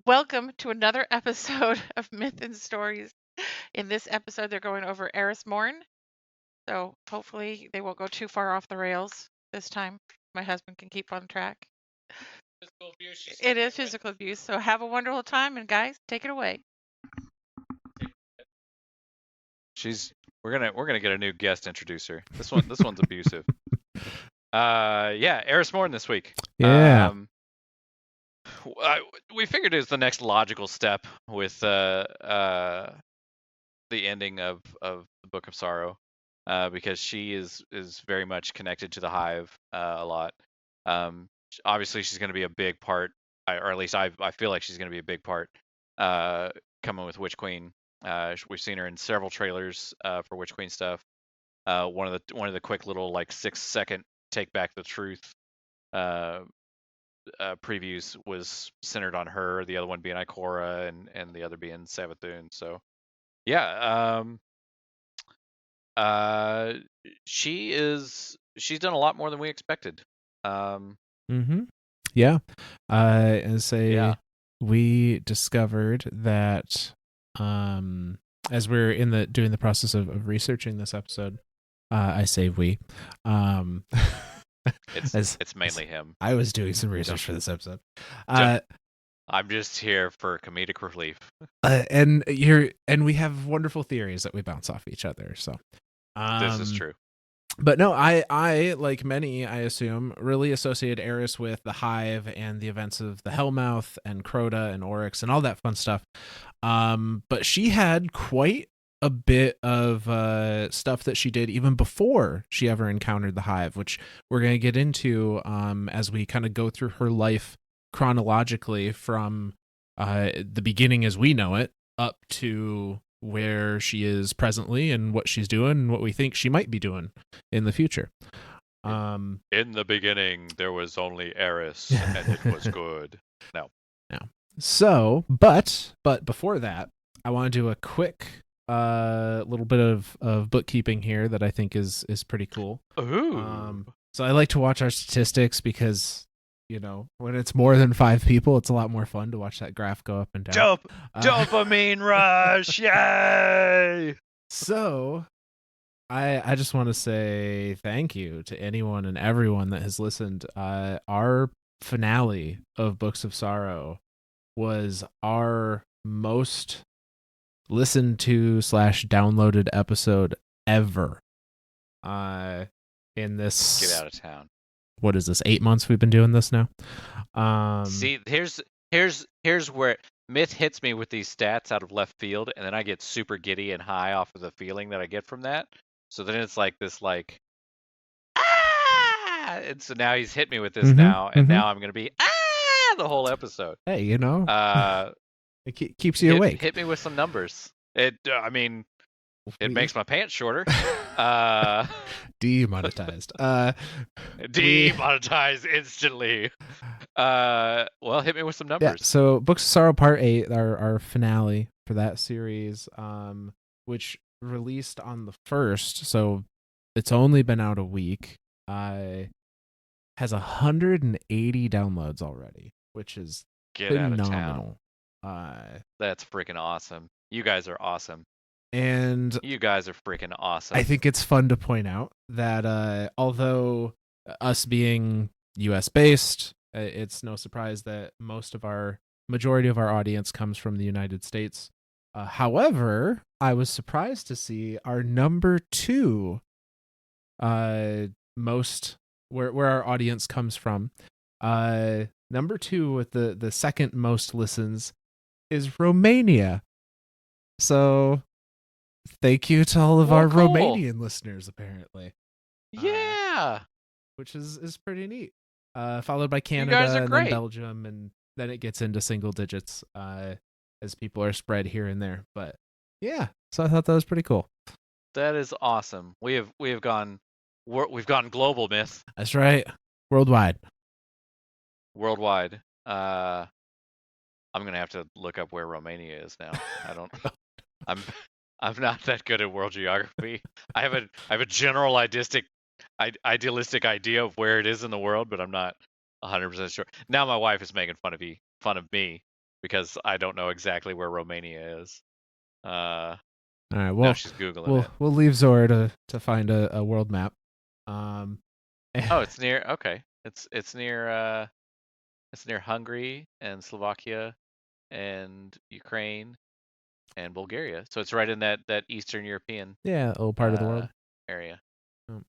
Welcome to another episode of Myth and Stories. In this episode, they're going over Eris Mourn. So hopefully they won't go too far off the rails this time. My husband can keep on track. Physical abuse. It is physical abuse. So have a wonderful time, and guys, take it away. We're gonna get a new guest introducer. This one's abusive. Eris Mourn this week. Yeah. We figured it was the next logical step with the ending of the Book of Sorrow, because she is very much connected to the Hive a lot. Obviously, she's going to be a big part, or at least I feel like she's going to be a big part coming with Witch Queen. We've seen her in several trailers for Witch Queen stuff. One of the quick little 6-second Take Back the Truth previews was centered on her. The other one being Ikora, and the other being Savathun. So yeah, she's done a lot more than we expected. Yeah. We discovered that as we're doing the process of researching this episode, it's mainly him. I was doing some research for this episode. I'm just here for comedic relief. And we have wonderful theories that we bounce off each other. So this is true. But no, I like many, I assume, really associated Eris with the Hive and the events of the Hellmouth and Crota and Oryx and all that fun stuff. But she had quite a bit of stuff that she did even before she ever encountered the Hive, which we're going to get into as we kind of go through her life chronologically from the beginning as we know it up to where she is presently and what she's doing and what we think she might be doing in the future. In the beginning, there was only Eris, and it was good. No. So, but before that, I want to do a quick little bit of bookkeeping here that I think is pretty cool. Ooh. So I like to watch our statistics because, when it's more than 5 people, it's a lot more fun to watch that graph go up and down. Dopamine rush! Yay! So, I just want to say thank you to anyone and everyone that has listened. Our finale of Books of Sorrow was our most listened to / downloaded episode ever. In this, get out of town. What is this? 8 months we've been doing this now. See, here's where Myth hits me with these stats out of left field, and then I get super giddy and high off of the feeling that I get from that. So then it's like this, and so now he's hit me with this now, and now I'm gonna be the whole episode. Hey, it keeps you awake. Hit me with some numbers. It makes my pants shorter. Demonetized. Demonetized instantly. Well, hit me with some numbers. Yeah, so Books of Sorrow Part 8, our finale for that series, which released on the 1st, so it's only been out a week, has 180 downloads already, which is phenomenal. That's freaking awesome. You guys are awesome. And you guys are freaking awesome. I think it's fun to point out that although us being US based, it's no surprise that majority of our audience comes from the United States. However, I was surprised to see our number 2 most where our audience comes from. Number 2 with the second most listens is Romania. So thank you to all of our Romanian listeners, apparently. Yeah. Which is pretty neat. Followed by Canada and then Belgium, and then it gets into single digits as people are spread here and there. But yeah, so I thought that was pretty cool. That is awesome. We've gone global, Myth. That's right. Worldwide. I'm gonna have to look up where Romania is now. I don't. I'm not that good at world geography. I have a general idealistic idea of where it is in the world, but I'm not 100% sure. Now my wife is making fun of me because I don't know exactly where Romania is. All right. Now Well, she's googling it. we'll leave Zora to find a world map. Oh, it's near. Okay, it's near Hungary and Slovakia and Ukraine and Bulgaria. So it's right in that Eastern European yeah, a little part of the world. area. Oh.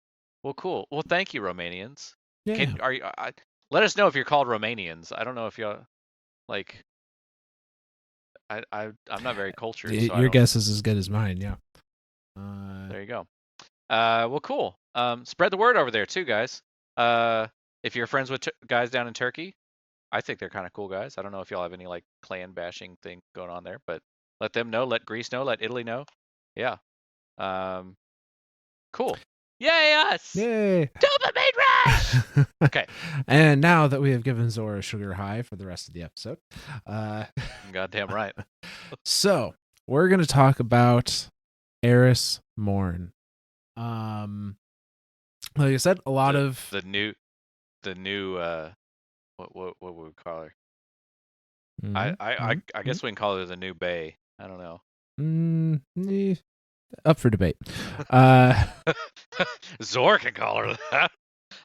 Well, cool. Well, thank you, Romanians. Yeah. Are you? Let us know if you're called Romanians. I don't know if y'all like. I'm not very cultured. So Your guess is as good as mine. Yeah. There you go. Well, cool. Spread the word over there too, guys. If you're friends with guys down in Turkey, I think they're kind of cool guys. I don't know if y'all have any like clan bashing thing going on there, but let them know. Let Greece know. Let Italy know. Yeah. Cool. Yay us! Yay! Dopamine rush! Okay. And now that we have given Zora a sugar high for the rest of the episode, goddamn right. So we're gonna talk about Eris Mourn. Like I said, a lot of the new what would we call her? I guess we can call her the new Bae. I don't know. Up for debate. Zor can call her that.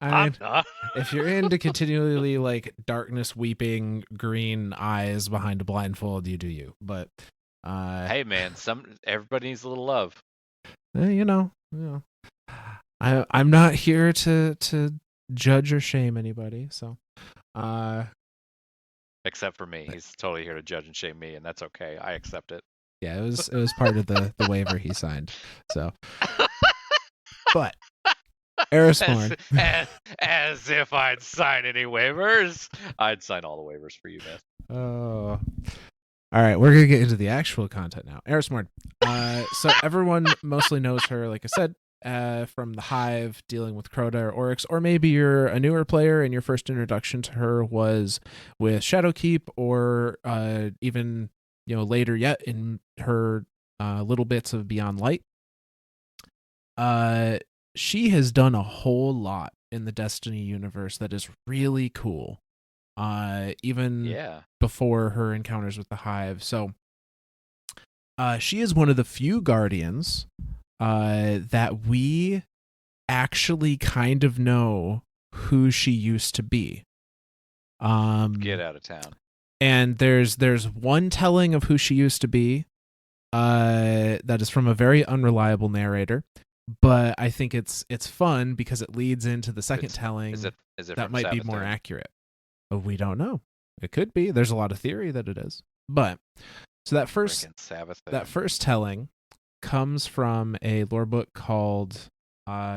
I'm not. If you're into continually like darkness weeping green eyes behind a blindfold, you do you. But hey man, everybody needs a little love. You know. I'm not here to judge or shame anybody, so except for me. He's totally here to judge and shame me, and that's okay. I accept it. Yeah, it was part of the waiver he signed. So but Eris Mourn. As if I'd sign any waivers. I'd sign all the waivers for you, man. Oh. All right, we're going to get into the actual content now. Eris Mourn. So everyone mostly knows her, like I said, from the Hive, dealing with Crota or Oryx, or maybe you're a newer player and your first introduction to her was with Shadowkeep, or even later yet in her little bits of Beyond Light. She has done a whole lot in the Destiny universe that is really cool. Even before her encounters with the Hive. So she is one of the few Guardians that we actually kind of know who she used to be. Get out of town. And there's one telling of who she used to be that is from a very unreliable narrator. But I think it's fun because it leads into the second telling is it that might be more accurate. We don't know. It could be. There's a lot of theory that it is. But so that first telling comes from a lore book called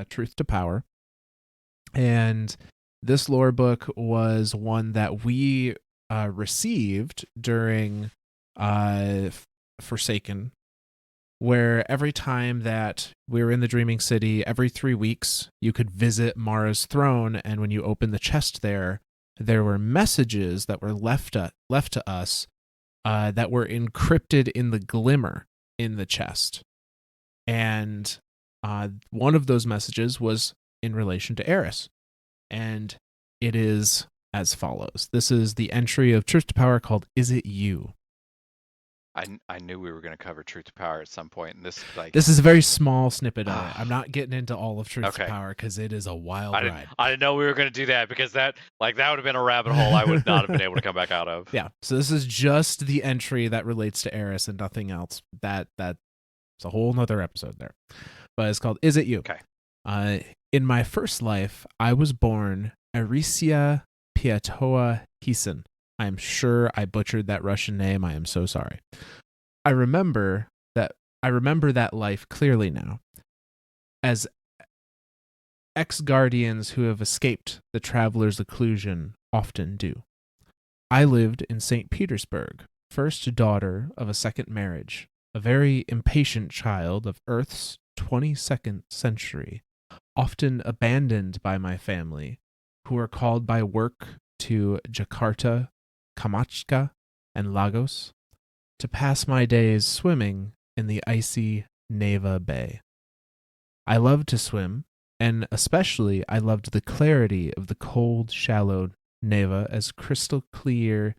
Truth to Power. And this lore book was one that we received during Forsaken, where every time that we were in the Dreaming City, every 3 weeks, you could visit Mara's throne, and when you open the chest there were messages that were left to us that were encrypted in the glimmer in the chest. And one of those messages was in relation to Eris. And it is as follows. This is the entry of Truth to Power called Is It You? I knew we were going to cover Truth to Power at some point, and this is a very small snippet of it. I'm not getting into all of Truth to Power because it is a wild ride. I didn't know we were going to do that because that would have been a rabbit hole I would not have been able to come back out of. Yeah, so this is just the entry that relates to Eris and nothing else. That's a whole nother episode there. But it's called Is It You? Okay. In my first life, I was born Erisia Pt.1. I am sure I butchered that Russian name. I am so sorry. I remember that life clearly now, as ex-guardians who have escaped the traveler's occlusion often do. I lived in St. Petersburg, first daughter of a second marriage, a very impatient child of Earth's 22nd century, often abandoned by my family, who are called by work to Jakarta, Kamchatka, and Lagos, to pass my days swimming in the icy Neva Bay. I loved to swim, and especially I loved the clarity of the cold, shallow Neva, as crystal clear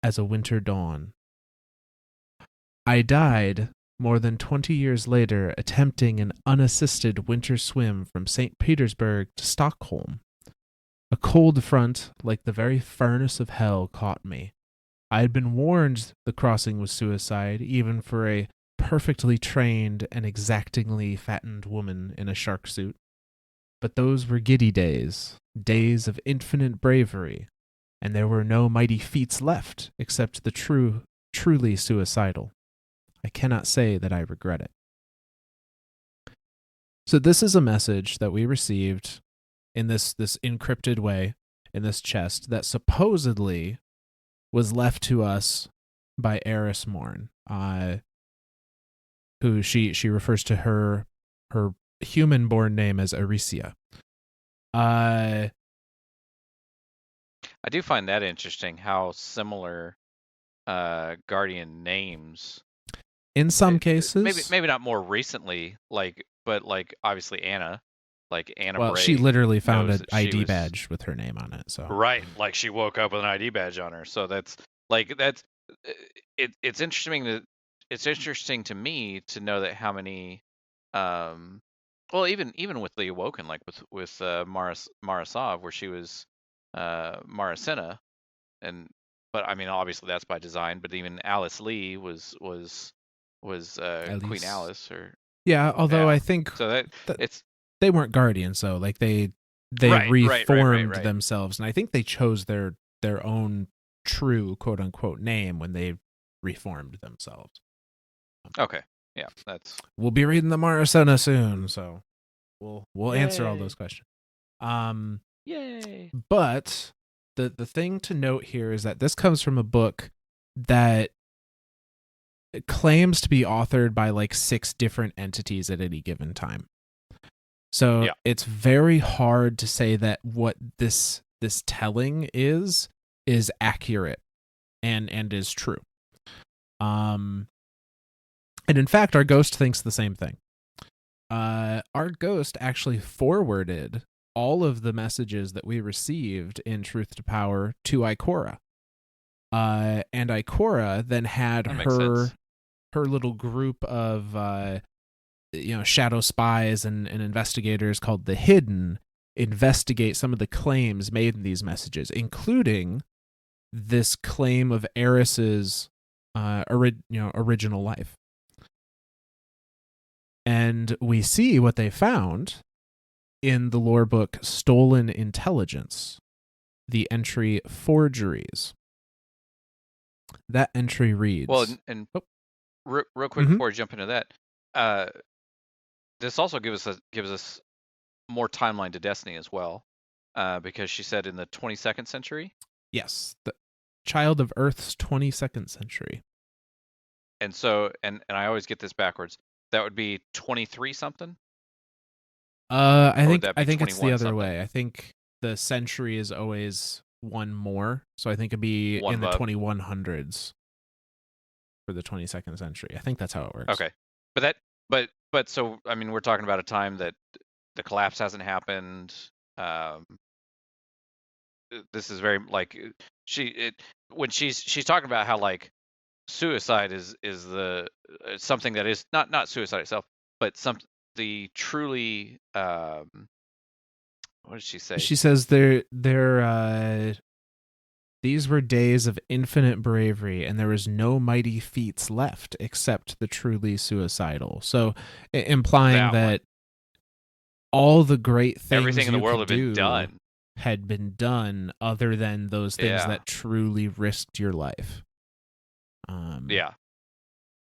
as a winter dawn. I died more than 20 years later attempting an unassisted winter swim from St. Petersburg to Stockholm. A cold front, like the very furnace of hell, caught me. I had been warned the crossing was suicide, even for a perfectly trained and exactingly fattened woman in a shark suit. But those were giddy days, days of infinite bravery, and there were no mighty feats left except the truly suicidal. I cannot say that I regret it. So this is a message that we received in this encrypted way in this chest that supposedly was left to us by Eris Mourn, who she refers to her human-born name as Arisia. I do find that interesting how similar Guardian names. In some cases, maybe not more recently, but obviously Anna, well, Bray. she literally found an knows that she ID was- badge with her name on it. So Right, she woke up with an ID badge on her. So that's it's interesting to me to know that how many, well, even with the Awoken, with Marasov, where she was Marasena, but I mean obviously that's by design. But even Alice Lee was Queen Alice, or yeah. Although yeah. I think So that it's they weren't guardians, so they Right, reformed right. themselves, and I think they chose their own true quote unquote name when they reformed themselves. Okay, yeah, that's. We'll be reading the Marasena soon, so we'll answer all Yay. those questions. Yay! But the thing to note here is that this comes from a book that claims to be authored by 6 different entities at any given time. So Yeah. it's very hard to say that what this telling is accurate and is true. And in fact, our ghost thinks the same thing. Our ghost actually forwarded all of the messages that we received in Truth to Power to Ikora. And Ikora then had her little group of shadow spies and investigators called the Hidden investigate some of the claims made in these messages, including this claim of Eris's original life. And we see what they found in the lore book Stolen Intelligence, the entry Forgeries. That entry reads... Well, and real quick before I jump into that, this also gives us more timeline to Destiny as well, because she said in the 22nd century. Yes, the child of Earth's 22nd century. And so, and I always get this backwards. That would be 23 something. I think it's the other something? way. I think the century is always one more, so I think it'd be One in the above. 2100s for the 22nd century. I think that's how it works. Okay, but so I mean, we're talking about a time that the collapse hasn't happened. This is very when she's talking about how suicide is the something that is not suicide itself, but the truly what did she say? She says these were days of infinite bravery, and there was no mighty feats left except the truly suicidal. So, implying that all the great things everything in the world had been done, other than those things that truly risked your life. Yeah,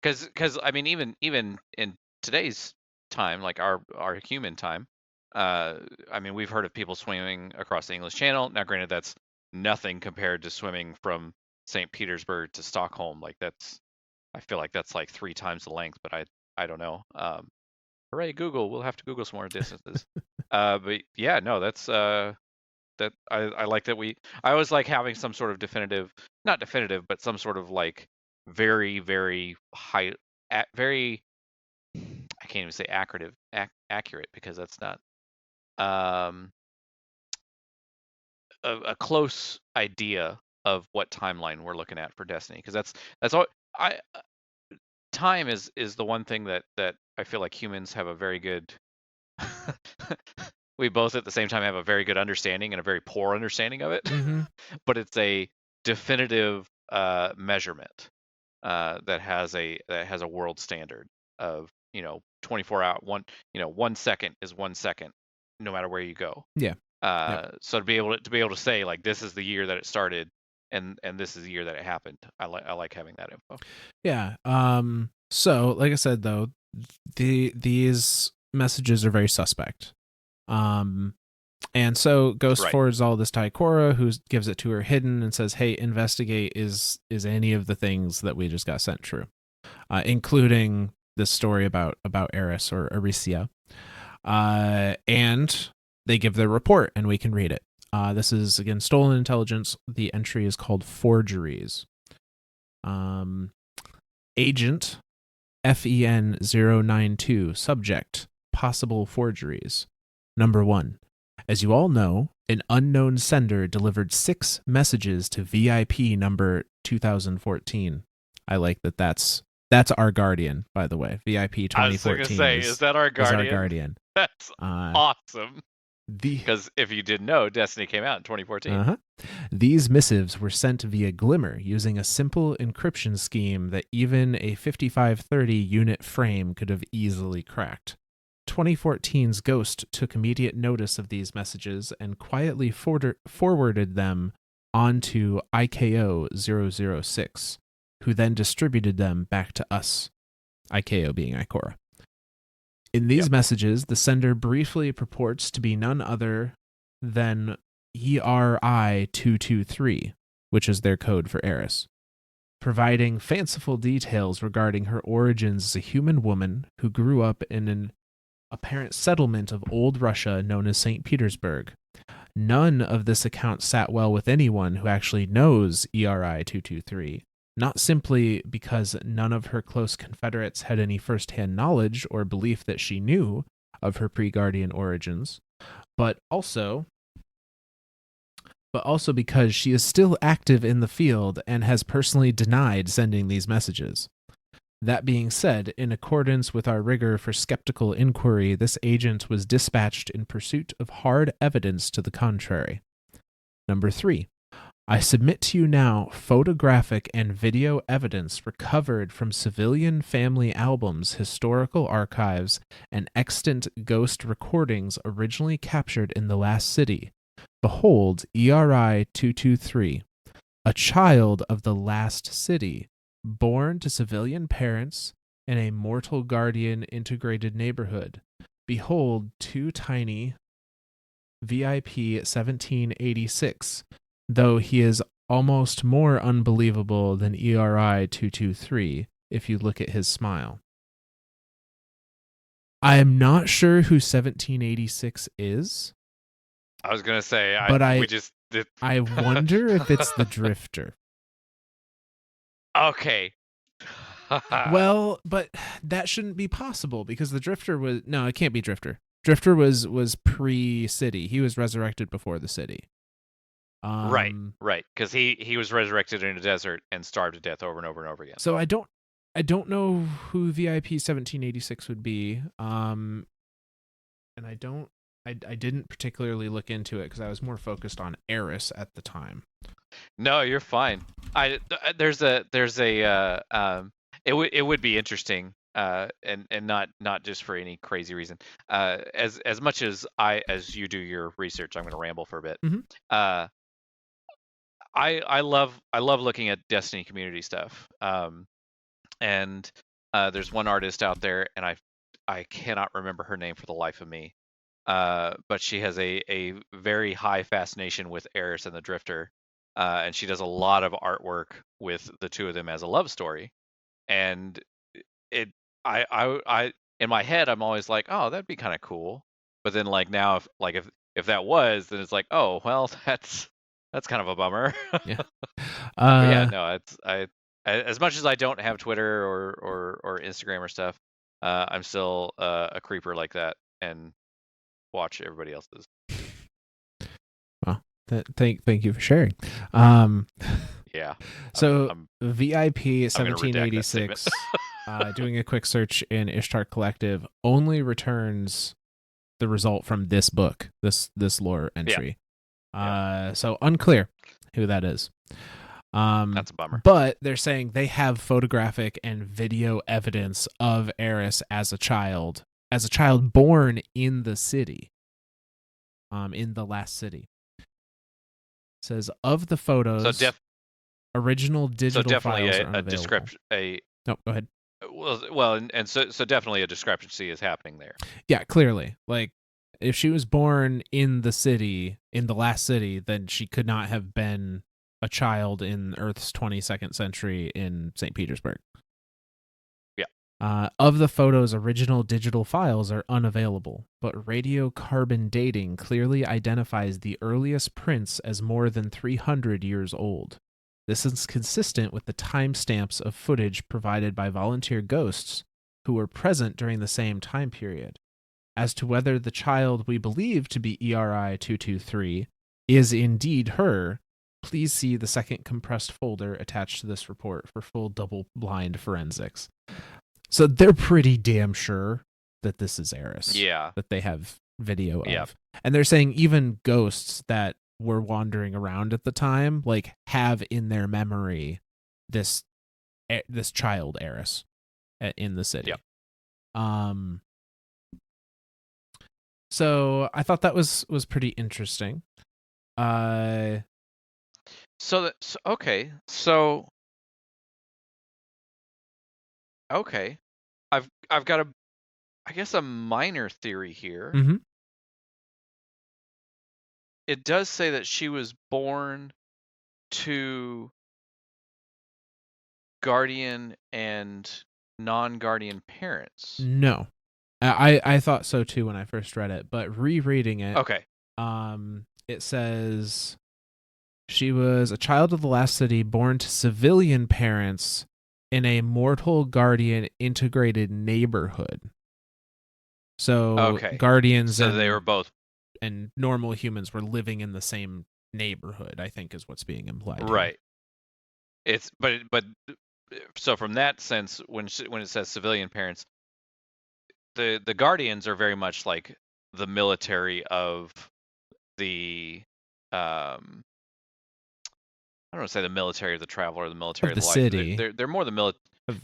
because I mean, even in today's time, our human time, I mean, we've heard of people swimming across the English Channel. Now, granted, that's nothing compared to swimming from St. Petersburg to Stockholm. I feel like that's 3 times the length, but I don't know. Hooray, Google! We'll have to Google some more distances. But yeah, no, that's that I like that I always like having some sort of not definitive, but some sort of very, very high, very, I can't even say accurate, because that's not a close idea of what timeline we're looking at for Destiny, because that's all I time is the one thing that I feel like humans have a very good we both at the same time have a very good understanding and a very poor understanding of it. Mm-hmm. But it's a definitive measurement that has a world standard of 24 hour 1 second is 1 second no matter where you go. Yeah. So to be able to say like this is the year that it started and this is the year that it happened, I like having that info. Yeah. So like I said though, these messages are very suspect. And so Ghost Right. forwards all this to Ikora, who gives it to her hidden and says, "Hey, investigate is any of the things that we just got sent true, including this story about Eris or Arisia." And they give their report, and we can read it. This is again stolen intelligence. The entry is called forgeries. Agent FEN092, subject possible forgeries. Number 1. As you all know, an unknown sender delivered 6 messages to VIP number 2014. I like that that's our guardian, by the way. VIP 2014. I was going to say, is that our guardian? Is our guardian. That's awesome. Because if you didn't know, Destiny came out in 2014. These missives were sent via Glimmer using a simple encryption scheme that even a 5530 unit frame could have easily cracked. 2014's Ghost took immediate notice of these messages and quietly forwarded them onto IKO-006, who then distributed them back to us, IKO being Ikora. In these messages, the sender briefly purports to be none other than ERI-223, which is their code for Eris, providing fanciful details regarding her origins as a human woman who grew up in an apparent settlement of old Russia known as St. Petersburg. None of this account sat well with anyone who actually knows ERI-223, not simply because none of her close Confederates had any first-hand knowledge or belief that she knew of her pre-Guardian origins, but also because she is still active in the field and has personally denied sending these messages. That being said, in accordance with our rigor for skeptical inquiry, this agent was dispatched in pursuit of hard evidence to the contrary. Number 3. I submit to you now photographic and video evidence recovered from civilian family albums, historical archives, and extant ghost recordings originally captured in the last city. Behold, ERI-223, a child of the last city, born to civilian parents in a mortal guardian integrated neighborhood. Behold, 2 tiny VIP 1786, though he is almost more unbelievable than ERI-223 if you look at his smile. I am not sure who 1786 is. I was going to say, I wonder if it's the Drifter. Okay. Well, but that shouldn't be possible because the Drifter was... No, it can't be Drifter. Drifter was pre-city. He was resurrected before the city. Right. Because he was resurrected in a desert and starved to death over and over and over again. So I don't know who VIP 1786 would be. And I didn't particularly look into it because I was more focused on Eris at the time. No, you're fine. It would be interesting, and not just for any crazy reason. As much as you do your research, I'm going to ramble for a bit. Mm-hmm. I love looking at Destiny community stuff. And there's one artist out there, and I cannot remember her name for the life of me. But she has a very high fascination with Eris and the Drifter, and she does a lot of artwork with the two of them as a love story. And I in my head I'm always like, oh, that'd be kind of cool. But then like now if that was, then it's like, oh well, that's kind of a bummer. Yeah. But yeah, no, as much as I don't have Twitter or Instagram or stuff, I'm still a creeper like that and watch everybody else's. Well, Thank you for sharing. Yeah. So I'm VIP gonna redact that statement. 1786, doing a quick search in Ishtar Collective, only returns the result from this book, this lore entry. So unclear who that is. That's a bummer. But they're saying they have photographic and video evidence of Eris as a child born in the city. In the last city. It says of the photos, original digital files are unavailable. A description. No, go ahead. Well, and so definitely a discrepancy is happening there. Yeah, clearly. Like, if she was born in the city, in the last city, then she could not have been a child in Earth's 22nd century in St. Petersburg. Yeah. Of the photos, original digital files are unavailable, but radiocarbon dating clearly identifies the earliest prints as more than 300 years old. This is consistent with the timestamps of footage provided by volunteer ghosts who were present during the same time period. As to whether the child we believe to be ERI 223 is indeed her, please see the second compressed folder attached to this report for full double-blind forensics. So they're pretty damn sure that this is Eris. Yeah. That they have video of. And they're saying even ghosts that were wandering around at the time, like, have in their memory this child Eris in the city. Yep. So I thought that was pretty interesting. Okay. I've got a minor theory here. Mm-hmm. It does say that she was born to guardian and non-guardian parents. No. I thought so too when I first read it, but rereading it, okay. It says she was a child of the last city born to civilian parents in a mortal guardian integrated neighborhood. So guardians they were both, and normal humans were living in the same neighborhood, I think is what's being implied. Right. Here. It's but so from that sense, when it says civilian parents, the guardians are very much like the military of the I don't want to say the military of the traveler, or the military of the life. City. They're more the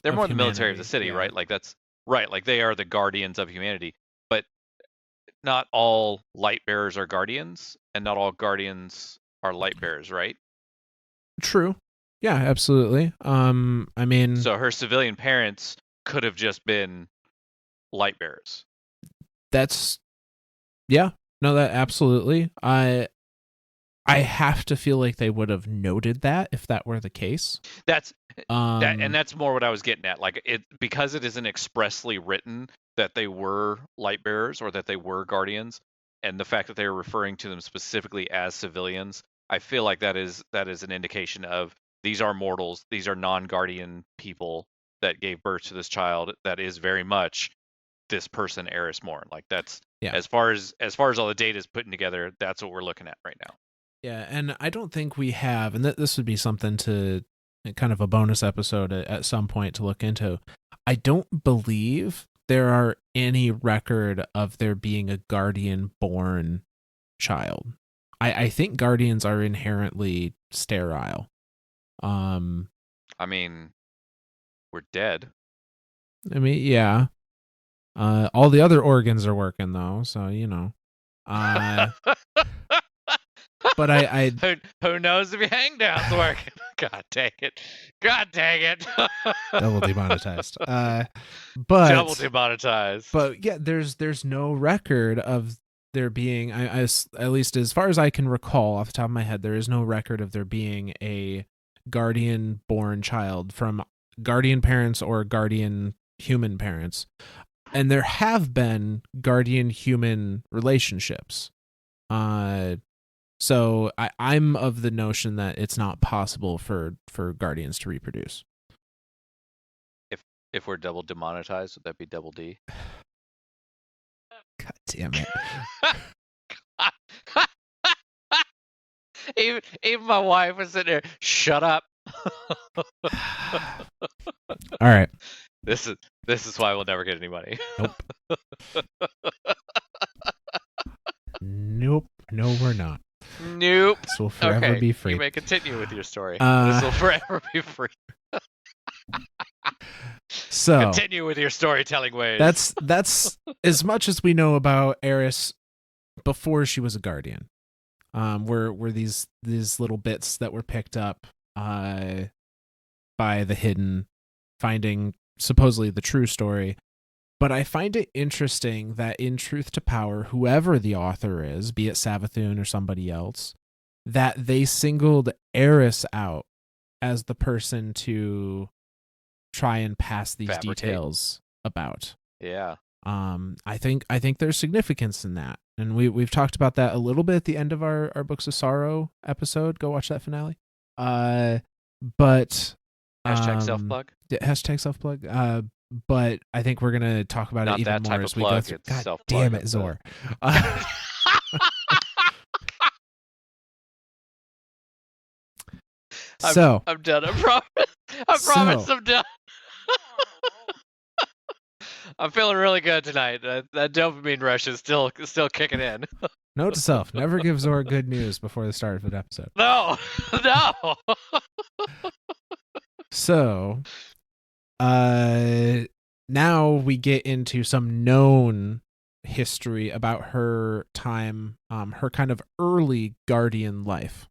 They're more the military of the city, right? Like that's right. Like they are the guardians of humanity. But not all light bearers are guardians, and not all guardians are light bearers, right? True. Yeah, absolutely. I mean, so her civilian parents could have just been light bearers. That absolutely. I have to feel like they would have noted that if that were the case. That's more what I was getting at. Like because it isn't expressly written that they were light bearers or that they were guardians, and the fact that they are referring to them specifically as civilians, I feel like that is an indication of these are mortals, these are non-guardian people that gave birth to this child that is very much this person, Eris Mourn. Like that's as far as all the data is putting together, that's what we're looking at right now. Yeah, and I don't think we have, and this would be something to kind of a bonus episode at some point to look into. I don't believe there are any record of there being a guardian-born child. I think guardians are inherently sterile. I mean, we're dead. I mean, yeah. All the other organs are working though, so you know. But I who knows if your hangdown's working? God dang it! Double demonetized. But double demonetized. But yeah, there's no record of there being, at least as far as I can recall off the top of my head, there is no record of there being a guardian-born child from guardian parents or guardian human parents. And there have been guardian-human relationships. So I'm of the notion that it's not possible for guardians to reproduce. If we're double demonetized, would that be double D? God damn it. Even my wife was sitting there. Shut up. All right. This is why we'll never get any money. Nope. Nope. No, we're not. Nope. This will forever be free. You may continue with your story. This will forever be free. So continue with your storytelling ways. That's as much as we know about Eris before she was a guardian. Were these little bits that were picked up by the Hidden, finding supposedly the true story. But I find it interesting that in Truth to Power, whoever the author is, be it Savathun or somebody else, that they singled Eris out as the person to try and pass these details about. Yeah. I think there's significance in that. And we've talked about that a little bit at the end of our Books of Sorrow episode. Go watch that finale. But hashtag self-plug. Hashtag self-plug. But I think we're gonna talk about it even more as we go through. God damn it, Zor. So I'm done. I promise I'm done. I'm feeling really good tonight. That dopamine rush is still kicking in. Note to self: never give Zor good news before the start of an episode. No. So, now we get into some known history about her time, her kind of early guardian life.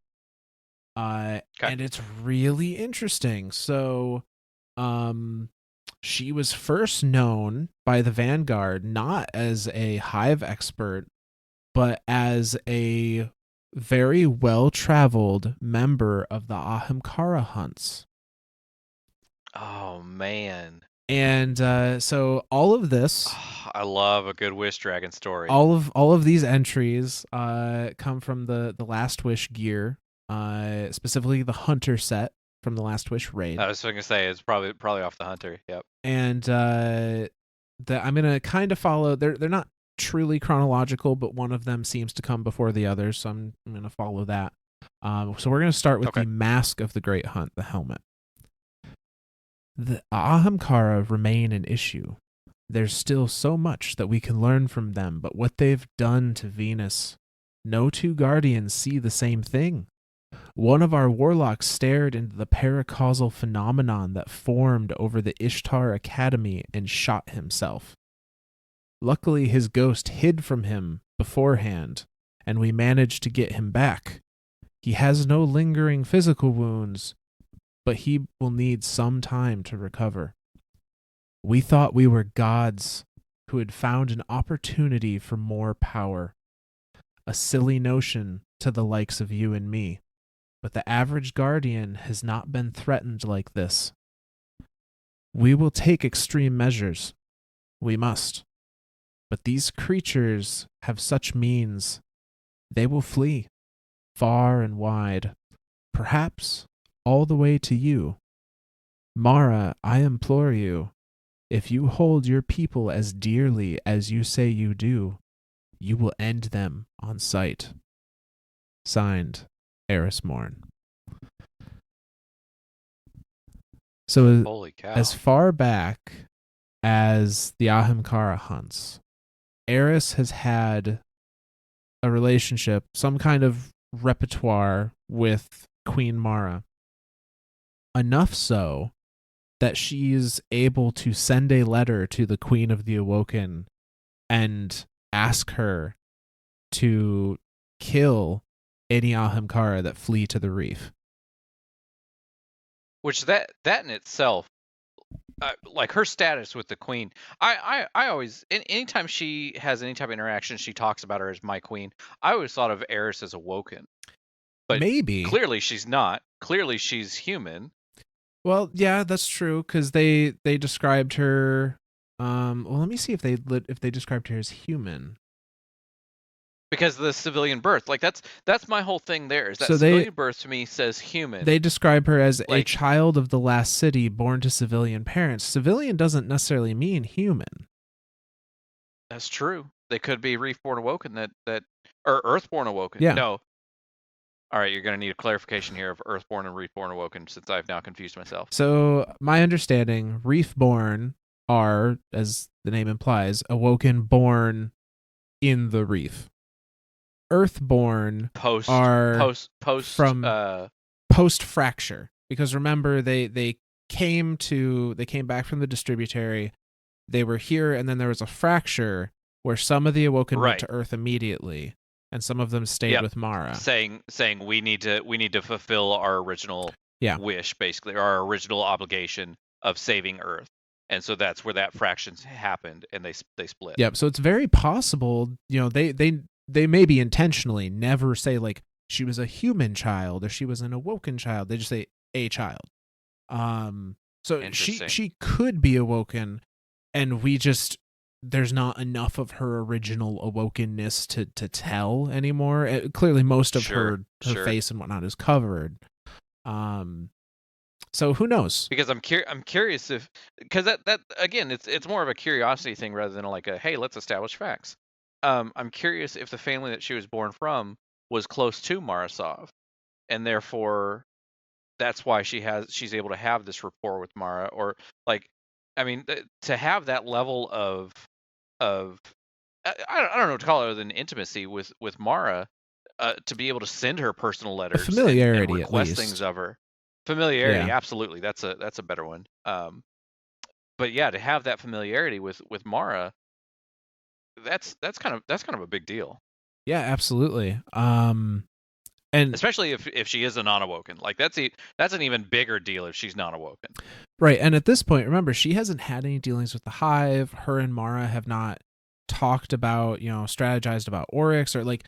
And it's really interesting. So, she was first known by the Vanguard not as a hive expert, but as a very well-traveled member of the Ahamkara hunts. Oh man! And so all of this, I love a good Wish Dragon story. All of these entries come from the Last Wish gear, specifically the Hunter set from the Last Wish raid. I was going to say it's probably off the Hunter. Yep. And I'm gonna kind of follow. They're not truly chronological, but one of them seems to come before the others, so I'm gonna follow that. So we're gonna start with the Mask of the Great Hunt, the helmet. The Ahamkara remain an issue. There's still so much that we can learn from them, but what they've done to Venus, no two guardians see the same thing. One of our warlocks stared into the paracausal phenomenon that formed over the Ishtar Academy and shot himself. Luckily, his ghost hid from him beforehand, and we managed to get him back. He has no lingering physical wounds, but he will need some time to recover. We thought we were gods who had found an opportunity for more power. A silly notion to the likes of you and me, but the average guardian has not been threatened like this. We will take extreme measures. We must. But these creatures have such means. They will flee, far and wide, perhaps all the way to you. Mara, I implore you, if you hold your people as dearly as you say you do, you will end them on sight. Signed, Eris Mourn. So, holy cow. As far back as the Ahamkara hunts, Eris has had a relationship, some kind of repertoire with Queen Mara. Enough so that she's able to send a letter to the Queen of the Awoken and ask her to kill any Ahamkara that flee to the reef. Which that in itself, like her status with the Queen, I always, anytime she has any type of interaction, she talks about her as my queen. I always thought of Eris as Awoken. But maybe. Clearly she's not. Clearly she's human. Well, yeah, that's true, because they described her. Well, let me see if they described her as human. Because of the civilian birth, like that's my whole thing. There is that civilian birth to me says human. They describe her as a child of the last city, born to civilian parents. Civilian doesn't necessarily mean human. That's true. They could be Reefborn Awoken that or Earthborn Awoken. Yeah. No. All right, you're going to need a clarification here of Earthborn and Reefborn Awoken, since I've now confused myself. So my understanding, Reefborn are, as the name implies, awoken born in the reef. Earthborn are from post fracture, because remember they came back from the distributary. They were here, and then there was a fracture where some of the awoken went to Earth immediately, and some of them stayed with Mara, saying we need to fulfill our original wish, basically, or our original obligation of saving Earth. And so that's where that fractions happened, and they split. Yep. So it's very possible, they maybe intentionally never say like she was a human child or she was an awoken child. They just say a child. So she could be awoken, and there's not enough of her original awokenness to tell anymore. Clearly, most of her face and whatnot is covered. So who knows? Because I'm curious because that again, it's more of a curiosity thing rather than like a hey, let's establish facts. I'm curious if the family that she was born from was close to Marasov, and therefore that's why she's able to have this rapport with Mara, or like, I mean, to have that level of I don't know what to call it other than intimacy with Mara, to be able to send her personal letters, familiarity, and request at least. things of her. Familiarity, absolutely. That's a better one. But yeah, to have that familiarity with Mara, that's kind of a big deal. Yeah, absolutely. And especially if she is a non-awoken, like that's an even bigger deal if she's non-awoken. Right, and at this point, remember, she hasn't had any dealings with the Hive. Her and Mara have not talked about, strategized about Oryx, or like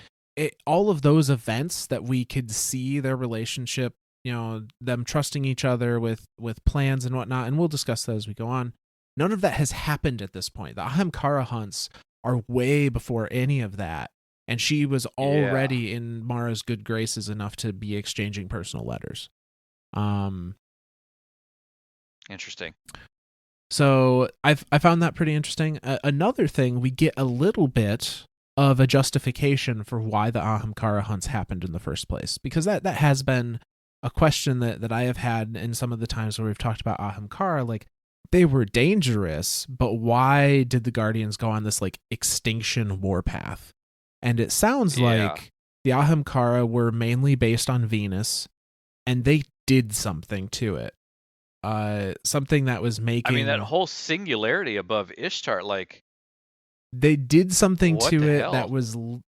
all of those events that we could see their relationship, them trusting each other with plans and whatnot, and we'll discuss that as we go on. None of that has happened at this point. The Ahamkara hunts are way before any of that. And she was already in Mara's good graces enough to be exchanging personal letters. Interesting. So I found that pretty interesting. Another thing, we get a little bit of a justification for why the Ahamkara hunts happened in the first place, because that has been a question that I have had in some of the times where we've talked about Ahamkara. Like, they were dangerous, but why did the Guardians go on this like extinction warpath? And it sounds like the Ahamkara were mainly based on Venus, and they did something to it. Something that was making... I mean, that whole singularity above Ishtar, like... They did something to it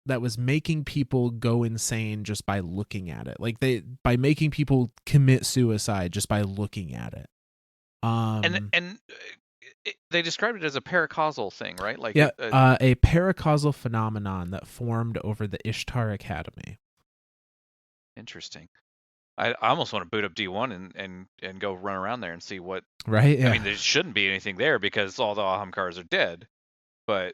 that was making people go insane just by looking at it. Like, by making people commit suicide just by looking at it. And they described it as a paracausal thing, right? Like a paracausal phenomenon that formed over the Ishtar Academy. Interesting. I almost want to boot up D1 and go run around there and see what. Right. Yeah. I mean, there shouldn't be anything there because all the Ahamkars are dead. But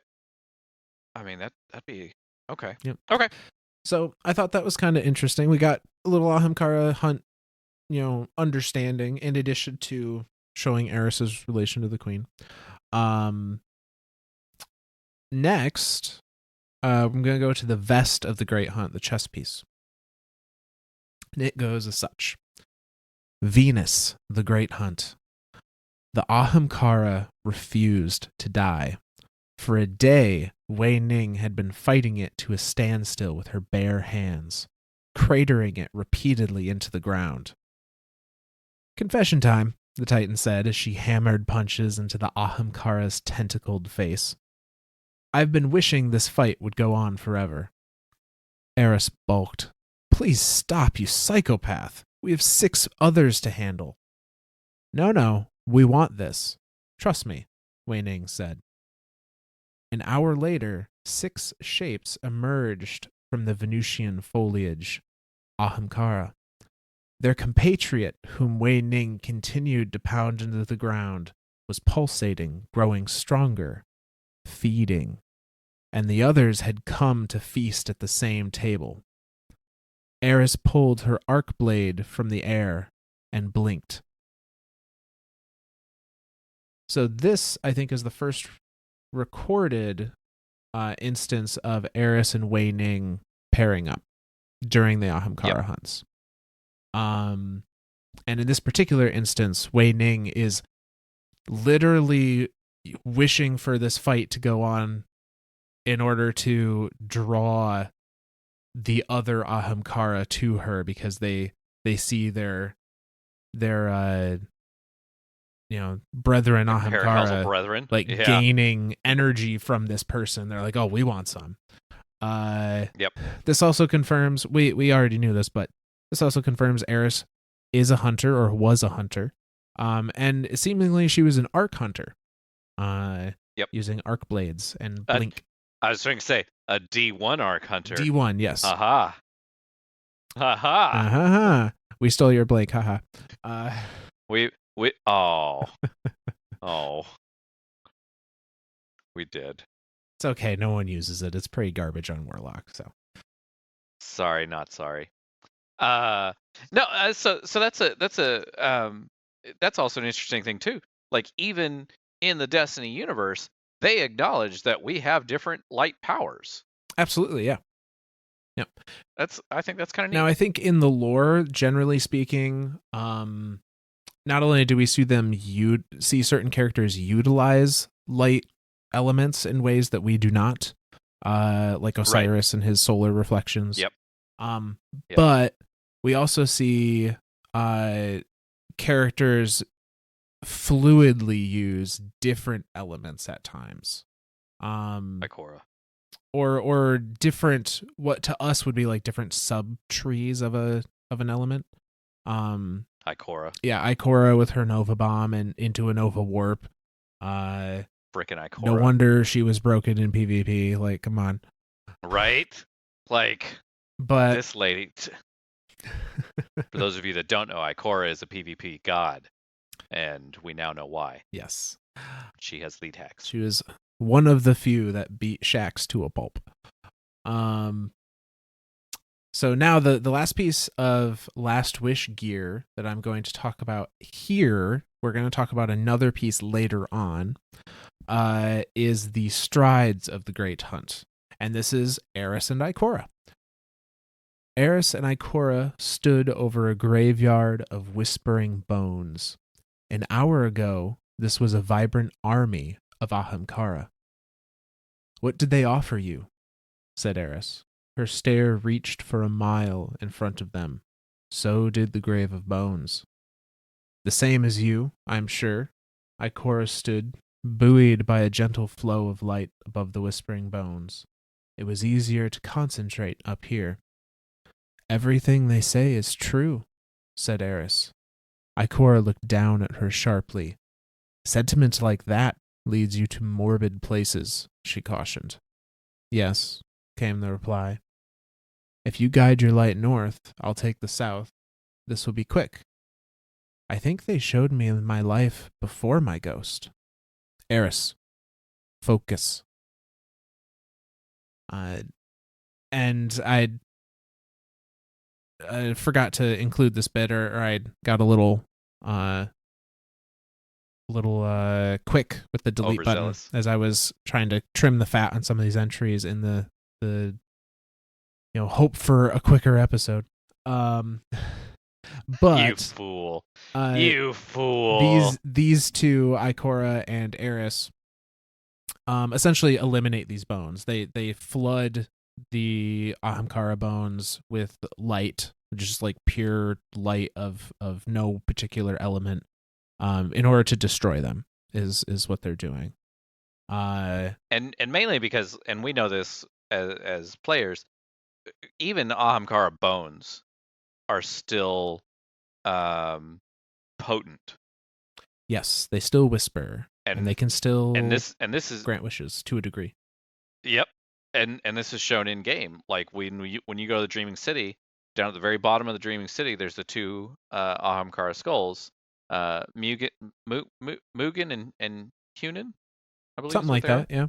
I mean, that'd be okay. Yep. Okay. So I thought that was kind of interesting. We got a little Ahamkara hunt, understanding, in addition to showing Eris's relation to the queen. Next, I'm going to go to the vest of the Great Hunt, the chess piece. And it goes as such. Venus, the Great Hunt. The Ahamkara refused to die. For a day, Wei Ning had been fighting it to a standstill with her bare hands, cratering it repeatedly into the ground. Confession time, the Titan said as she hammered punches into the Ahamkara's tentacled face. I've been wishing this fight would go on forever. Eris bulked. Please stop, you psychopath. We have 6 others to handle. No, we want this. Trust me, Wei Ning said. An hour later, 6 shapes emerged from the Venusian foliage. Ahamkara. Their compatriot, whom Wei Ning continued to pound into the ground, was pulsating, growing stronger, feeding, and the others had come to feast at the same table. Eris pulled her arc blade from the air and blinked. So this, I think, is the first recorded instance of Eris and Wei Ning pairing up. during the Ahamkara hunts. And in this particular instance, Wei Ning is literally wishing for this fight to go on in order to draw the other Ahamkara to her, because they see their brethren Paracausal Ahamkara brethren. gaining energy from this person. They're like, oh, we want some. Yep. This also confirms, we already knew this, but this also confirms Eris is a hunter, or was a hunter. And seemingly she was an arc hunter. Using arc blades and blink. I was trying to say a D1 arc hunter. D1, yes. Aha. Aha. We stole your Blake. Haha. We oh. Oh. We did. It's okay. No one uses it. It's pretty garbage on Warlock. So. Sorry, not sorry. No. So that's also an interesting thing too. Like, even in the Destiny universe, they acknowledge that we have different light powers. Absolutely, yeah. Yep. I think that's kind of neat. Now, I think in the lore, generally speaking, not only do we see see certain characters utilize light elements in ways that we do not, like Osiris and his solar reflections. Yep. But we also see characters fluidly use different elements at times. Ikora. Or different, what to us would be like different sub trees of an element. Ikora. Yeah, Ikora with her Nova Bomb and into a Nova Warp. Frickin' Ikora. No wonder she was broken in PvP. Like, come on. Right? Like, but this lady. For those of you that don't know, Ikora is a PvP god, and we now know why. Yes. She has lead hacks. She was one of the few that beat Shaxx to a pulp. So now the last piece of Last Wish gear that I'm going to talk about here, we're going to talk about another piece later on, is the Strides of the Great Hunt. And this is Eris and Ikora. Eris and Ikora stood over a graveyard of whispering bones. An hour ago, this was a vibrant army of Ahamkara. What did they offer you? Said Eris. Her stare reached for a mile in front of them. So did the grave of bones. The same as you, I'm sure. Ikora stood, buoyed by a gentle flow of light above the whispering bones. It was easier to concentrate up here. Everything they say is true, said Eris. Ikora looked down at her sharply. Sentiment like that leads you to morbid places, she cautioned. Yes, came the reply. If you guide your light north, I'll take the south. This will be quick. I think they showed me my life before my ghost. Eris, focus. And I forgot to include this bit, or I got a little quick with the delete button as I was trying to trim the fat on some of these entries in the hope for a quicker episode. But you fool. You fool. These two, Ikora and Eris, essentially eliminate these bones. They flood the Ahamkara bones with light, just like pure light of no particular element, in order to destroy them is what they're doing. And mainly because, and we know this as players, even Ahamkara bones are still potent. Yes, they still whisper, and they can still and this is grant wishes to a degree. Yep. And this is shown in game. Like when you go to the Dreaming City, down at the very bottom of the Dreaming City, there's the two Ahamkara skulls, Mugen and Hunan, I believe. Something like that, yeah.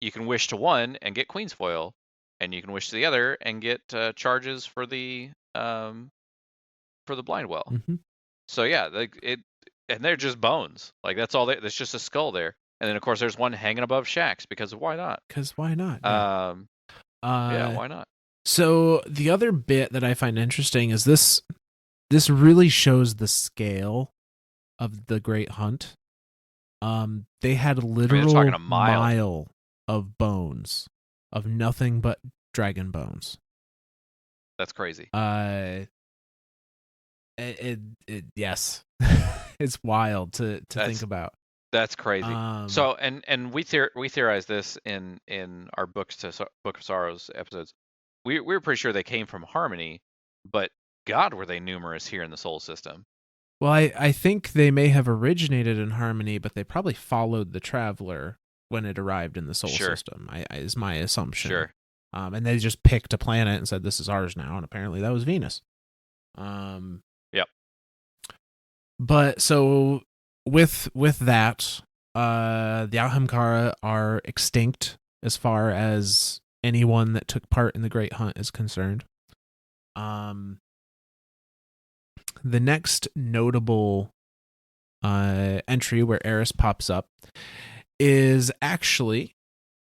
You can wish to one and get Queen's Foil, and you can wish to the other and get charges for the Blind Well. Mm-hmm. So yeah, and they're just bones. Like that's all. There's just a skull there. And then, of course, there's one hanging above Shaxx, because why not? Because why not? Yeah, why not? So the other bit that I find interesting is this really shows the scale of the Great Hunt. They had a literal talking a mile. mile of bones, of nothing but dragon bones. That's crazy. Yes, it's wild to think about. That's crazy. So and we theorized this in our Book of Sorrows episodes. We were pretty sure they came from Harmony, but God, were they numerous here in the Soul System? Well, I think they may have originated in Harmony, but they probably followed the Traveler when it arrived in the Soul System. Is my assumption. Sure. And they just picked a planet and said, "This is ours now," and apparently that was Venus. Yep. But so with that, the Ahamkara are extinct as far as anyone that took part in the Great Hunt is concerned. The next notable entry where Eris pops up is actually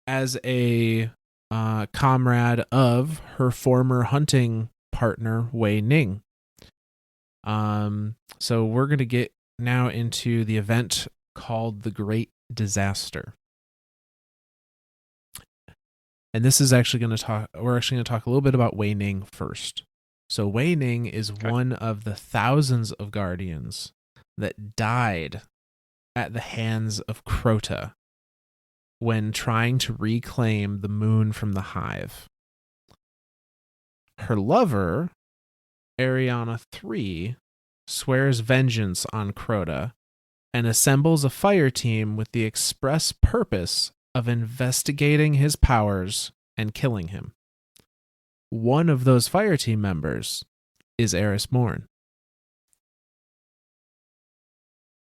as a comrade of her former hunting partner, Wei Ning. So we're going to get now into the event called the Great Disaster. And this is actually we're actually going to talk a little bit about Wei Ning first. So Wei Ning is one of the thousands of guardians that died at the hands of Crota when trying to reclaim the moon from the hive. Her lover, Ariana III, swears vengeance on Crota and assembles a fire team with the express purpose of investigating his powers and killing him. One of those fire team members is Eris Mourn.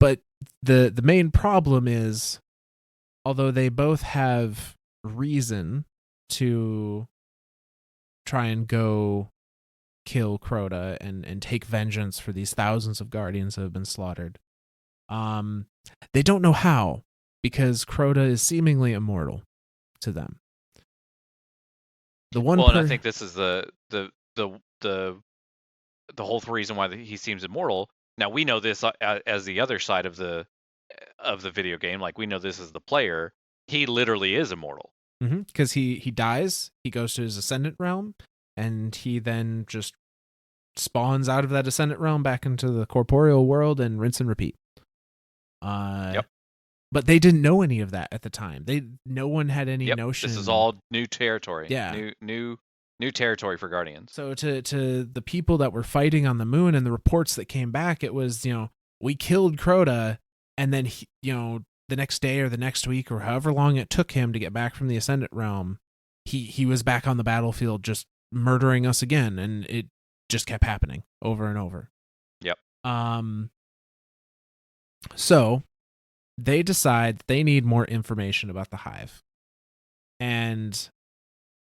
But the main problem is, although they both have reason to try and go kill Crota and take vengeance for these thousands of guardians that have been slaughtered, they don't know how, because Crota is seemingly immortal to them. And I think this is the whole reason why he seems immortal. Now we know this as the other side of the video game. Like, we know this as the player. He literally is immortal. Because he dies, he goes to his Ascendant realm, and he then just spawns out of that Ascendant realm back into the corporeal world and rinse and repeat. Yep. But they didn't know any of that at the time. No one had any notion. This is all new territory. Yeah. New territory for Guardians. So to the people that were fighting on the moon and the reports that came back, it was, we killed Crota, and then the next day or the next week or however long it took him to get back from the Ascendant realm, he was back on the battlefield just murdering us again, and it just kept happening over and over. Yep. So they decide they need more information about the hive. And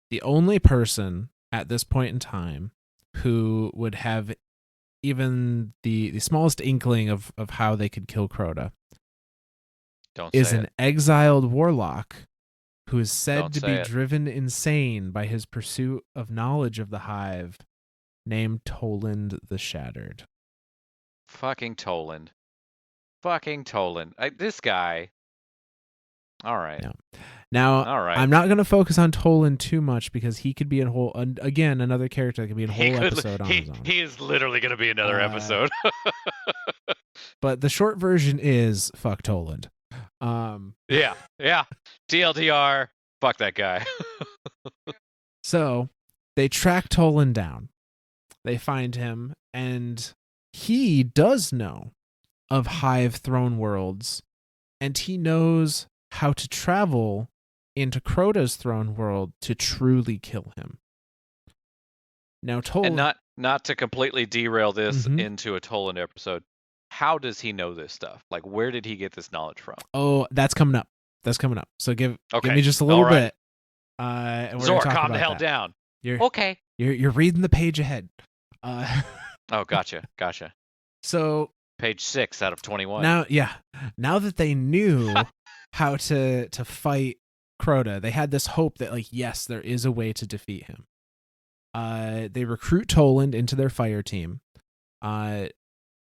the only person at this point in time who would have even the smallest inkling of how they could kill Crota is an exiled warlock who is said to be driven insane by his pursuit of knowledge of the hive, named Toland the Shattered. Fucking Toland. This guy. All right. Yeah. Now, all right. I'm not going to focus on Toland too much because he could be again, another character that could be a whole episode on his own. He is literally going to be another episode. But the short version is fuck Toland. Yeah. TLDR, fuck that guy. So they track Toland down. They find him, and he does know of Hive throne worlds, and he knows how to travel into Crota's throne world to truly kill him. Now, Toland, and not to completely derail this into a Toland episode, how does he know this stuff? Like, where did he get this knowledge from? Oh, that's coming up. So give me just a little bit. And we're Zor, talk calm about the hell that. down. Okay. You're reading the page ahead. Oh, gotcha. So page 6 out of 21. Now that they knew how to fight Crota, they had this hope that, like, yes, there is a way to defeat him. They recruit Toland into their fire team.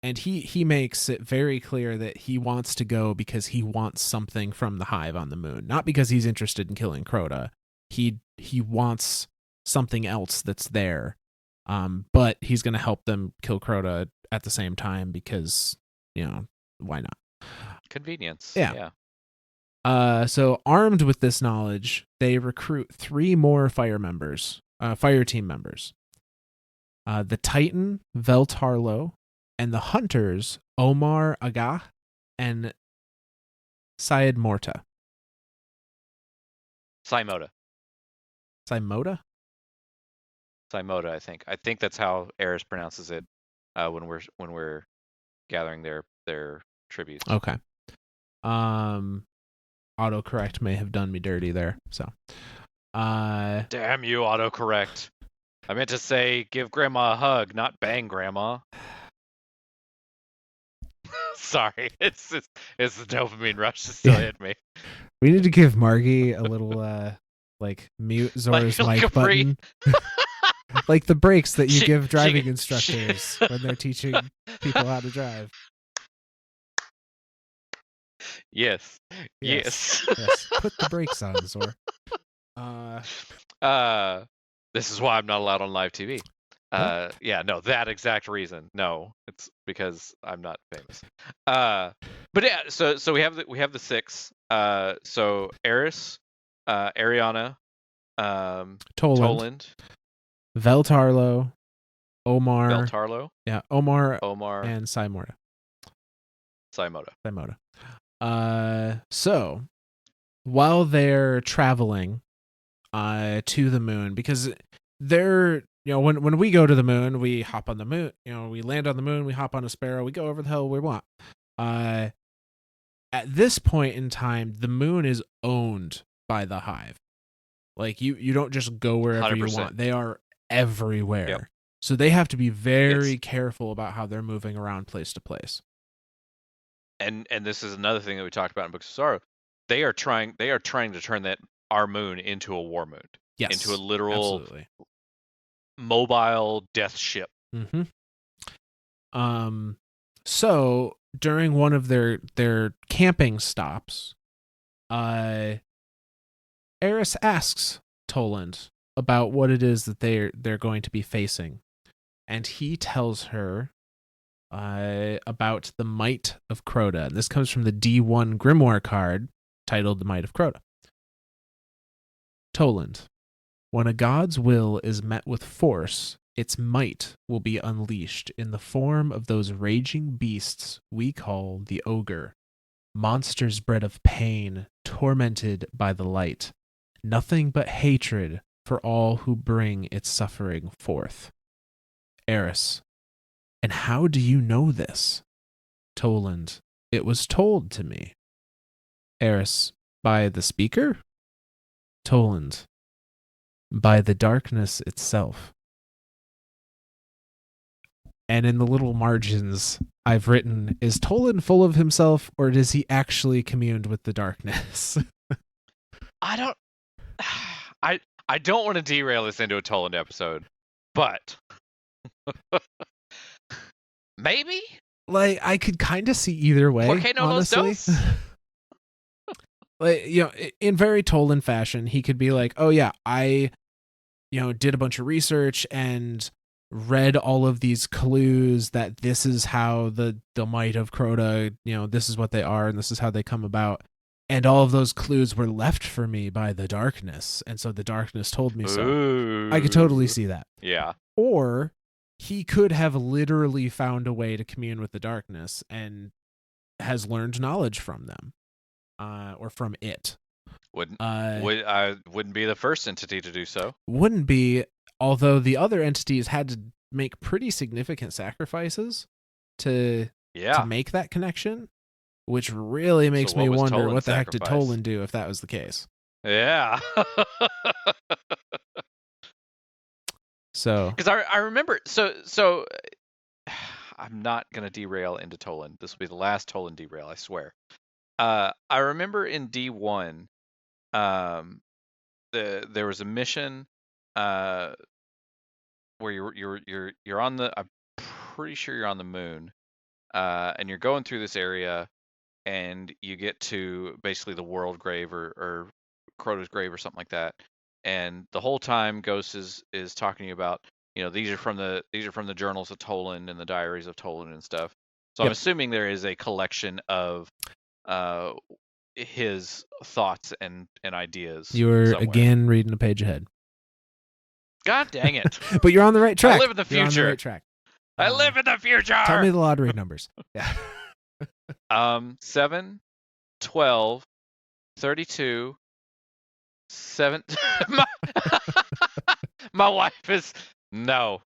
And he makes it very clear that he wants to go because he wants something from the hive on the moon, not because he's interested in killing Crota. He wants something else that's there, but he's going to help them kill Crota at the same time because, why not? Convenience. Yeah. So armed with this knowledge, they recruit 3 more fire team members. The Titan, Veltarlo, and the hunters, Omar Agah and Syed Morta. Simoda, I think. I think that's how Eris pronounces it when we're gathering their tributes. Okay. Autocorrect may have done me dirty there. So. Damn you, autocorrect. I meant to say give Grandma a hug, not bang Grandma. Sorry, it's the dopamine rush that still hit me. We need to give Margie a little mute Zora's mic button. Like the breaks that you give driving instructors when they're teaching people how to drive. Yes. Put the brakes on, Zora. This is why I'm not allowed on live TV. That exact reason. No, it's because I'm not famous. But yeah, so we have the 6. So Eris, Ariana, Toland, Veltarlo, Omar. Yeah, Omar, and Simoda. So while they're traveling to the moon, because they're when we go to the moon, we hop on the moon, we land on the moon, we hop on a sparrow, we go over the hell we want. At this point in time, the moon is owned by the hive. Like you don't just go wherever 100%. You want. They are everywhere. Yep. So they have to be very careful about how they're moving around place to place. And this is another thing that we talked about in Books of Sorrow. They are trying to turn our moon into a war moon. Yes. Into a literal mobile death ship. Mm-hmm. So during one of their camping stops, Eris asks Toland about what it is that they're going to be facing, and he tells her about the Might of Crota. And this comes from the D1 Grimoire card titled The Might of Crota. Toland, when a god's will is met with force, its might will be unleashed in the form of those raging beasts we call the ogre, monsters bred of pain, tormented by the light, nothing but hatred for all who bring its suffering forth. Eris, and how do you know this? Toland, it was told to me. Eris, by the speaker? Toland, by the darkness itself. And in the little margins, I've written, is Toland full of himself, or does he actually communed with the darkness? I don't want to derail this into a Toland episode, but maybe? Like, I could kind of see either way, honestly. Like, in very Toland fashion, he could be like, oh yeah, I, did a bunch of research and read all of these clues that this is how the might of Crota, this is what they are and this is how they come about. And all of those clues were left for me by the darkness. And so the darkness told me so. Ooh. I could totally see that. Yeah. Or he could have literally found a way to commune with the darkness and has learned knowledge from them. Or from it. Wouldn't be the first entity to do so. Wouldn't be, although the other entities had to make pretty significant sacrifices to make that connection, which really makes me wonder Toland's what the sacrifice? Heck did Toland do if that was the case. Yeah. So, because I remember, so I'm not gonna derail into Toland. This will be the last Toland derail, I swear. I remember in D1, there was a mission where you're on the. I'm pretty sure you're on the moon, and you're going through this area, and you get to basically the world grave or Crota's grave or something like that. And the whole time Ghost is talking to you about, these are from the journals of Toland and the diaries of Toland and stuff. So I'm Yep. assuming there is a collection of his thoughts and ideas. You're somewhere. again reading a page ahead. God dang it! But you're on the right track. I live in the You're on the future. right track. I live in the future. Tell me the lottery numbers. Yeah. 7, 12, 32, 7. My wife is no.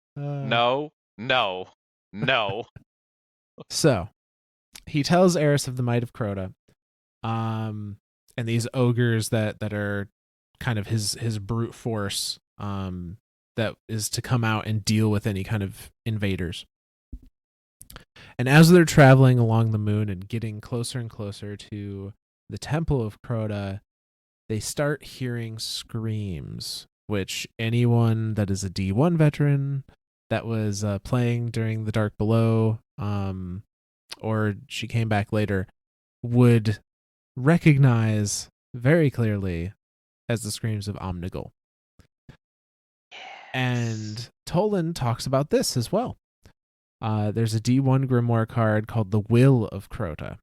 So he tells Eris of the might of Crota, and these ogres that are kind of his brute force, that is to come out and deal with any kind of invaders. And as they're traveling along the moon and getting closer and closer to the temple of Crota, they start hearing screams, which anyone that is a D1 veteran that was playing during the Dark Below, or she came back later, would recognize very clearly as the screams of Omnigul. And Toland talks about this as well. There's a D1 grimoire card called the Will of Crota,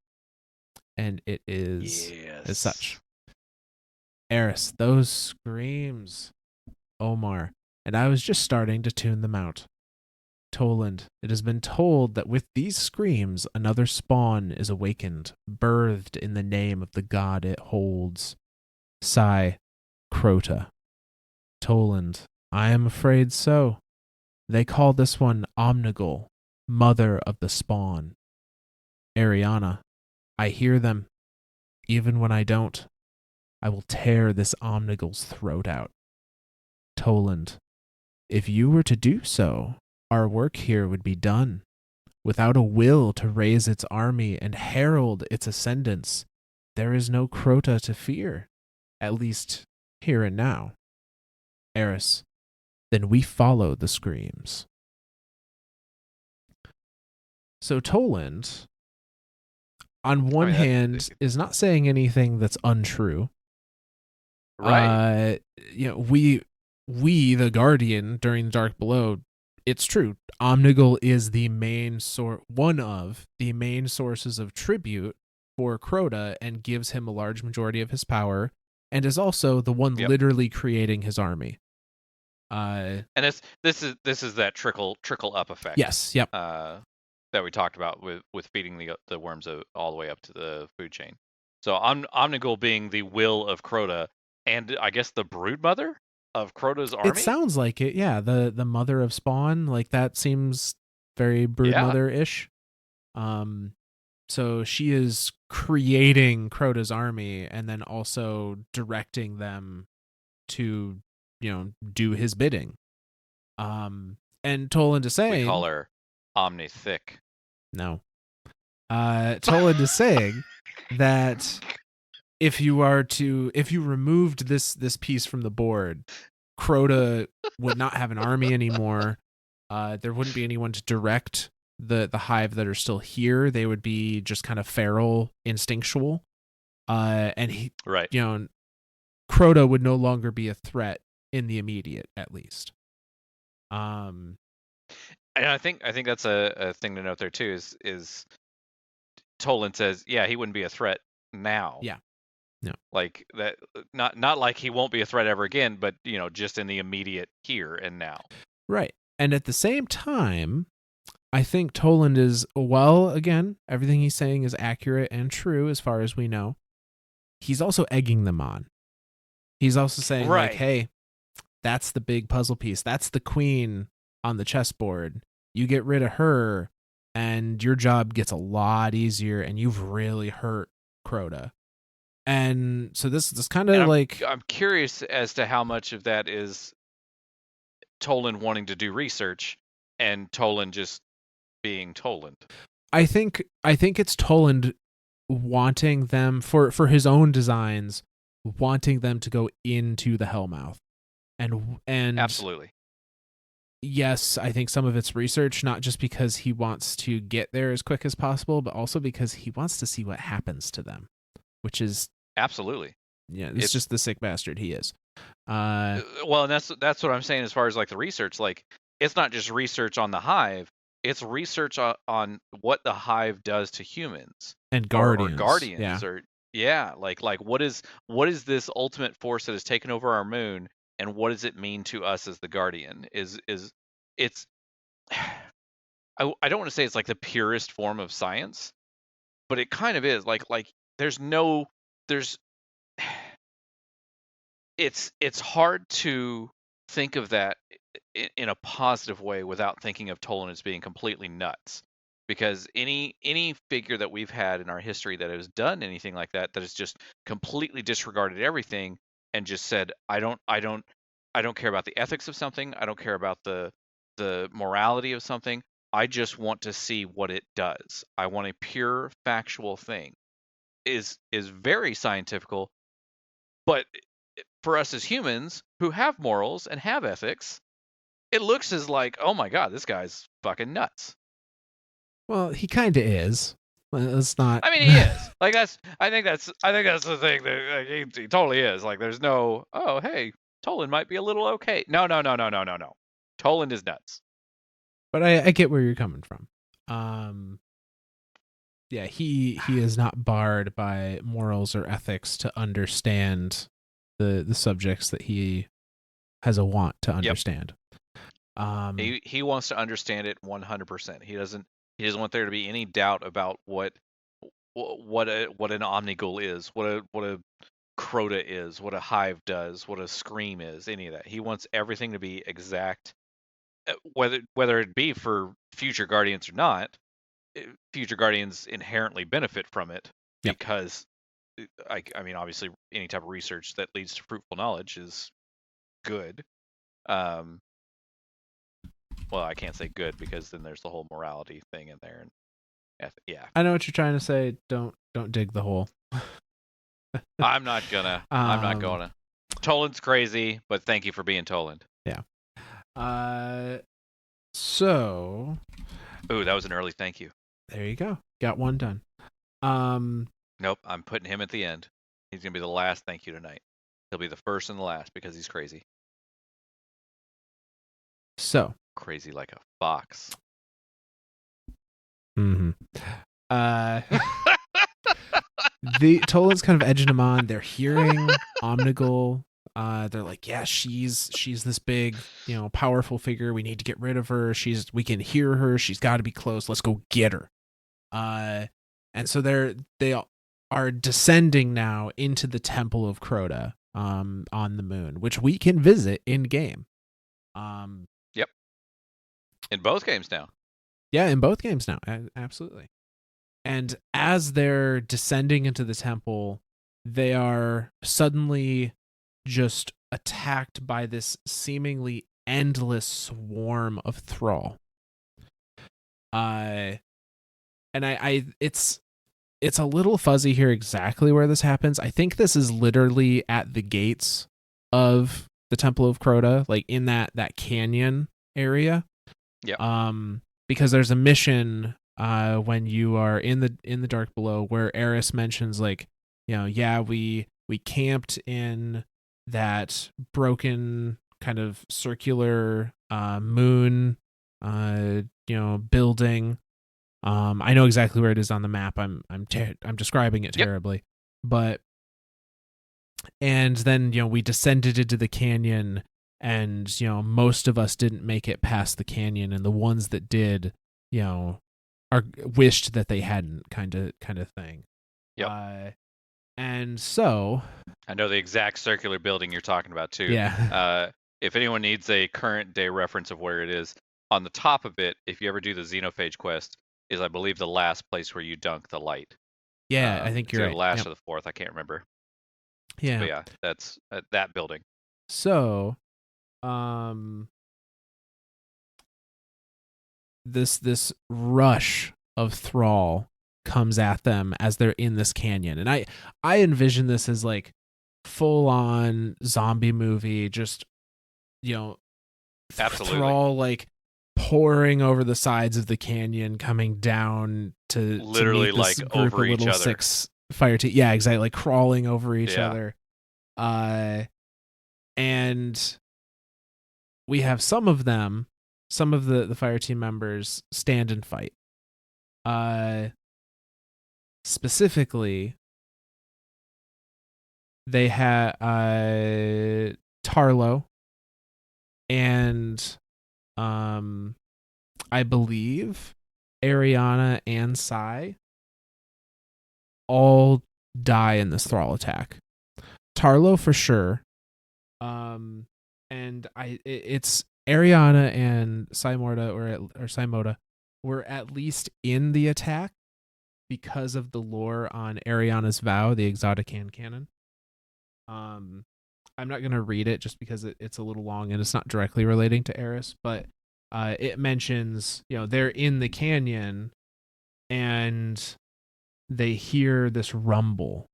and it is as such. Eris, those screams, Omar, and I was just starting to tune them out. Toland, it has been told that with these screams, another spawn is awakened, birthed in the name of the god it holds. Sigh, Crota. Toland, I am afraid so. They call this one Omnigul, mother of the spawn. Ariana, I hear them. Even when I don't, I will tear this Omnigul's throat out. Toland, if you were to do so, our work here would be done. Without a will to raise its army and herald its ascendance, there is no Crota to fear, at least here and now. Eris, then we follow the screams. So Toland, on one hand, is not saying anything that's untrue. Right. We the Guardian during the Dark Below, it's true. Omnigul is the main one of the main sources of tribute for Crota and gives him a large majority of his power, and is also the one literally creating his army. And this is that trickle up effect. Yes. Yep. That we talked about with feeding the worms all the way up to the food chain. So Omnigul being the will of Crota, and I guess the brood mother of Crota's army. It sounds like it. Yeah, the mother of spawn, like that seems very brood mother-ish. So she is creating Crota's army and then also directing them to, do his bidding. And Toland is saying, we call her Omni-Thick. No. Toland is saying that if you removed this piece from the board, Crota would not have an army anymore. There wouldn't be anyone to direct the hive that are still here. They would be just kind of feral, instinctual. And he, Crota would no longer be a threat in the immediate, at least. And I think that's a thing to note there too. Is Toland says, he wouldn't be a threat now. Yeah. No. Like that, not like he won't be a threat ever again, but just in the immediate here and now. Right. And at the same time, I think Toland is, again, everything he's saying is accurate and true as far as we know. He's also egging them on. He's also saying, like, hey, that's the big puzzle piece. That's the queen on the chessboard. You get rid of her, and your job gets a lot easier, and you've really hurt Crota. And so this kind of like... I'm curious as to how much of that is Toland wanting to do research and Toland just being Toland. I think it's Toland wanting them, for his own designs, wanting them to go into the Hellmouth. And absolutely. yes, I think some of it's research, not just because he wants to get there as quick as possible, but also because he wants to see what happens to them, which is Absolutely. it's just the sick bastard he is. Well, and that's what I'm saying as far as like the research. Like, it's not just research on the hive; it's research on what the hive does to humans and or guardians, guardians, or like what is this ultimate force that has taken over our moon, and what does it mean to us as the guardian? Is it's I don't want to say it's like the purest form of science, but it kind of is. Like there's it's hard to think of that in a positive way without thinking of Tolan as being completely nuts. Because any figure that we've had in our history that has done anything like that has just completely disregarded everything and just said, I don't care about the ethics of something. I don't care about the morality of something. I just want to see what it does. I want a pure factual thing. Is very scientifical, but for us as humans who have morals and have ethics, it looks as like, oh my god, this guy's fucking nuts. Well, he kind of is. It's not. I mean, he is. Like I think that's the thing that he totally is. Like, there's no, oh hey, Tolan might be a little okay. No. Tolan is nuts. But I get where you're coming from. Yeah, he is not barred by morals or ethics to understand the subjects that he has a want to understand. Yep. He wants to understand it 100%. He doesn't want there to be any doubt about what an omnigul is, what a Crota is, what a hive does, what a scream is, any of that. He wants everything to be exact, whether it be for future guardians or not. Future guardians inherently benefit from it. Yep. Because I mean, obviously any type of research that leads to fruitful knowledge is good. Well, I can't say good because then there's the whole morality thing in there, and yeah. I know what you're trying to say. Don't dig the hole. I'm not gonna. Tolan's crazy, but thank you for being Toland. Yeah. So. Ooh, that was an early thank you. There you go. Got one done. Nope, I'm putting him at the end. He's gonna be the last thank you tonight. He'll be the first and the last because he's crazy. So. Crazy like a fox. Mm-hmm. The Tolan's kind of edging him on. They're hearing Omnigul. They're like, yeah, she's this big, powerful figure. We need to get rid of her. We can hear her. She's got to be close. Let's go get her. And so they are descending now into the Temple of Crota, on the moon, which we can visit in game. Yep. In both games now. Yeah, in both games now. Absolutely. And as they're descending into the temple, they are suddenly just attacked by this seemingly endless swarm of thrall. And it's a little fuzzy here exactly where this happens. I think this is literally at the gates of the Temple of Crota, like in that canyon area. Yeah. Because there's a mission when you are in the dark below where Eris mentions, like, we camped in that broken kind of circular moon building. I know exactly where it is on the map. I'm describing it terribly. Yep. But and then we descended into the canyon, and most of us didn't make it past the canyon, and the ones that did are wished that they hadn't, kind of thing. Yep. And so I know the exact circular building you're talking about too. Yeah. If anyone needs a current day reference of where it is, on the top of it, if you ever do the Xenophage quest, is I believe the last place where you dunk the light. Yeah, I think you're right. The last or the fourth, I can't remember. Yeah. But yeah, that's that building. So, this rush of thrall comes at them as they're in this canyon, and I envision this as like full on zombie movie, just Absolutely. Thrall like pouring over the sides of the canyon, coming down to Literally meet this like group over of each little other. 6 fire team. Yeah, exactly, like crawling over each Yeah. other. And we have some of the fire team members stand and fight. Specifically, they had Tarlo and I believe Ariana and Sai all die in this Thrall attack. Tarlo for sure. And it's Ariana and Simoda were at least in the attack because of the lore on Ariana's vow, the Exotican canon. I'm not going to read it just because it's a little long and it's not directly relating to Eris, but it mentions, they're in the canyon and they hear this rumble,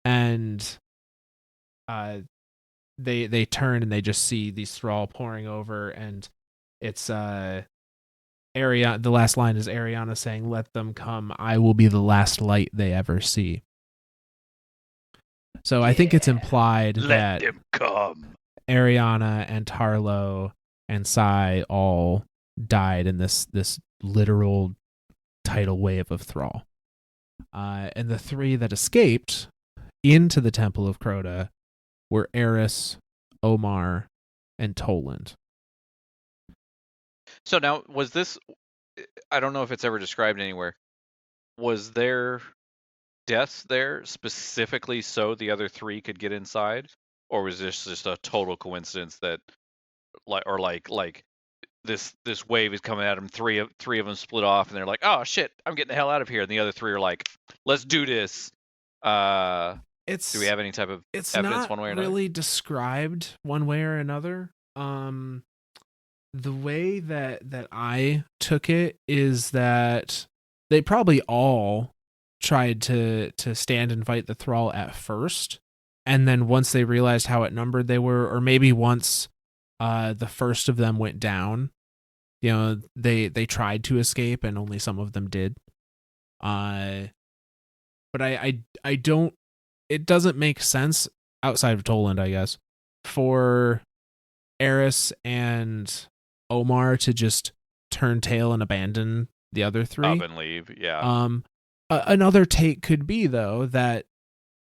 and they turn and they just see these thrall pouring over, and it's Ariana. The last line is Ariana saying, "Let them come. I will be the last light they ever see." So I think it's implied that them come. Ariana and Tarlo and Sai all died in this literal tidal wave of thrall. And the 3 that escaped into the Temple of Crota were Eris, Omar, and Toland. So now, was this, I don't know if it's ever described anywhere, was there deaths there specifically so the other 3 could get inside? Or was this just a total coincidence that, like this wave is coming at them, three of them split off, and they're like, oh shit, I'm getting the hell out of here, and the other 3 are like, let's do this. Do we have any type of evidence one way or another? It's not really described one way or another. The way that I took it is that they probably all tried to stand and fight the thrall at first, and then once they realized how outnumbered they were, or maybe once the first of them went down, they tried to escape and only some of them did. But I don't, it doesn't make sense outside of Toland, I guess, for Eris and Omar to just turn tail and abandon the other 3. Up and leave, yeah. Another take could be, though, that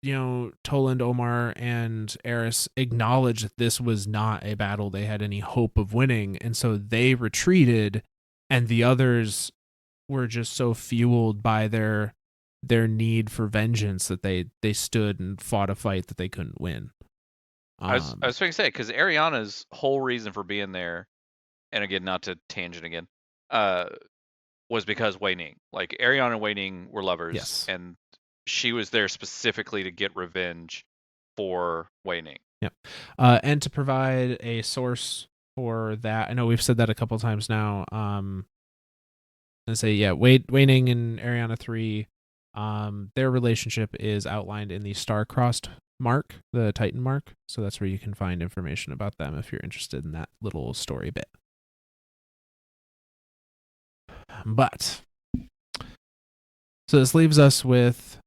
Toland, Omar, and Eris acknowledged that this was not a battle they had any hope of winning, and so they retreated, and the others were just so fueled by their need for vengeance that they stood and fought a fight that they couldn't win. I was going to say, because Ariana's whole reason for being there, and again, not to tangent again, was because Wei Ning. Like, Ariana and Wei Ning were lovers, yes, and she was there specifically to get revenge for Wei Ning. Yeah, and to provide a source for that. I know we've said that a couple times now. And say, yeah, Wei Ning and Ariana 3, their relationship is outlined in the star-crossed mark, the Titan mark. So that's where you can find information about them if you're interested in that little story bit. But so this leaves us with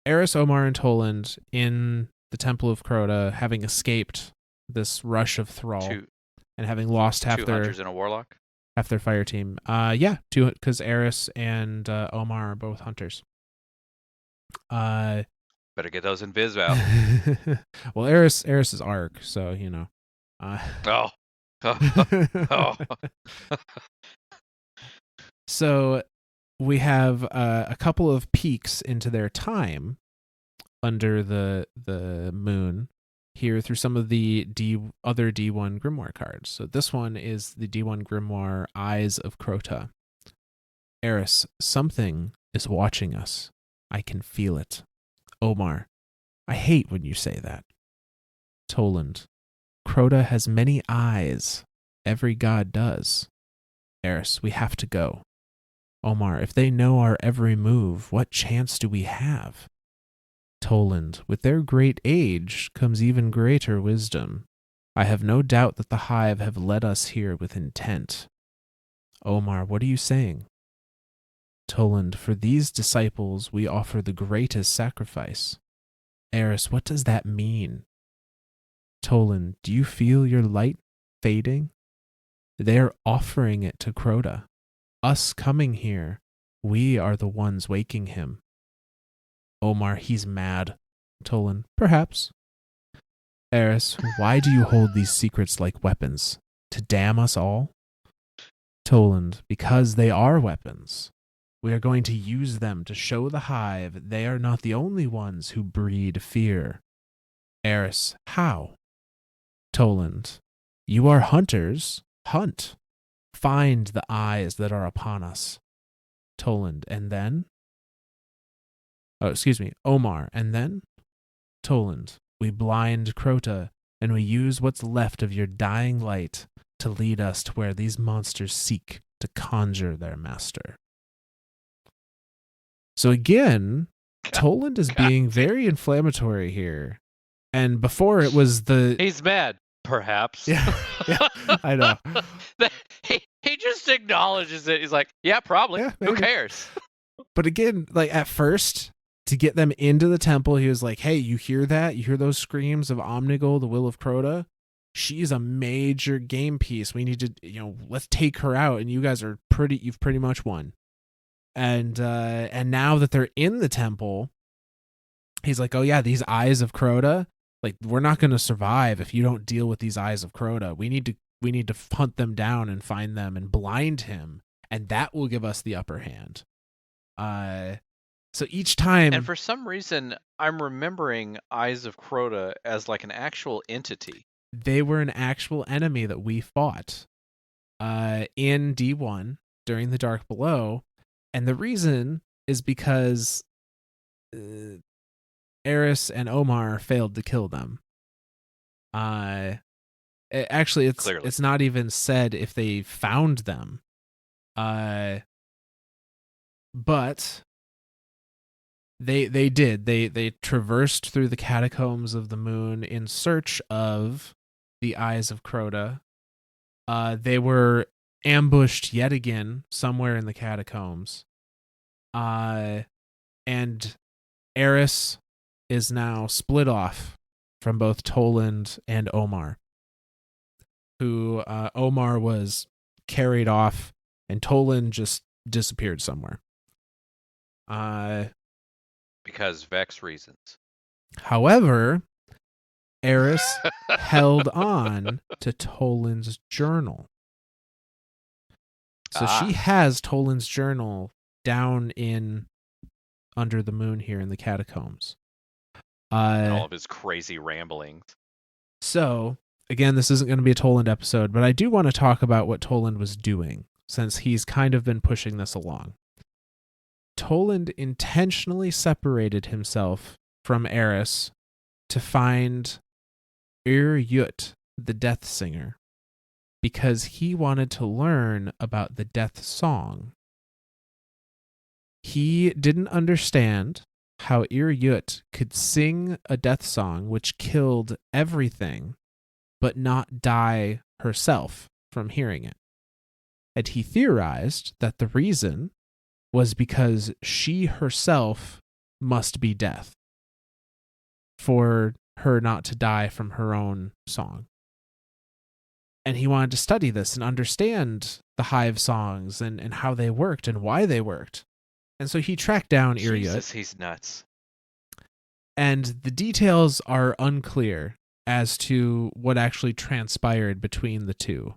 Eris, Omar, and Toland in the Temple of Crota, having escaped this rush of thrall and having lost half 2 their hunters and a warlock. Half their fire team. Yeah, 2, because Eris and Omar are both hunters. Better get those in Visval. Well, Eris is Arc, so Oh. So we have a couple of peeks into their time under the moon here through some of the other D1 Grimoire cards. So this one is the D1 Grimoire Eyes of Crota. Eris, something is watching us. I can feel it. Omar, I hate when you say that. Toland, Crota has many eyes. Every god does. Eris, we have to go. Omar, if they know our every move, what chance do we have? Toland, with their great age comes even greater wisdom. I have no doubt that the hive have led us here with intent. Omar, what are you saying? Toland, for these disciples we offer the greatest sacrifice. Eris, what does that mean? Toland, do you feel your light fading? They're offering it to Crota. Us coming here, we are the ones waking him. Omar, he's mad. Toland, perhaps. Eris, why do you hold these secrets like weapons? To damn us all? Toland, because they are weapons. We are going to use them to show the hive they are not the only ones who breed fear. Eris, how? Toland, you are hunters. Hunt. Find the eyes that are upon us. Toland, and then? Omar, and then? Toland, we blind Crota, and we use what's left of your dying light to lead us to where these monsters seek to conjure their master. So again, Toland is being very inflammatory here. And before it was the... He's mad, perhaps. Yeah, I know. He just acknowledges it. He's like, yeah, probably. Yeah, who cares? But again, like at first, to get them into the temple, he was like, hey, you hear that? You hear those screams of Omnigul, the will of Crota? She's a major game piece. We need to, let's take her out. And you guys are you've pretty much won. And now that they're in the temple, he's like, oh yeah, these eyes of Crota, like we're not going to survive if you don't deal with these eyes of Crota. We need to hunt them down and find them and blind him, and that will give us the upper hand. So each time, and for some reason, I'm remembering Eyes of Crota as like an actual entity. They were an actual enemy that we fought in D1 during the Dark Below. And the reason is because Eris and Omar failed to kill them. Actually, it's not even said if they found them. But they did. They traversed through the catacombs of the moon in search of the Eyes of Crota. They were ambushed yet again somewhere in the catacombs. And Eris is now split off from both Toland and Omar, who Omar was carried off and Toland just disappeared somewhere. Because Vex reasons. However, Eris held on to Toland's journal. So she has Toland's journal down in under the moon here in the catacombs. All of his crazy ramblings. So, again, this isn't going to be a Toland episode, but I do want to talk about what Toland was doing, since he's kind of been pushing this along. Toland intentionally separated himself from Eris to find Yut, the Death Singer, because he wanted to learn about the Death Song. He didn't understand how Yut could sing a death song which killed everything, but not die herself from hearing it. And he theorized that the reason was because she herself must be death for her not to die from her own song. And he wanted to study this and understand the hive songs and how they worked and why they worked. And so he tracked down Yut. Jesus, he's nuts. And the details are unclear as to what actually transpired between the two.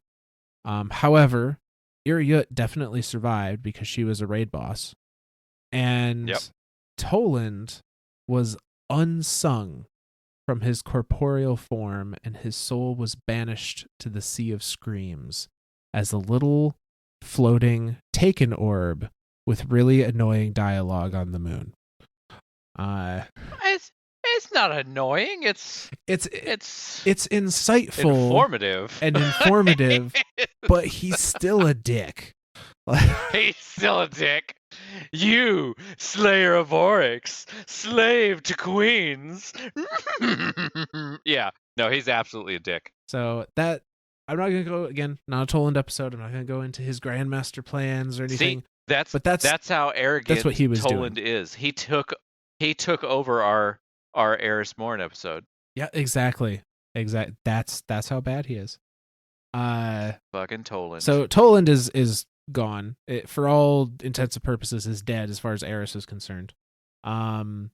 However, Yut definitely survived because she was a raid boss. And Toland was unsung from his corporeal form, and his soul was banished to the Sea of Screams as a little floating taken orb with really annoying dialogue on the moon. It's not annoying. It's insightful, informative, but he's still a dick. He's still a dick. You, slayer of Oryx, slave to queens. Yeah, no, he's absolutely a dick. So that I'm not gonna go again. Not a Toland episode. I'm not gonna go into his grandmaster plans or anything. See, that's but that's how arrogant what he was Toland doing. is. He took over our Eris Mourn episode. Yeah, exactly. That's how bad he is. Fucking Toland. So Toland is gone. For all intents and purposes, is dead as far as Eris is concerned. Well,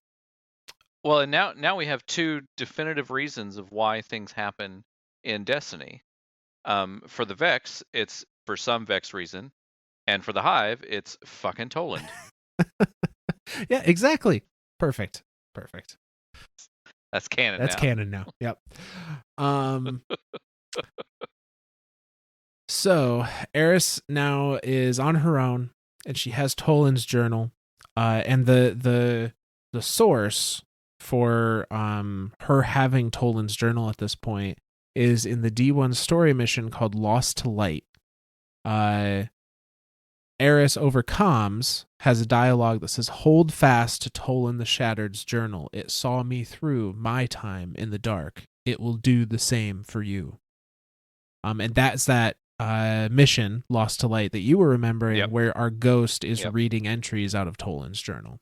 and now we have two definitive reasons of why things happen in Destiny. For the Vex, it's for some Vex reason, and for the Hive, it's fucking Toland. Yeah, exactly. Perfect. That's canon. That's canon now. Yep. So Eris now is on her own, and she has Toland's journal, and the source for her having Toland's journal at this point is in the D1 story mission called Lost to Light. Eris over comms has a dialogue that says, "Hold fast to Toland the Shattered's journal. It saw me through my time in the dark. It will do the same for you." And that's that mission, Lost to Light, that you were remembering, where our ghost is reading entries out of Toland's journal.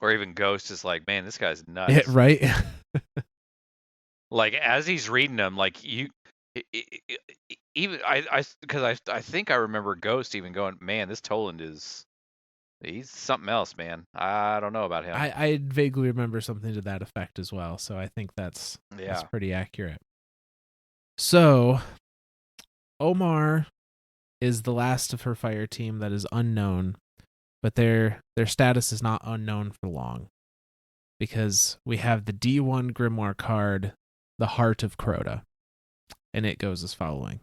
Or even Ghost is like, man, this guy's nuts. Right? Like, as he's reading them, like, you... Even because I think I remember Ghost even going, man, this Toland he's something else, man. I don't know about him. I vaguely remember something to that effect as well, so I think that's pretty accurate. So Omar is the last of her fire team that is unknown, but their status is not unknown for long, because we have the D1 Grimoire card, the Heart of Crota, and it goes as following.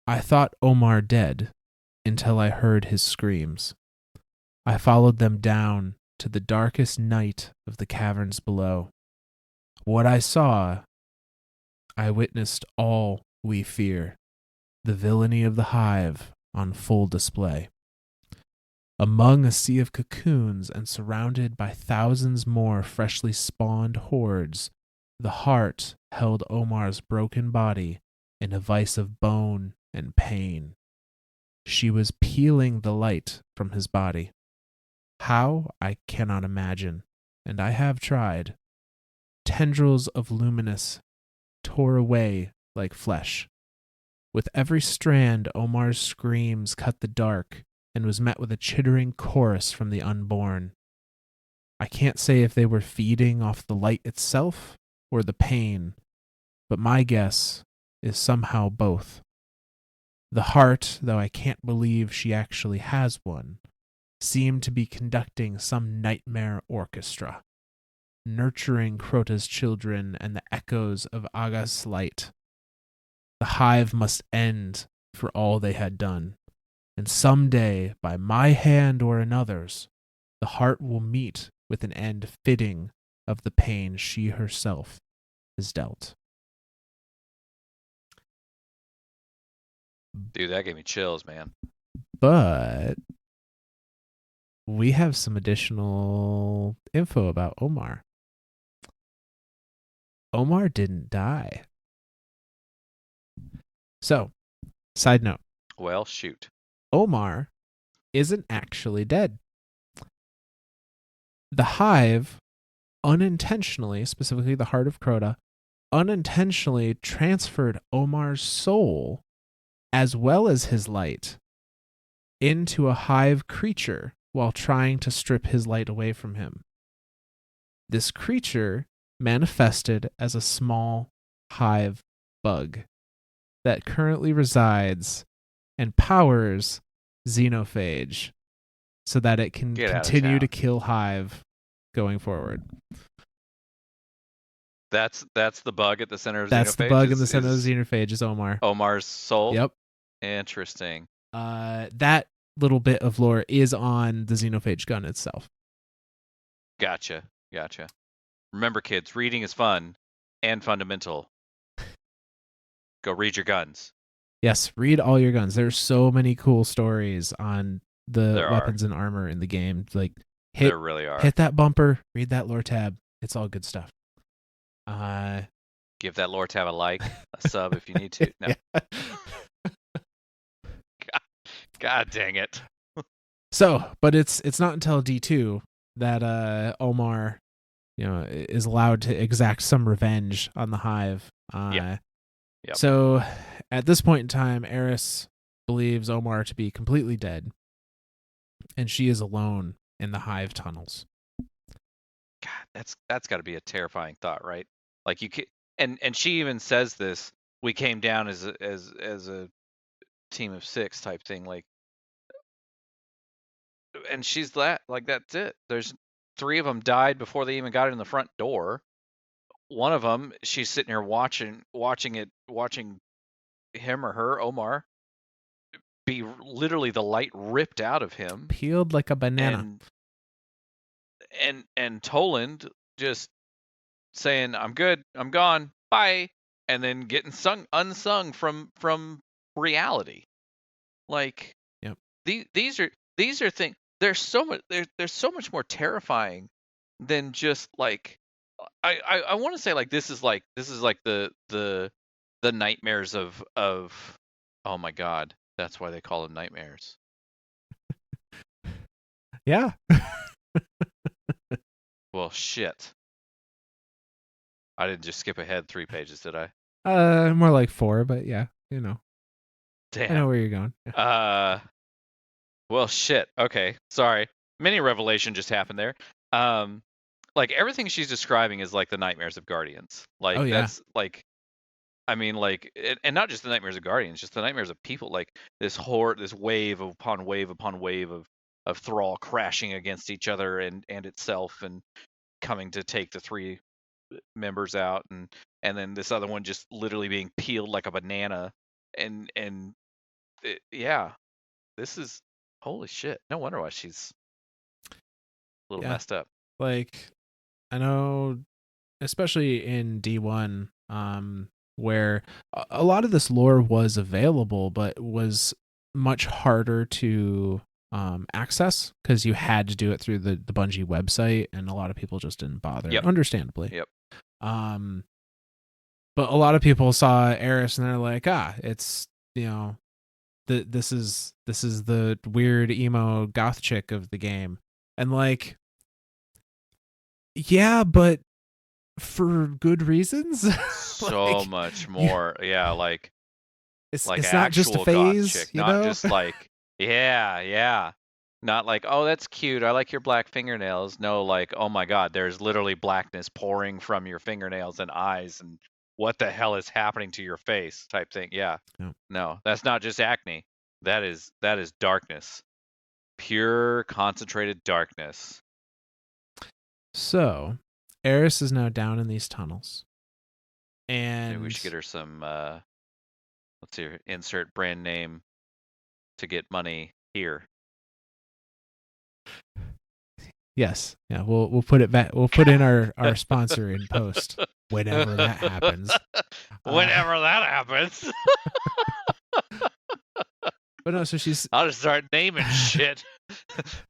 I thought Omar dead until I heard his screams. I followed them down to the darkest night of the caverns below. What I saw, I witnessed all we fear, the villainy of the Hive on full display. Among a sea of cocoons and surrounded by thousands more freshly spawned hordes, the heart held Omar's broken body in a vice of bone and pain. She was peeling the light from his body. How, I cannot imagine, and I have tried. Tendrils of luminous tore away like flesh. With every strand, Omar's screams cut the dark and was met with a chittering chorus from the unborn. I can't say if they were feeding off the light itself or the pain, but my guess is somehow both. The heart, though I can't believe she actually has one, seemed to be conducting some nightmare orchestra, nurturing Crota's children and the echoes of Aga's light. The Hive must end for all they had done, and someday, by my hand or another's, the heart will meet with an end fitting of the pain she herself has dealt. Dude, that gave me chills, man. But we have some additional info about Omar. Omar didn't die. So, side note. Well, shoot. Omar isn't actually dead. The Hive unintentionally, specifically the Heart of Crota, unintentionally transferred Omar's soul, as well as his light, into a Hive creature while trying to strip his light away from him. This creature manifested as a small Hive bug that currently resides and powers Xenophage so that it can continue to kill Hive going forward. That's the bug at the center of Xenophage? That's the bug in the center of Xenophage is Omar. Omar's soul? Yep. Interesting. That little bit of lore is on the Xenophage gun itself. Gotcha. Remember, kids, reading is fun and fundamental. Go read your guns. Yes, read all your guns. There's so many cool stories on the There are. weapons and armor in the game. Like There really are. hit that bumper, read that lore tab. It's all good stuff. Give that lore tab a like, a sub if you need to. No. Yeah. God dang it. So, but it's not until D2 that Omar, is allowed to exact some revenge on the Hive. Yep. So, at this point in time, Eris believes Omar to be completely dead, and she is alone in the Hive tunnels. God, that's got to be a terrifying thought, right? Like you can, and she even says this. We came down as a team of 6 type thing, like, and she's like that's it. There's 3 of them died before they even got in the front door. One of them, she's sitting here watching him or her, Omar, be literally the light ripped out of him, peeled like a banana, and Toland just saying, "I'm good, I'm gone, bye," and then getting unsung from reality. Like, yep. These are things. There's so much more terrifying than just like I want to say like this is like the nightmares of oh my god, that's why they call them nightmares. Yeah. Well, shit. I didn't just skip ahead 3 pages, did I? More like 4, but yeah, Damn. I know where you're going. Yeah. Well, shit. Okay, sorry. Mini revelation just happened there. Like everything she's describing is like the nightmares of Guardians. Like that's like, I mean, like, and not just the nightmares of Guardians, just the nightmares of people. Like this wave upon wave upon wave of Thrall crashing against each other and itself, and coming to take the 3 members out, and then this other one just literally being peeled like a banana, and yeah, this is holy shit. No wonder why she's a little messed up. Like, I know, especially in D1, where a lot of this lore was available, but was much harder to access because you had to do it through the Bungie website, and a lot of people just didn't bother, understandably. Yep. But a lot of people saw Eris and they're like, it's, this is the weird emo goth chick of the game. And like, yeah, but for good reasons. So much more. Yeah, like it's not just a phase, chick, not just like yeah. Not like, oh, that's cute, I like your black fingernails. No, like, oh my god, there's literally blackness pouring from your fingernails and eyes, and what the hell is happening to your face type thing. Yeah. No, that's not just acne. That is darkness. Pure concentrated darkness. So, Eris is now down in these tunnels. And maybe we should get her some let's see, insert brand name to get money here. Yes. Yeah, we'll put it back. We'll put in our sponsor in post whenever that happens. Whenever that happens. But no, so I'll just start naming shit.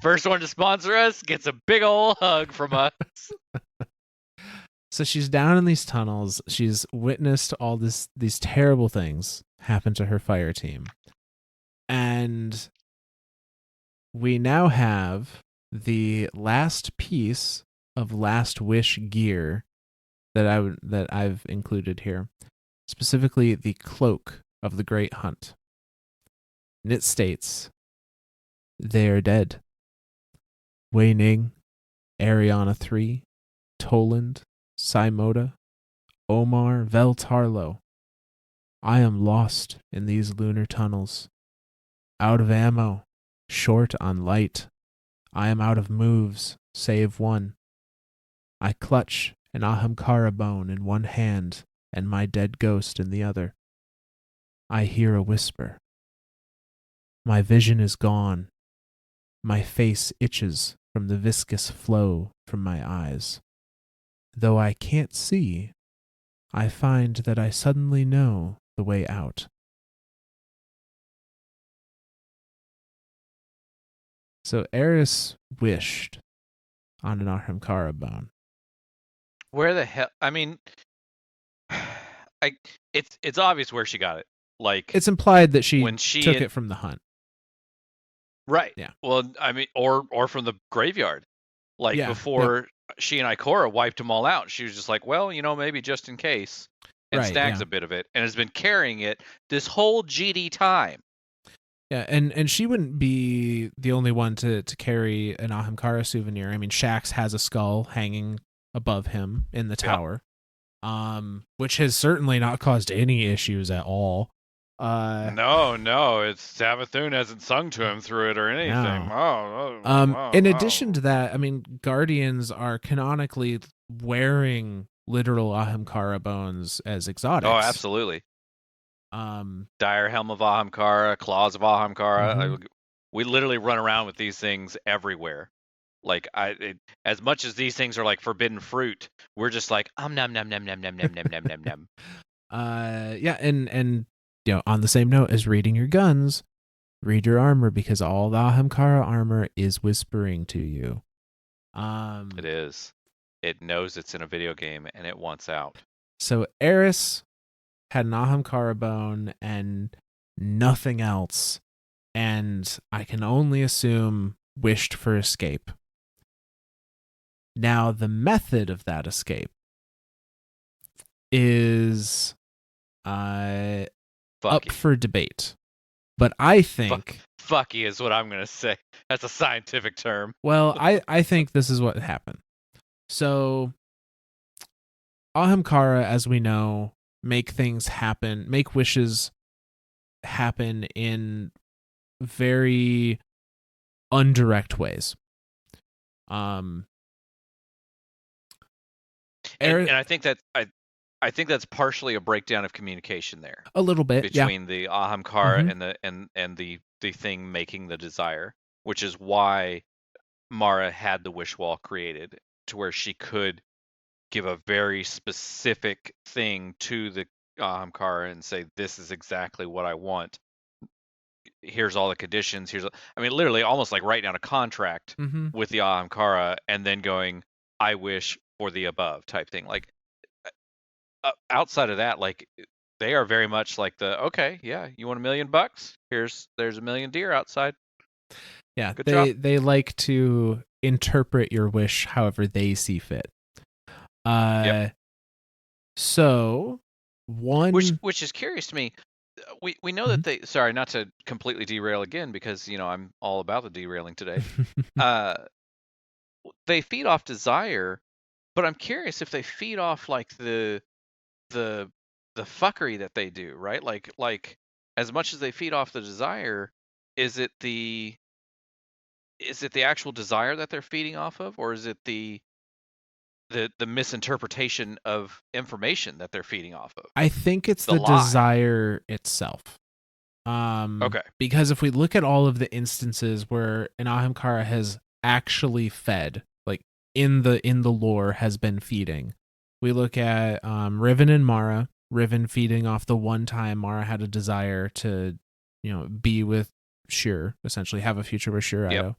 First one to sponsor us gets a big old hug from us. So she's down in these tunnels. She's witnessed all these terrible things happen to her fire team. And we now have the last piece of Last Wish gear that I've included here. Specifically the cloak of the Great Hunt. And it states, "They are dead. Wei Ning, Ariana 3, Toland, Simoda, Omar Veltarlo. I am lost in these lunar tunnels. Out of ammo, short on light. I am out of moves, save one. I clutch an Ahamkara bone in one hand and my dead ghost in the other. I hear a whisper. My vision is gone. My face itches from the viscous flow from my eyes. Though I can't see, I find that I suddenly know the way out. So Eris wished on an Ahamkara bone. Where the hell? I mean, it's obvious where she got it. Like It's implied that she when she took and- it from the hunt. right. Yeah. Well, I mean, or from the graveyard. Like Yeah, before she and Ikora wiped them all out, she was just like, well, maybe just in case, and Right, snags yeah. a bit of it, and has been carrying it this whole GD time. Yeah, and she wouldn't be the only one to carry an Ahamkara souvenir. I mean, Shax has a skull hanging above him in the tower, which has certainly not caused any issues at all. No, it's Savathun hasn't sung to him through it or anything. No. In addition to that, I mean, Guardians are canonically wearing literal Ahamkara bones as exotics. Oh, absolutely. Dire Helm of Ahamkara, Claws of Ahamkara. We literally run around with these things everywhere. Like as much as these things are like forbidden fruit, we're just like nom nom nom nom nom nom nom nom nom nom. Yeah, and on the same note as reading your guns, read your armor, because all the Ahamkara armor is whispering to you. It is. It knows it's in a video game and it wants out. So Eris had an Ahamkara bone and nothing else, and I can only assume wished for escape. Now, the method of that escape is up for debate. But I think... Fucky is what I'm going to say. That's a scientific term. Well, I think this is what happened. So, Ahamkara, as we know, make wishes happen in very indirect ways. And I think that I think that's partially a breakdown of communication there. A little bit between the Ahamkara and the thing making the desire, which is why Mara had the wish wall created, to where she could give a very specific thing to the Ahamkara and say, this is exactly what I want. Here's all the conditions. I mean, literally almost like writing down a contract with the Ahamkara and then going, I wish for the above type thing. Like outside of that, like they are very much like okay, yeah, you want $1 million? There's $1 million deer outside. Yeah, good job. They like to interpret your wish however they see fit. So which is curious to me. We know that they, sorry, not to completely derail again, because I'm all about the derailing today. They feed off desire, but I'm curious if they feed off like the fuckery that they do, right? Like as much as they feed off the desire, is it the actual desire that they're feeding off of, or is it the misinterpretation of information that they're feeding off of? I think it's the desire itself. Okay. Because if we look at all of the instances where an Ahamkara has actually fed, like in the lore has been feeding, we look at Riven and Mara. Riven feeding off the one time Mara had a desire to, be with Shur, essentially have a future with Shur. Yep.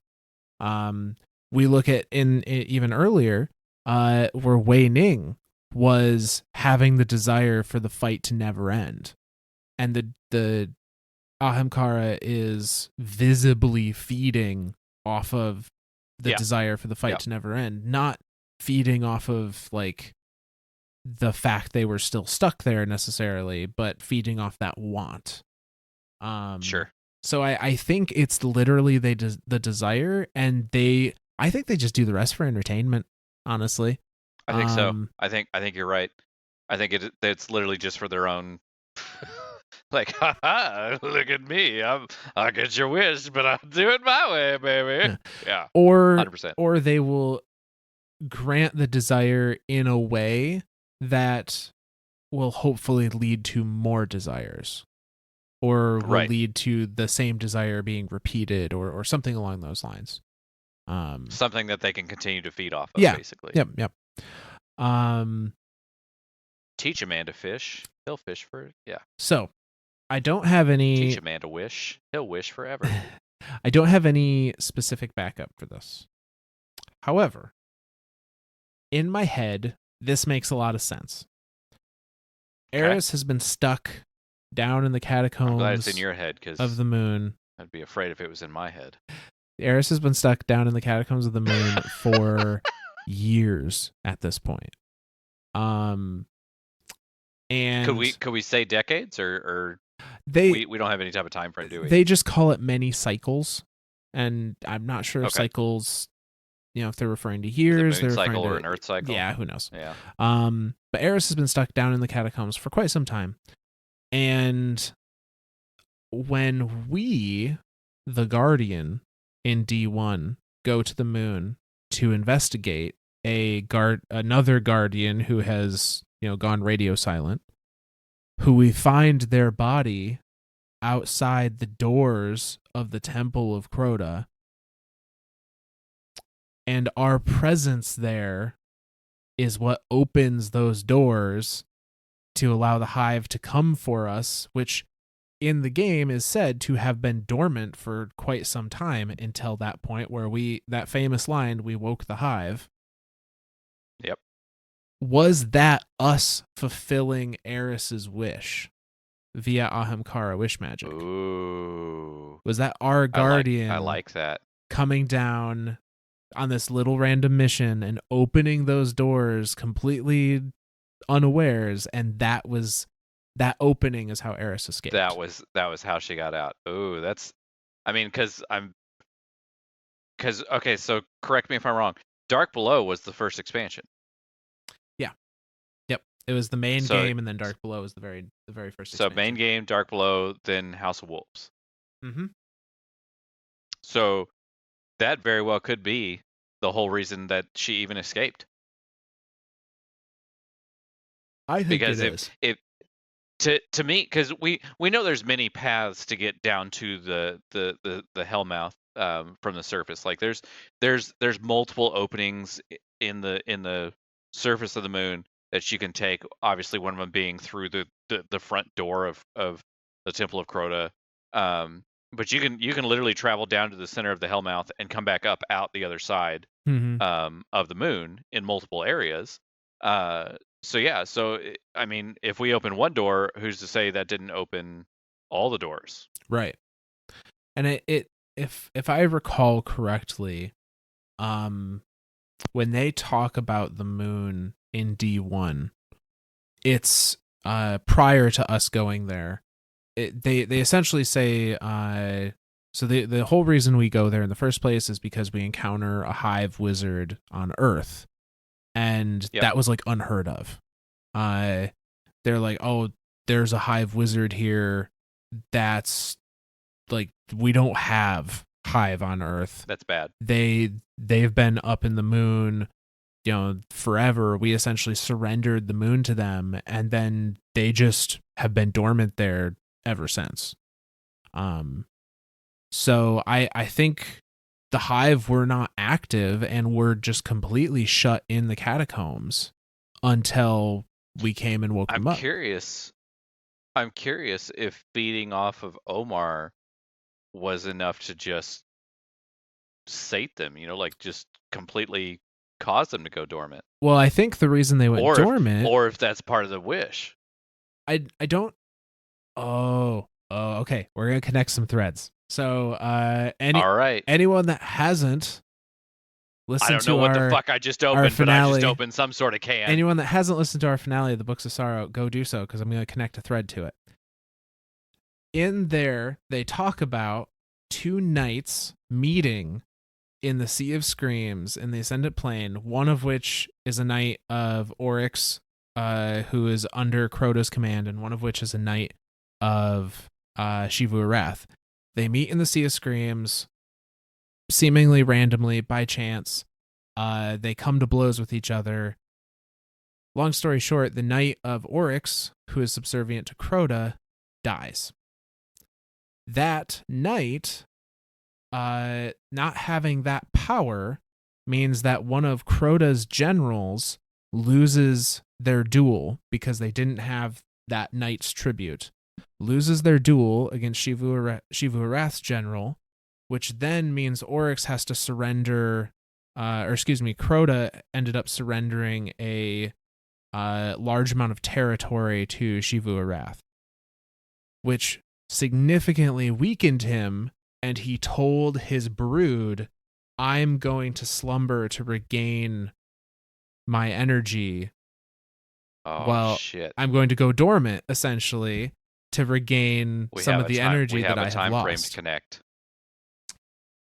We look at in even earlier, where Wei Ning was having the desire for the fight to never end, and the Ahamkara is visibly feeding off of the desire for the fight to never end, not feeding off of like the fact they were still stuck there necessarily, but feeding off that want. Sure. So I think it's literally the desire, and I think they just do the rest for entertainment, honestly. I think so. I think you're right. I think it's literally just for their own like, haha, look at me. I'll get your wish, but I'll do it my way, baby. Yeah. Or 100%. Or they will grant the desire in a way that will hopefully lead to more desires, or will lead to the same desire being repeated, or something along those lines. Something that they can continue to feed off of, basically. Yep. Teach a man to fish, he'll fish for it. Yeah. So, I don't have any... Teach a man to wish, he'll wish forever. I don't have any specific backup for this. However, in my head, this makes a lot of sense. Eris has been stuck down in the catacombs I'm glad it's in your head because of the moon. I'd be afraid if it was in my head. Eris has been stuck down in the catacombs of the moon for years at this point. And could we say decades or we don't have any type of time frame, do we? They just call it many cycles, and I'm not sure if cycles, if they're referring to years, a moon they're cycle referring or to an Earth cycle. Yeah, who knows? Yeah. But Eris has been stuck down in the catacombs for quite some time, and when we, the Guardian in D1, go to the moon to investigate another Guardian who has gone radio silent, who we find their body outside the doors of the Temple of Crota, and our presence there is what opens those doors to allow the hive to come for us, which in the game is said to have been dormant for quite some time until that point where that famous line, "We woke the hive." Yep. Was that us fulfilling Eris's wish via Ahamkara wish magic? Ooh. Was that our Guardian I like that. coming down on this little random mission and opening those doors completely unawares, and that opening is how Eris escaped? That was how she got out. Ooh, okay, so correct me if I'm wrong. Dark Below was the first expansion. Yeah. Yep. It was the main game, and then Dark Below was the very first expansion. So main game, Dark Below, then House of Wolves. Mm-hmm. So that very well could be the whole reason that she even escaped. I think because it is. To me, because we know there's many paths to get down to the Hellmouth from the surface. Like there's multiple openings in the surface of the moon that you can take. Obviously, one of them being through the front door of the Temple of Crota. But you can literally travel down to the center of the Hellmouth and come back up out the other side of the moon in multiple areas. So I mean, if we open one door, who's to say that didn't open all the doors? Right. And if I recall correctly, when they talk about the moon in D1, it's prior to us going there. They essentially say so the whole reason we go there in the first place is because we encounter a hive wizard on Earth. And that was like unheard of. They're like, oh, there's a hive wizard here. That's like, we don't have hive on Earth. That's bad. They've been up in the moon, forever. We essentially surrendered the moon to them, and then they just have been dormant there ever since. So I think the hive were not active and were just completely shut in the catacombs until we came and woke them up. I'm curious if feeding off of Omar was enough to just sate them, like just completely cause them to go dormant. Well, I think the reason they went dormant, or if that's part of the wish. I don't. Oh, okay. We're gonna connect some threads. So, all right. Anyone that hasn't listened to I don't know what the fuck I just opened, but I just opened some sort of can. Anyone that hasn't listened to our finale of the Books of Sorrow, go do so, because I'm going to connect a thread to it. In there, they talk about 2 knights meeting in the Sea of Screams in the Ascendant Plane, one of which is a knight of Oryx, who is under Crota's command, and one of which is a knight of Shivu Arath. They meet in the Sea of Screams, seemingly randomly, by chance. They come to blows with each other. Long story short, the knight of Oryx, who is subservient to Crota, dies. That knight, not having that power, means that one of Crota's generals loses their duel because they didn't have that knight's tribute. Loses their duel against Shivu Arath's general, which then means Oryx has to surrender, Crota ended up surrendering a large amount of territory to Shivu Arath, which significantly weakened him, and he told his brood, I'm going to slumber to regain my energy. Oh, shit. I'm going to go dormant, essentially, to regain some of the energy that I have time lost. frame to connect.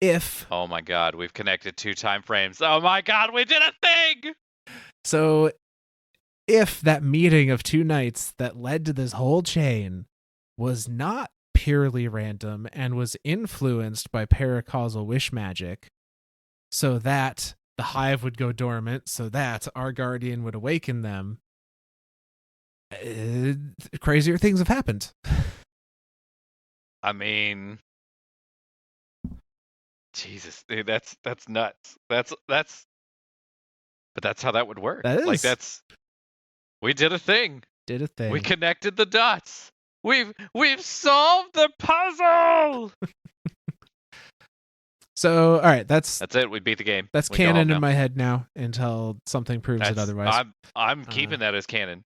If Oh my god, we've connected 2 time frames. Oh my god, we did a thing! So if that meeting of 2 nights that led to this whole chain was not purely random and was influenced by paracausal wish magic, so that the hive would go dormant, so that our guardian would awaken them, crazier things have happened. I mean, Jesus, dude, that's nuts. But that's how that would work. That is. We did a thing. We connected the dots. We've solved the puzzle. So, all right, that's it. We beat the game. That's canon in my head now until something proves it otherwise. I'm keeping that as canon.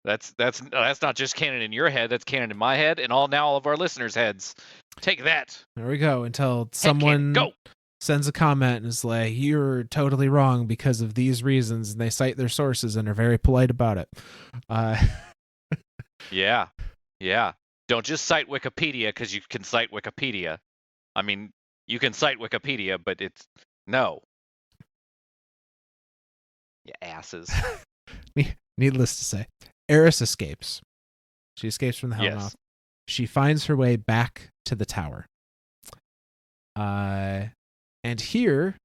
That's not just canon in your head. That's canon in my head and all of our listeners' heads. Take that. There we go. Until someone sends a comment and is like, "You're totally wrong because of these reasons," and they cite their sources and are very polite about it. Yeah. Don't just cite Wikipedia because you can cite Wikipedia. I mean, you can cite Wikipedia, but it's no. You asses. Needless to say, Eris escapes. She escapes from the Hellmouth. Yes. She finds her way back to the tower. And here,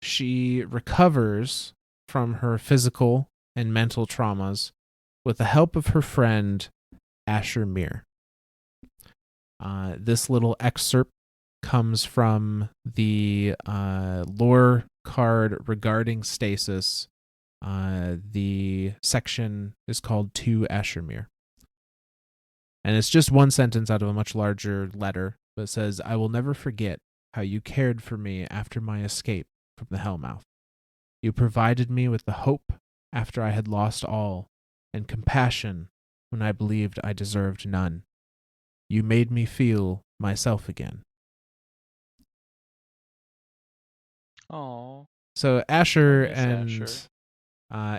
she recovers from her physical and mental traumas with the help of her friend, Asher Mir. This little excerpt comes from the lore card regarding stasis. The section is called To Asher Mir. And it's just one sentence out of a much larger letter, but it says, I will never forget how you cared for me after my escape from the Hellmouth. You provided me with the hope after I had lost all, and compassion when I believed I deserved none. You made me feel myself again. Oh. So Asher and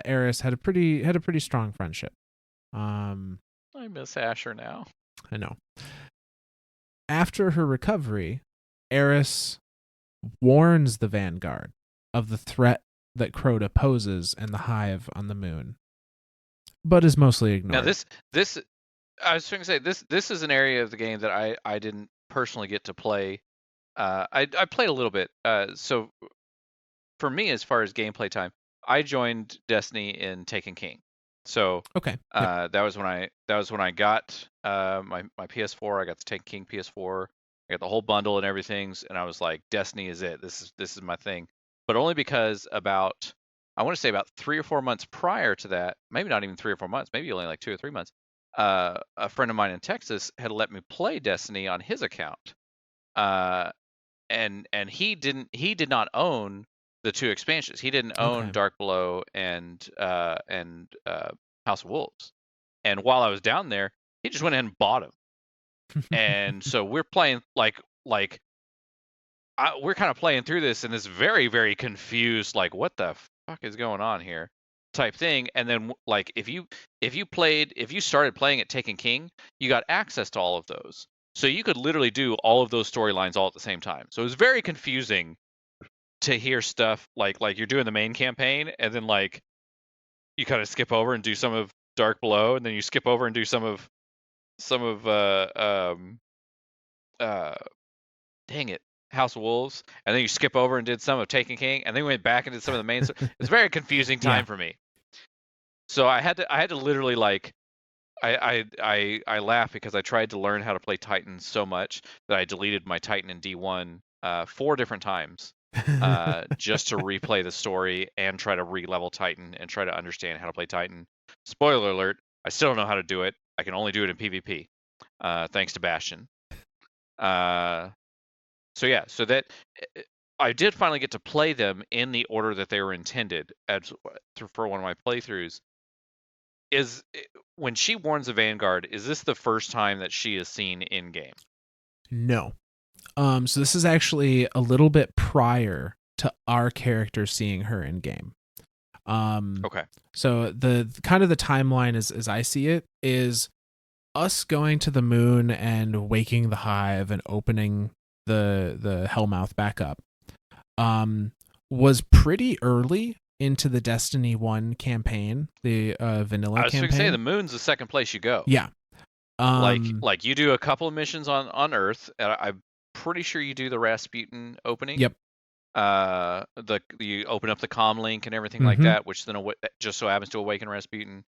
Eris had a pretty strong friendship. I miss Asher now. I know. After her recovery, Eris warns the Vanguard of the threat that Crota poses and the hive on the moon, but is mostly ignored. Now this I was trying to say this is an area of the game that I didn't personally get to play. I played a little bit. So for me, as far as gameplay time, I joined Destiny in Taken King. So okay, that was when I got my PS4. I got the Taken King PS4. I got the whole bundle and everything, and I was like, Destiny is it. This is my thing. But only because I want to say about 3 or 4 months prior to that, maybe not even 3 or 4 months, maybe only like 2 or 3 months, a friend of mine in Texas had let me play Destiny on his account. And he did not own the 2 expansions. He didn't own Dark Below and House of Wolves. And while I was down there, he just went ahead and bought them. And so we're playing we're kind of playing through this in this very, very confused, like, what the fuck is going on here type thing. And then like if you started playing at Taken King, you got access to all of those. So you could literally do all of those storylines all at the same time. So it was very confusing to hear stuff like you're doing the main campaign and then like you kind of skip over and do some of Dark Below, and then you skip over and do some of dang it, House of Wolves, and then you skip over and did some of Taken King, and then we went back and did some of the main. It's a very confusing time for me. So I had to literally like I laugh because I tried to learn how to play Titan so much that I deleted my Titan in D1 4 different times just to replay the story and try to re-level Titan and try to understand how to play Titan. Spoiler alert, I still don't know how to do it. I can only do it in PvP, thanks to Bastion. So yeah, so that I did finally get to play them in the order that they were intended for one of my playthroughs. When she warns the Vanguard, is this the first time that she is seen in game? No. So this is actually a little bit prior to our character seeing her in game. Okay. So the kind of the timeline as I see it is us going to the moon and waking the hive and opening the Hellmouth back up. Was pretty early into the Destiny 1 campaign, the vanilla I was going campaign. to say the moon's the second place you go. Yeah. Like you do a couple of missions on Earth. And I'm pretty sure you do the Rasputin opening. Yep. You open up the comm link and everything like that, which then just so happens to awaken Rasputin.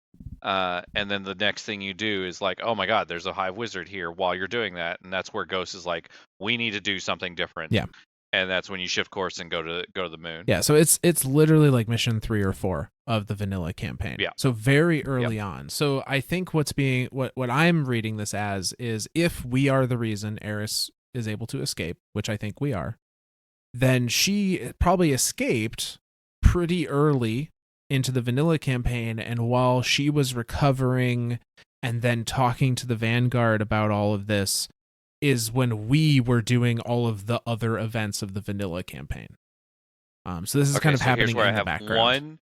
And then the next thing you do is like, oh my God, there's a hive wizard here while you're doing that, and that's where Ghost is like, we need to do something different. Yeah. And that's when you shift course and go to the moon. Yeah, so it's literally like mission 3 or 4 of the vanilla campaign. Yeah. So very early on. So I think what I'm reading this as is if we are the reason Eris is able to escape, which I think we are, then she probably escaped pretty early into the vanilla campaign, and while she was recovering and then talking to the Vanguard about all of this is when we were doing all of the other events of the vanilla campaign. So this is kind of happening in the background.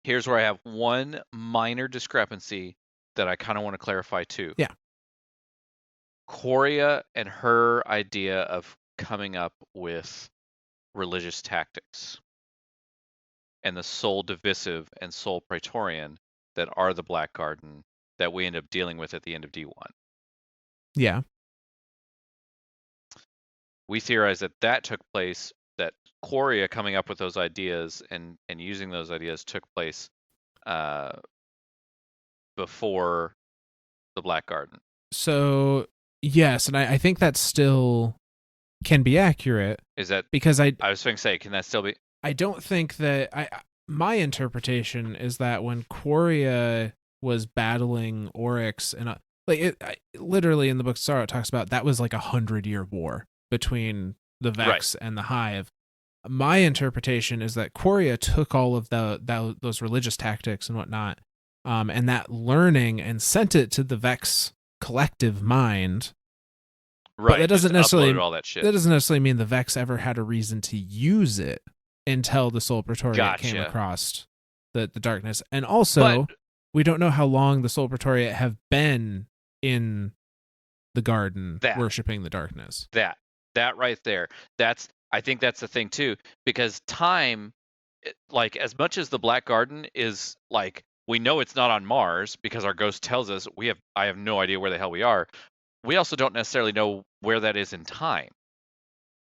Here's where I have one minor discrepancy that I kind of want to clarify too. Yeah. Quria and her idea of coming up with religious tactics and the Soul Divisive and Soul Praetorian that are the Black Garden that we end up dealing with at the end of D1. Yeah. We theorize that took place, that Quria coming up with those ideas and using those ideas took place before the Black Garden. So, yes, and I think that still can be accurate. Is that because I was going to say, can that still be? I don't think that my interpretation is that when Quria was battling Oryx and literally in the book Sorrow it talks about that was like 100-year war between the Vex and the Hive. My interpretation is that Quria took all of those religious tactics and whatnot, and that learning and sent it to the Vex collective mind. Right. But that doesn't necessarily all that shit. That doesn't necessarily mean the Vex ever had a reason to use it until the Soul Praetoriat came across the darkness. And also, we don't know how long the Soul Praetoriat have been in the garden worshiping the darkness. That right there. I think that's the thing too, because time, like as much as the Black Garden is like, we know it's not on Mars because our ghost tells us I have no idea where the hell we are. We also don't necessarily know where that is in time.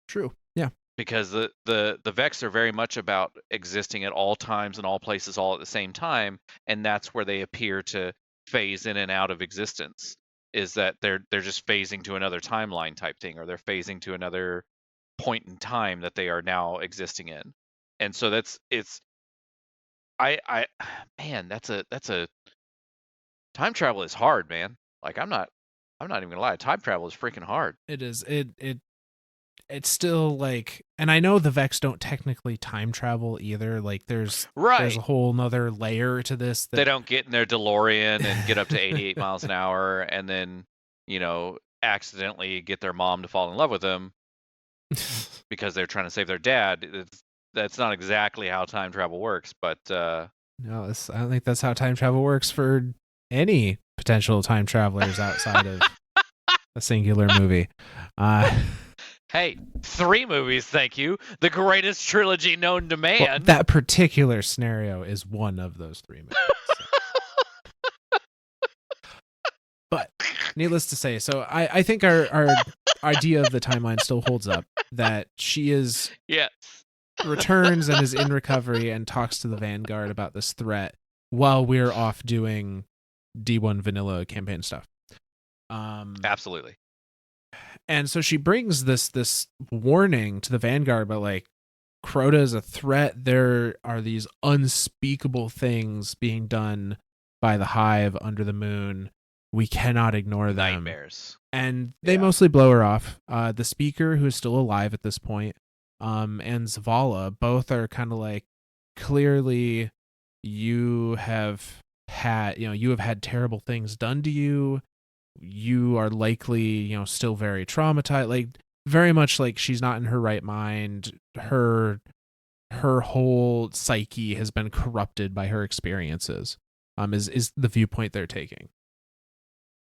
True. Yeah. Because the Vex are very much about existing at all times and all places all at the same time, and that's where they appear to phase in and out of existence. Is that they're just phasing to another timeline type thing, or they're phasing to another point in time that they are now existing in. And so that's a time travel is hard, man. Like I'm not even gonna lie, time travel is freaking hard. It is. It's still like, and I know the Vex don't technically time travel either. Like there's a whole nother layer to this. They don't get in their DeLorean and get up to 88 miles an hour and then, accidentally get their mom to fall in love with them because they're trying to save their dad. That's not exactly how time travel works, but no, I don't think that's how time travel works for any potential time travelers outside of a singular movie. Hey, 3 movies, thank you. The greatest trilogy known to man. Well, that particular scenario is one of those 3 movies. So. But needless to say, so I think our idea of the timeline still holds up. That she is returns and is in recovery and talks to the Vanguard about this threat while we're off doing D1 vanilla campaign stuff. Absolutely. And so she brings this warning to the Vanguard about like Crota is a threat. There are these unspeakable things being done by the Hive under the moon. We cannot ignore them. Nightmares. And they mostly blow her off. The speaker, who is still alive at this point, and Zavala, both are kind of like, clearly you have had terrible things done to you. You are likely, still very traumatized. Like, very much like she's not in her right mind. Her whole psyche has been corrupted by her experiences. Is the viewpoint they're taking.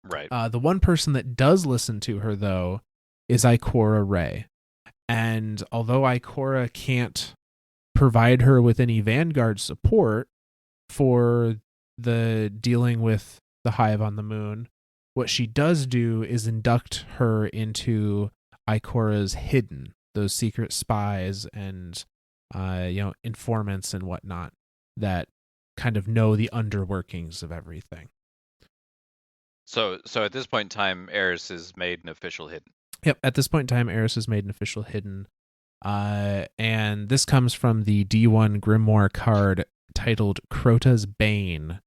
Right. The one person that does listen to her, though, is Ikora Rey. And although Ikora can't provide her with any Vanguard support for the dealing with the Hive on the moon, what she does do is induct her into Ikora's hidden, those secret spies and informants and whatnot that kind of know the underworkings of everything. So at this point in time, Eris is made an official hidden. Yep, at this point in time, Eris is made an official hidden. And this comes from the D1 Grimoire card titled Crota's Bane.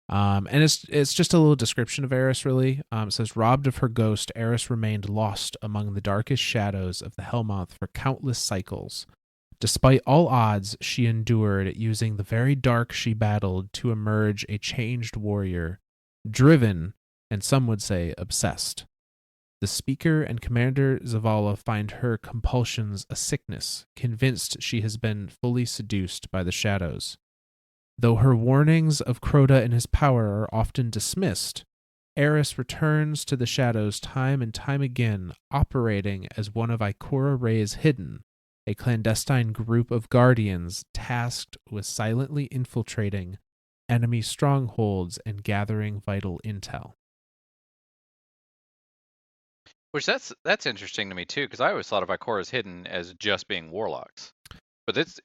And it's just a little description of Eris, really. It says, robbed of her ghost, Eris remained lost among the darkest shadows of the Hellmouth for countless cycles. Despite all odds, she endured, using the very dark she battled to emerge a changed warrior, driven, and some would say obsessed. The speaker and Commander Zavala find her compulsions a sickness, convinced she has been fully seduced by the shadows. Though her warnings of Crota and his power are often dismissed, Eris returns to the shadows time and time again, operating as one of Ikora Rey's hidden, a clandestine group of guardians tasked with silently infiltrating enemy strongholds and gathering vital intel. Which that's interesting to me too, because I always thought of Ikora's hidden as just being warlocks, but it's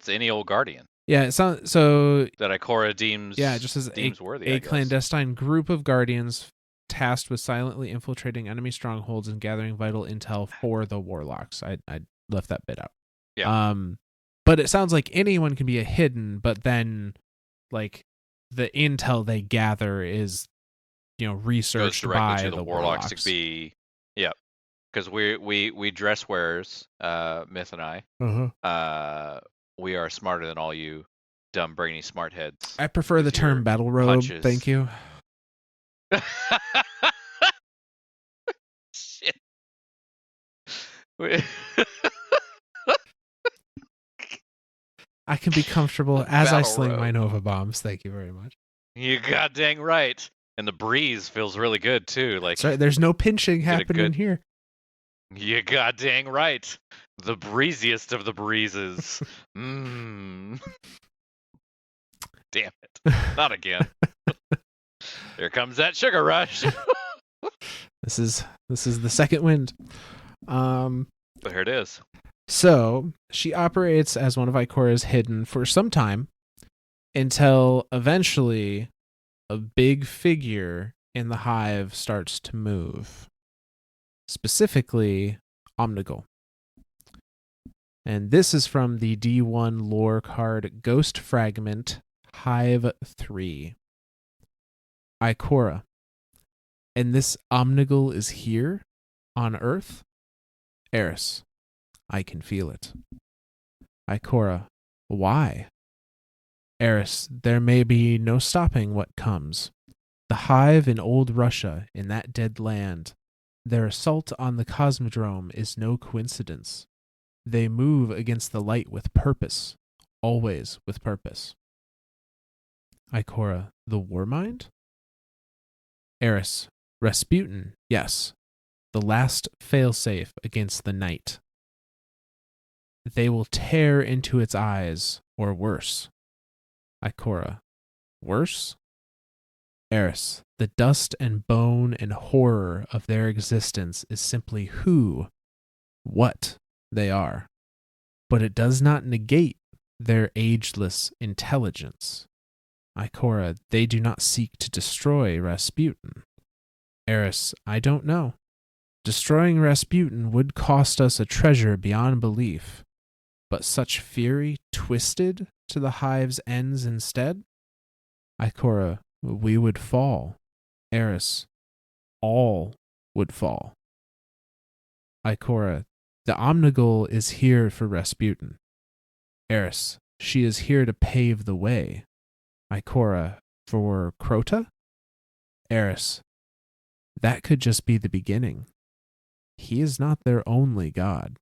any old guardian. Yeah, it sounds so. That Ikora deems just as worthy. A clandestine group of guardians tasked with silently infiltrating enemy strongholds and gathering vital intel for the warlocks. I left that bit out. Yeah. But it sounds like anyone can be a hidden, but then like the intel they gather is researched goes directly by to the warlocks to be. Yeah, because we dress wearers, Myth and I. We are smarter than all you dumb brainy smart heads. I prefer the term battle robe. Punches. Thank you. Shit. I can be comfortable as I Battle sling robe. my Nova bombs. Thank you very much. You god dang right. And the breeze feels really good too. Like, sorry, there's no pinching happening here. You god dang right. The breeziest of the breezes. Damn it. Not again. Here comes that sugar rush. This is the second wind. But here it is. So she operates as one of Ikora's hidden for some time until eventually a big figure in the hive starts to move. Specifically, Omnigul. And this is from the D1 lore card Ghost Fragment Hive 3. Ikora. And this Omnigul is here on Earth? Eris. I can feel it. Ikora. Why? Eris, there may be no stopping what comes. The Hive in old Russia, in that dead land, their assault on the Cosmodrome is no coincidence. They move against the light with purpose, always with purpose. Ikora, the Warmind? Eris, Rasputin, yes, the last failsafe against the night. They will tear into its eyes, or worse. Ikora, worse? Eris, the dust and bone and horror of their existence is simply what they are. But it does not negate their ageless intelligence. Ikora, they do not seek to destroy Rasputin. Eris, I don't know. Destroying Rasputin would cost us a treasure beyond belief. But such fury twisted to the hive's ends instead? Ikora, we would fall. Eris, all would fall. Ikora, the Omnigul is here for Rasputin. Eris, she is here to pave the way. Ikora, for Crota? Eris, that could just be the beginning. He is not their only god.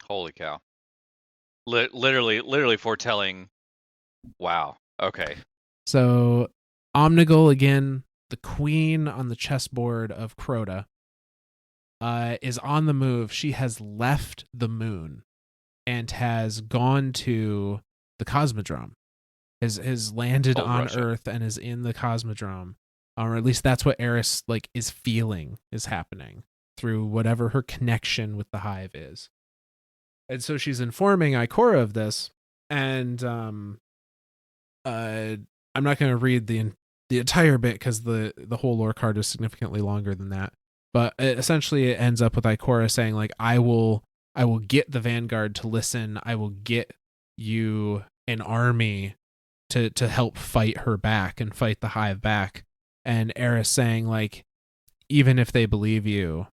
Holy cow. Literally foretelling. Wow. Okay. So, Omnigul, again, the queen on the chessboard of Crota, is on the move. She has left the moon and has gone to the Cosmodrome. Has landed Old on Russia. Earth and is in the Cosmodrome. Or at least that's what Eris is feeling is happening through whatever her connection with the Hive is. And so she's informing Ikora of this, and I'm not going to read the entire bit because the whole lore card is significantly longer than that. But essentially, it ends up with Ikora saying, like, I will get the Vanguard to listen. I will get you an army to help fight her back and fight the Hive back. And Eris saying, like, even if they believe you,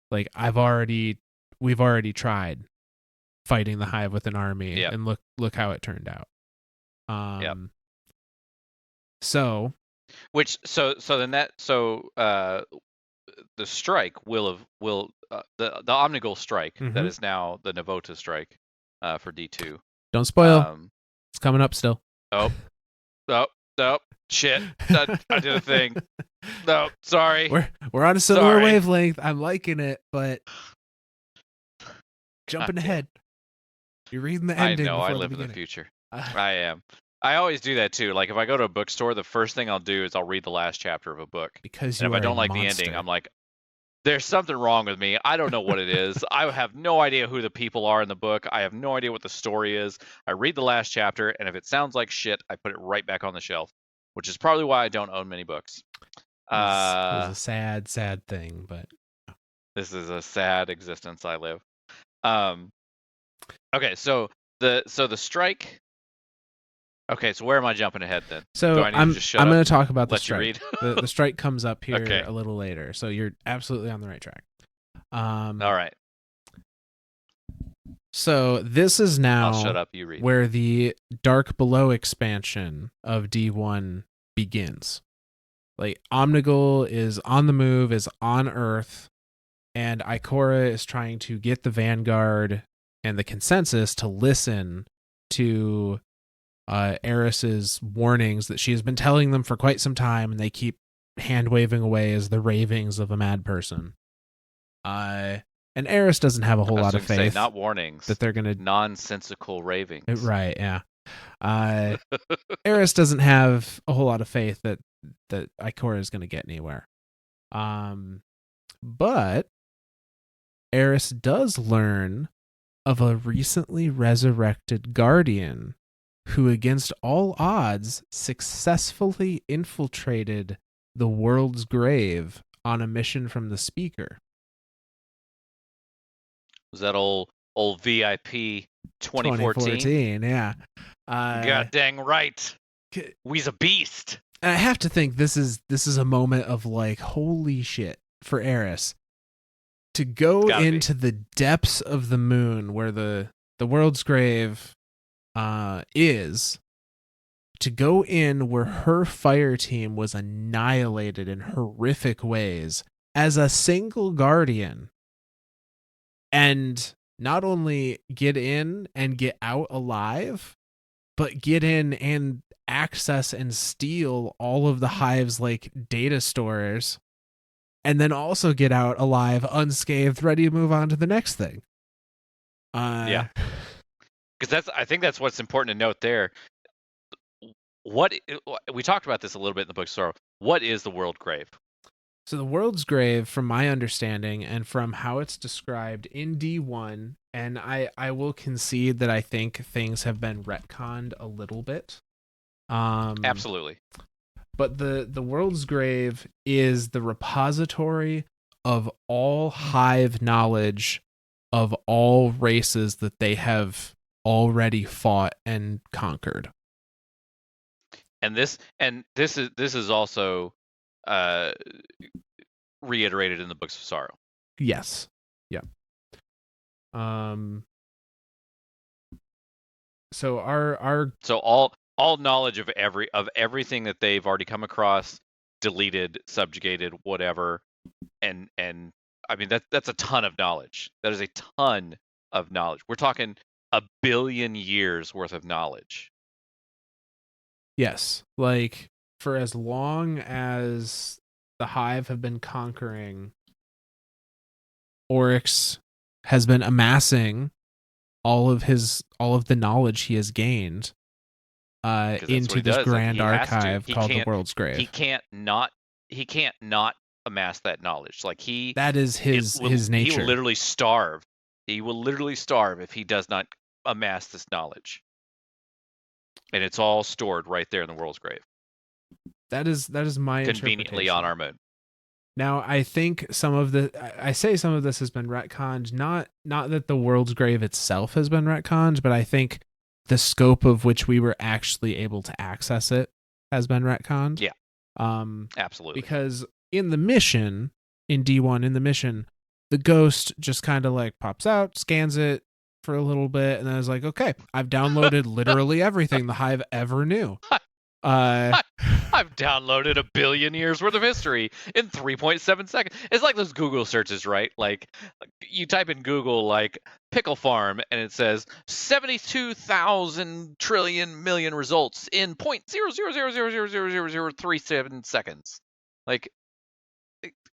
like, we've already tried fighting the Hive with an army, and look how it turned out. So the strike will the Omnigul strike that is now the Navota strike for D2. Don't spoil. It's coming up still. Oh, shit! I did a thing. No, sorry. We're on a similar wavelength. I'm liking it, but jumping ahead. You're reading the ending. I know. I live in the future. I am. I always do that too. Like if I go to a bookstore, the first thing I'll do is I'll read the last chapter of a book. Because if I don't like the ending, I'm like, there's something wrong with me. I don't know what it is. I have no idea who the people are in the book. I have no idea what the story is. I read the last chapter, and if it sounds like shit, I put it right back on the shelf, which is probably why I don't own many books. It was a sad, sad thing, but this is a sad existence I live. Okay, so the strike. Okay, so where am I jumping ahead then? So I'm going to talk about the strike. The strike comes up here okay. a little later, so you're absolutely on the right track. All right. So this is now I'll shut up, you read. Where the Dark Below expansion of D1 begins. Like Omnigul is on the move, is on Earth, and Ikora is trying to get the Vanguard and the consensus to listen to Eris's warnings that she has been telling them for quite some time, and they keep hand waving away as the ravings of a mad person. And Eris doesn't have a whole lot of faith. Not warnings. That they're gonna nonsensical ravings. Right? Yeah. Eris doesn't have a whole lot of faith that Ikora is going to get anywhere. But Eris does learn of a recently resurrected guardian who, against all odds, successfully infiltrated the world's grave on a mission from the Speaker. Was that old VIP 2014? Yeah. God dang right. We's a beast. And I have to think this is a moment of like, holy shit for Eris. To go into the depths of the moon where the world's grave is, to go in where her fire team was annihilated in horrific ways as a single guardian, and not only get in and get out alive, but get in and access and steal all of the Hive's like data stores, and then also get out alive, unscathed, ready to move on to the next thing. Yeah. Because I think that's what's important to note there. We talked about this a little bit in the bookstore. What is the world grave? So the world's grave, from my understanding and from how it's described in D1, and I will concede that I think things have been retconned a little bit. Absolutely. But the world's grave is the repository of all Hive knowledge of all races that they have already fought and conquered. And this is also uh, reiterated in the Books of Sorrow. Yes. Yeah. So our So all knowledge of everything that they've already come across, deleted, subjugated, whatever, and I mean that's a ton of knowledge. That is a ton of knowledge. We're talking 1 billion years worth of knowledge. yes, like for as long as the Hive have been conquering, Oryx has been amassing all of the knowledge he has gained into this grand archive called the World's Grave. He can't not amass that knowledge. Like that is his nature. He will literally starve. He will literally starve if he does not amass this knowledge. And it's all stored right there in the World's Grave. That is my conveniently on our moon. Now, I think some of this has been retconned. Not that the World's Grave itself has been retconned, but I think the scope of which we were actually able to access it has been retconned. Yeah. Absolutely. Because in the mission, in D1, the ghost just kind of like pops out, scans it for a little bit, and then is like, okay, I've downloaded literally everything the Hive ever knew. I've downloaded 1 billion years worth of history in 3.7 seconds. It's like those Google searches, right? Like you type in Google like pickle farm and it says 72,000 trillion million results in 0.000000037 seconds. Like,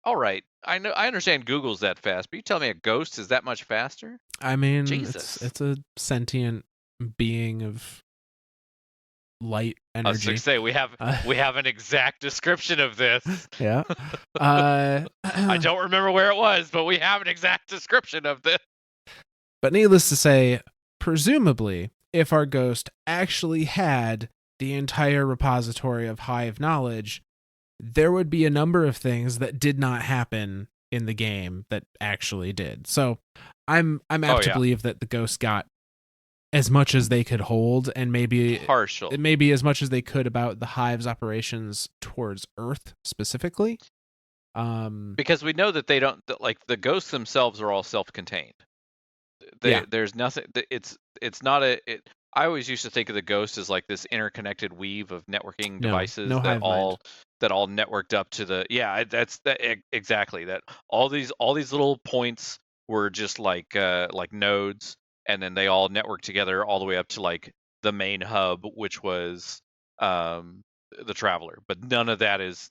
all right, I understand Google's that fast, but you tell me a ghost is that much faster? I mean, Jesus. It's a sentient being of light energy. I was going to say we have an exact description of this. Yeah. I don't remember where it was, but we have an exact description of this. But needless to say, presumably, if our ghost actually had the entire repository of Hive knowledge, there would be a number of things that did not happen in the game that actually did. So I'm apt to believe that the ghost got as much as they could hold, and maybe as much as they could about the Hive's operations towards Earth specifically. Because we know that they don't, like, the ghosts themselves are all self-contained. There's nothing. It's not a. I always used to think of the ghost as like this interconnected weave of networking devices that all networked up to the. Yeah, that's that exactly. That all these little points were just like nodes. And then they all network together all the way up to like the main hub, which was the Traveler. But none of that is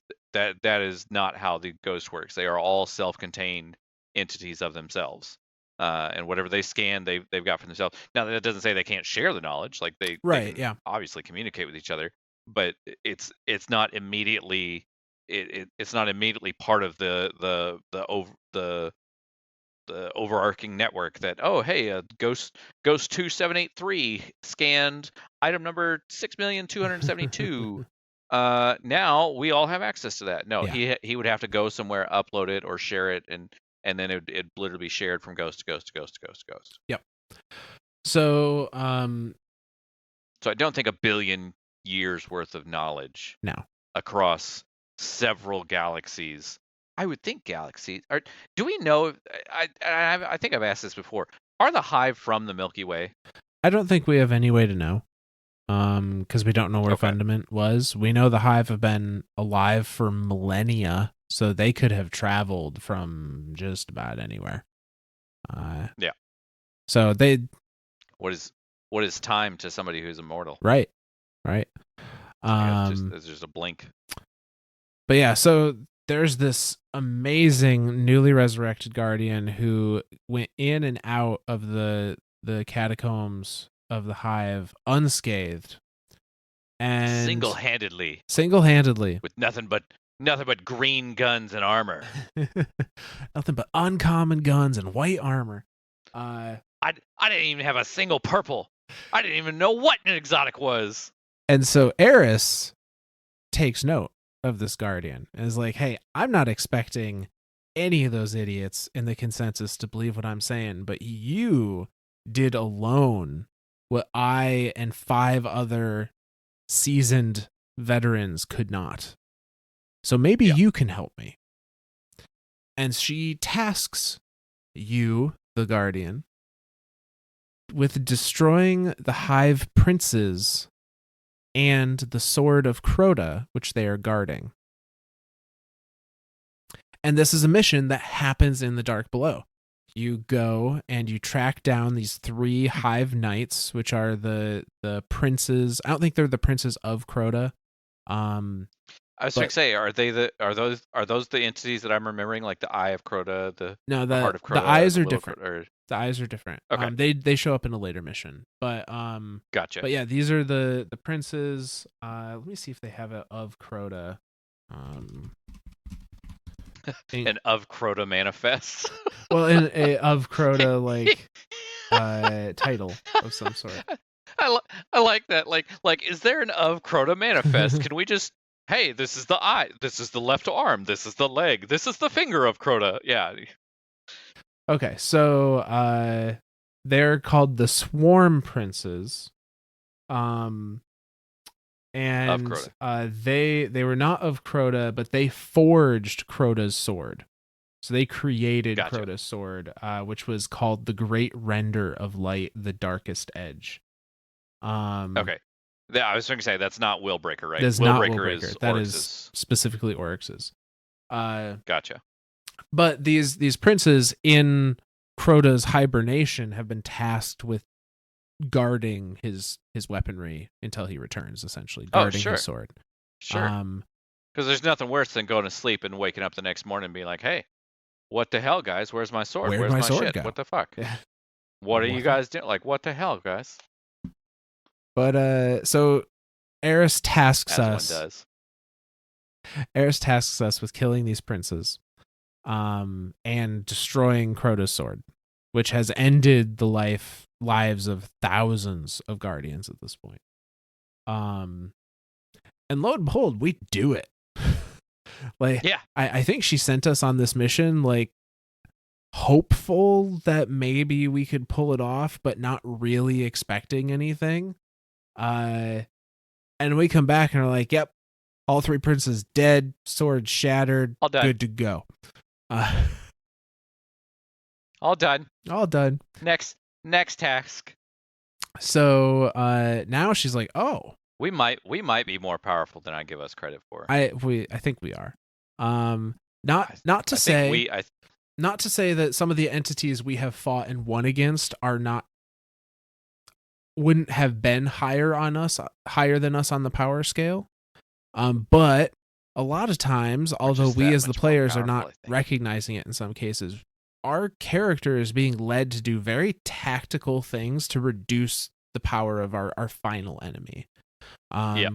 not how the ghost works. They are all self-contained entities of themselves, and whatever they scan, they've got for themselves. Now that doesn't say they can't share the knowledge. Like they can obviously communicate with each other, but it's not immediately it's not immediately part of the overarching network that, oh, hey, ghost 2783 scanned item number 6,272. Now we all have access to that. No, he would have to go somewhere, upload it or share it, and then it'd literally be shared from ghost to ghost to ghost to ghost to ghost. Yep. So so I don't think 1 billion years worth of knowledge across several galaxies. I would think galaxies are. Do we know? I think I've asked this before. Are the Hive from the Milky Way? I don't think we have any way to know, because we don't know where Fundament was. We know the Hive have been alive for millennia, so they could have traveled from just about anywhere. Yeah. So they. What is time to somebody who's immortal? Right. It's just a blink. But yeah, so there's this amazing newly resurrected guardian who went in and out of the catacombs of the Hive unscathed, and single-handedly with nothing but green guns and armor. Nothing but uncommon guns and white armor. I didn't even have a single purple. I didn't even know what an exotic was. And so Eris takes note of this guardian and is like, hey, I'm not expecting any of those idiots in the consensus to believe what I'm saying, but you did alone what I and 5 other seasoned veterans could not. So maybe you can help me. And she tasks you, the Guardian, with destroying the Hive princes and the sword of Crota, which they are guarding. And this is a mission that happens in the Dark Below. You go and you track down these 3 Hive Knights, which are the princes. I don't think they're the princes of Crota. I was going to say, are those the entities that I'm remembering, like the Eye of Crota, the Heart of Crota? The eyes are different. The eyes are different. Okay. They show up in a later mission, but Gotcha. But yeah, these are the princes. Let me see if they have it of Crota. An of Crota manifest. Well, in a of Crota like title of some sort. I like that. Like, is there an of Crota manifest? Can we just, hey, this is the eye, this is the left arm, this is the leg, this is the finger of Crota. Yeah. Okay, so they're called the Swarm Princes. And they were not of Crota, but they forged Crota's sword. So they created Crota's sword, which was called the Great Render of Light, the Darkest Edge. Okay. Yeah, I was going to say that's not Willbreaker, right? That's not Willbreaker. That is specifically Oryx's. Gotcha. But these princes in Crota's hibernation have been tasked with guarding his weaponry until he returns, essentially guarding his sword. Sure. Because there's nothing worse than going to sleep and waking up the next morning and being like, "Hey, what the hell, guys? Where's my sword? Where's my sword shit? Go? What the fuck? Yeah. What are you guys doing? Like, what the hell, guys?" But so Eris tasks us. One does. Eris tasks us with killing these princes, and destroying Crota's sword, which has ended the lives of thousands of Guardians at this point. And lo and behold, we do it. Like, yeah. I think she sent us on this mission, like, hopeful that maybe we could pull it off, but not really expecting anything. And we come back and are like, yep, all 3 princes dead, sword shattered, all done. Good to go. All done. All done. Next task. So now she's like, oh, we might be more powerful than I give us credit for. I think we are. Not to say that some of the entities we have fought and won against wouldn't have been higher than us on the power scale. But a lot of times, although we as the players are not recognizing it in some cases, our character is being led to do very tactical things to reduce the power of our final enemy.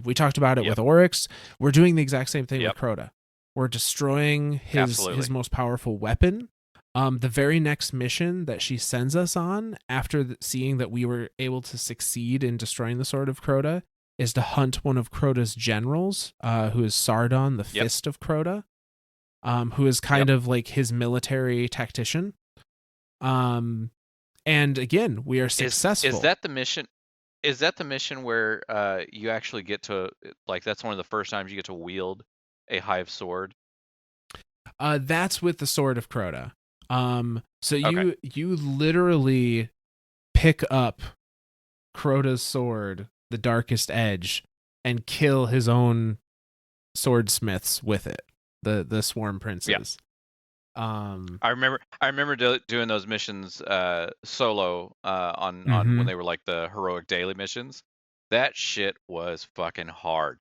We talked about it with Oryx. We're doing the exact same thing with Crota. We're destroying his most powerful weapon. The very next mission that she sends us on, after seeing that we were able to succeed in destroying the Sword of Crota, is to hunt one of Crota's generals, who is Sardon, the Fist of Crota, who is kind of like his military tactician. And again, we are successful. Is that the mission? Is that the mission where you actually get to, like, that's one of the first times you get to wield a hive sword? That's with the Sword of Crota. So you literally pick up Crota's sword, the Darkest Edge, and kill his own swordsmiths with it, the Swarm Princes. I remember doing those missions solo on when they were like the heroic daily missions. That shit was fucking hard.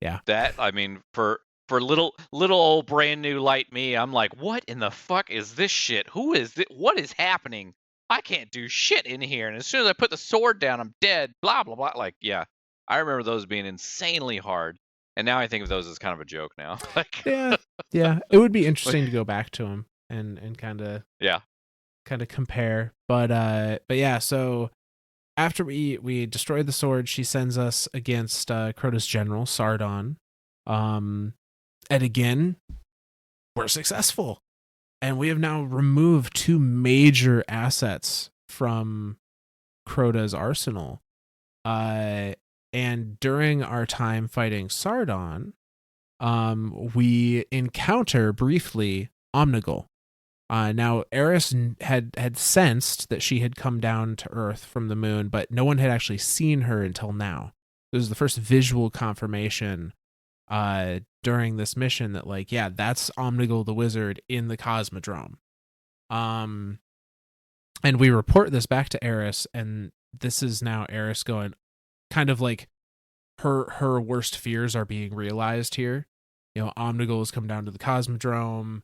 Yeah. That, I mean, for little old brand new like me, I'm like, what in the fuck is this shit? Who is it? What is happening? I can't do shit in here. And as soon as I put the sword down, I'm dead. Blah blah blah. Like, yeah, I remember those being insanely hard. And now I think of those as kind of a joke now. Like, yeah. It would be interesting to go back to them and kind of compare. But yeah. So after we destroyed the sword, she sends us against Crota's general Sardon. And again, we're successful, and we have now removed 2 major assets from Crota's arsenal. And And during our time fighting Sardon, we encounter briefly Omnigul. Now, Eris had sensed that she had come down to Earth from the moon, but no one had actually seen her until now. It was the first visual confirmation during this mission that, like, yeah, that's Omnigul the Wizard in the Cosmodrome. And we report this back to Eris, and this is now Eris going, kind of like her worst fears are being realized here. Omnigul has come down to the Cosmodrome.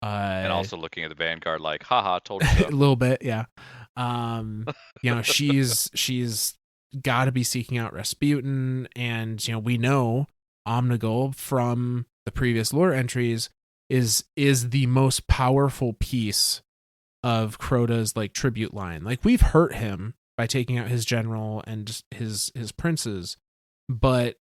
And also looking at the Vanguard like, haha, told you so. A little bit, yeah. She's got to be seeking out Rasputin, and we know Omnigul from the previous lore entries is the most powerful piece of Crota's like tribute line. Like, we've hurt him by taking out his general and his princes, but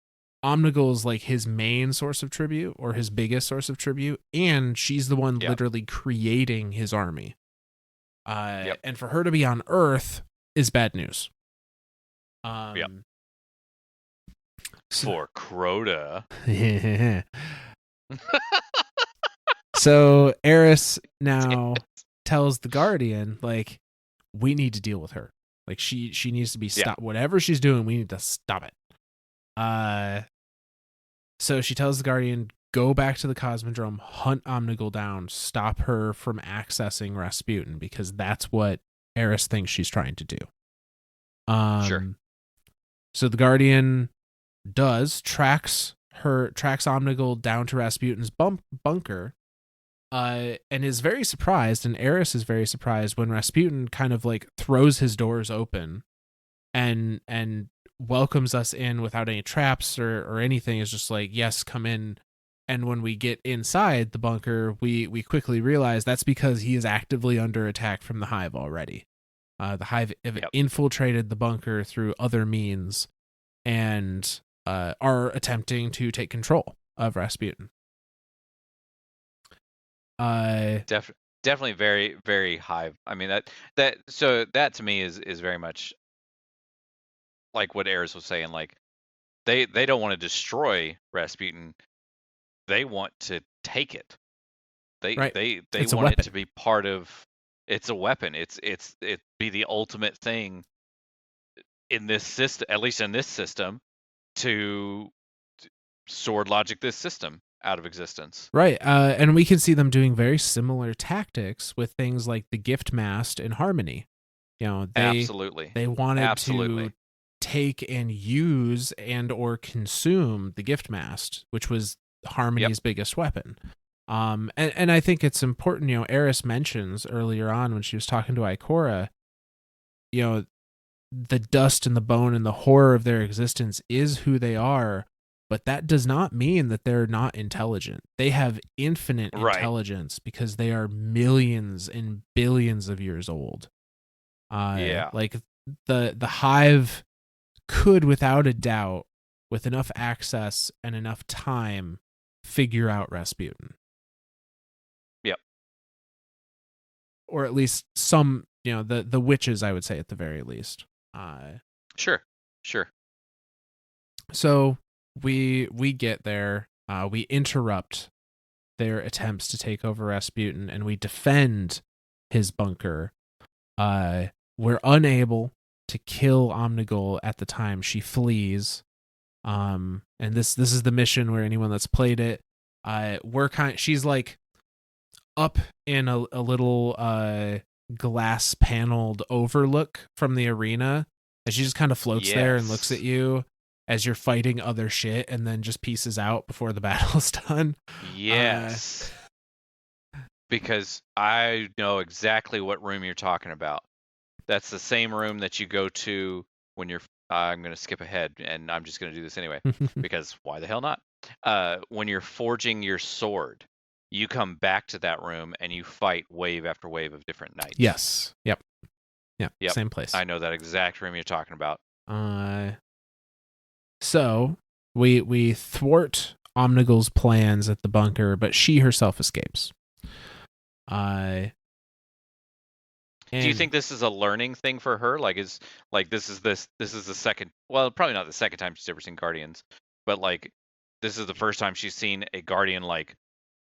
Omnigul's like his main source of tribute, or his biggest source of tribute, and she's the one literally creating his army. And for her to be on Earth is bad news. For Crota. So Eris now tells the Guardian, like, we need to deal with her. Like, she needs to be stopped. Whatever she's doing, we need to stop it. So she tells the Guardian, go back to the Cosmodrome, hunt Omnigul down, stop her from accessing Rasputin, because that's what Eris thinks she's trying to do. Sure. So the Guardian tracks Omnigul down to Rasputin's bunker, and is very surprised, and Eris is very surprised when Rasputin kind of like throws his doors open and welcomes us in without any traps or anything. Is just like, yes, come in. And when we get inside the bunker, we quickly realize that's because he is actively under attack from the Hive already. The Hive have infiltrated the bunker through other means and are attempting to take control of Rasputin. Definitely very, very Hive. I mean, that to me is very much like what Eris was saying. Like, they don't want to destroy Rasputin. They want to take it. They want it to be part of. It's a weapon. It be the ultimate thing in this system, at least in this system, to sword logic this system out of existence. Right. And we can see them doing very similar tactics with things like the gift mast and Harmony. Absolutely. They wanted to take and use and or consume the gift mast, which was Harmony's biggest weapon. And I think it's important, Eris mentions earlier on when she was talking to Ikora, the dust and the bone and the horror of their existence is who they are, but that does not mean that they're not intelligent. They have infinite intelligence because they are millions and billions of years old. Like the Hive could, without a doubt, with enough access and enough time, figure out Rasputin. Yep. Or at least some, the witches, I would say, at the very least. Sure. So we get there. We interrupt their attempts to take over Rasputin, and we defend his bunker. We're unable to kill Omnigul at the time she flees. And this is the mission where anyone that's played it, she's like up in a little glass paneled overlook from the arena, and she just kind of floats there and looks at you as you're fighting other shit, and then just pieces out before the battle's done. Yes. Because I know exactly what room you're talking about. That's the same room that you go to when you're I'm going to skip ahead, and I'm just going to do this anyway, because why the hell not? When you're forging your sword, you come back to that room and you fight wave after wave of different knights. Yes. Yep. Same place. I know that exact room you're talking about. So we thwart Omnigul's plans at the bunker, but she herself escapes. Do you think this is a learning thing for her? Like, this is the second, well, probably not the second time she's ever seen Guardians, but like this is the first time she's seen a Guardian like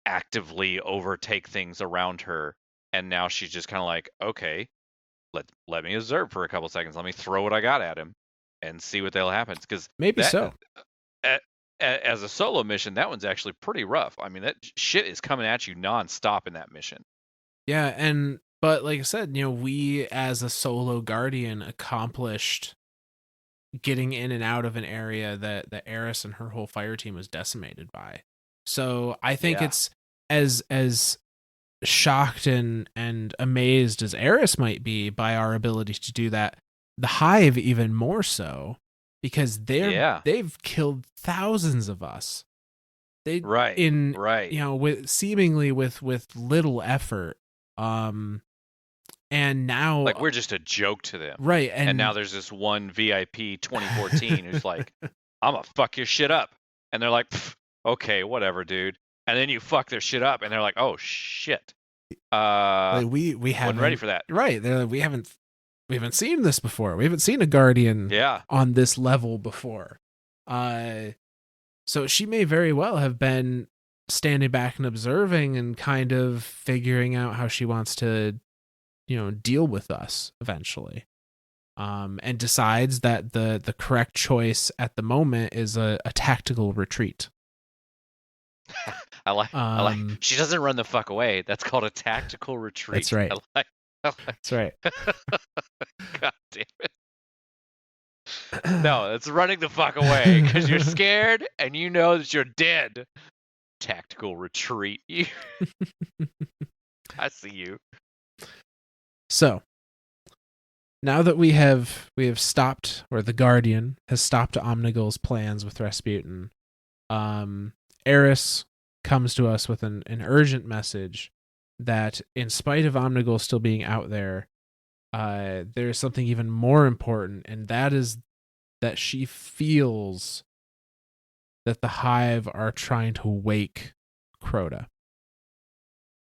actively overtake things around her, and now she's just kind of like, okay, let me observe for a couple seconds. Let me throw what I got at him and see what the hell happens. Because maybe so. As a solo mission, that one's actually pretty rough. I mean, that shit is coming at you nonstop in that mission. Yeah, but like I said, we as a solo Guardian accomplished getting in and out of an area that Eris and her whole fire team was decimated by. So I think it's as shocked and amazed as Eris might be by our ability to do that, the Hive even more so, because they've killed thousands of us. With seemingly with little effort. And now, like, we're just a joke to them, right? And now there's this one VIP 2014 who's like, "I'm gonna fuck your shit up," and they're like, "Okay, whatever, dude." And then you fuck their shit up, and they're like, "Oh shit." We haven't ready for that, right? They're like, we haven't seen this before. We haven't seen a Guardian on this level before. So she may very well have been standing back and observing and kind of figuring out how she wants to, deal with us eventually. And decides that the correct choice at the moment is a tactical retreat. I like. She doesn't run the fuck away. That's called a tactical retreat. That's right. That's right. God damn it. No, it's running the fuck away because you're scared and you know that you're dead. Tactical retreat. I see you. So, now that we have stopped, or the Guardian has stopped Omnigul's plans with Rasputin, Eris comes to us with an urgent message that, in spite of Omnigul still being out there, there's something even more important, and that is that she feels that the Hive are trying to wake Crota.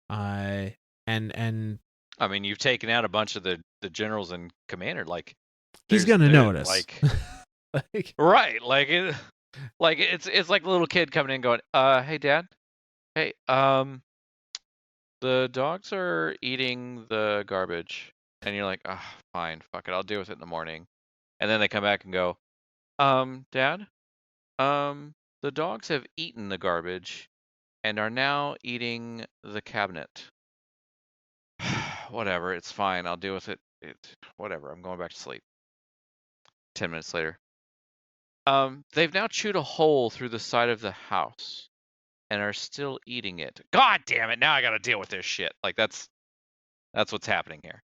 And I mean, you've taken out a bunch of the generals and commander. Like, he's gonna notice. Like, right? Like it's like a little kid coming in going, "Hey, Dad. Hey, the dogs are eating the garbage," and you're like, "Ah, fine, fuck it, I'll deal with it in the morning." And then they come back and go, "Dad, the dogs have eaten the garbage and are now eating the cabinet." Whatever, it's fine. I'll deal with it. Whatever. I'm going back to sleep. 10 minutes later. They've now chewed a hole through the side of the house and are still eating it. God damn it! Now I got to deal with this shit. Like, that's what's happening here.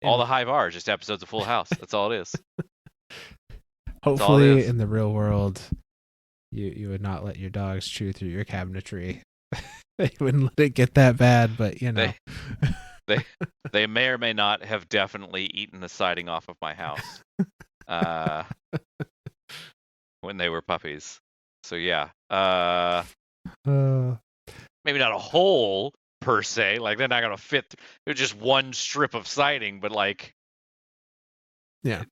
All the Hive are just episodes of Full House. That's all it is. Hopefully, in the real world, you would not let your dogs chew through your cabinetry. They wouldn't let it get that bad, but they may or may not have definitely eaten the siding off of my house when they were puppies. So yeah, maybe not a hole per se. Like, they're not gonna fit. They're just one strip of siding, but like, yeah,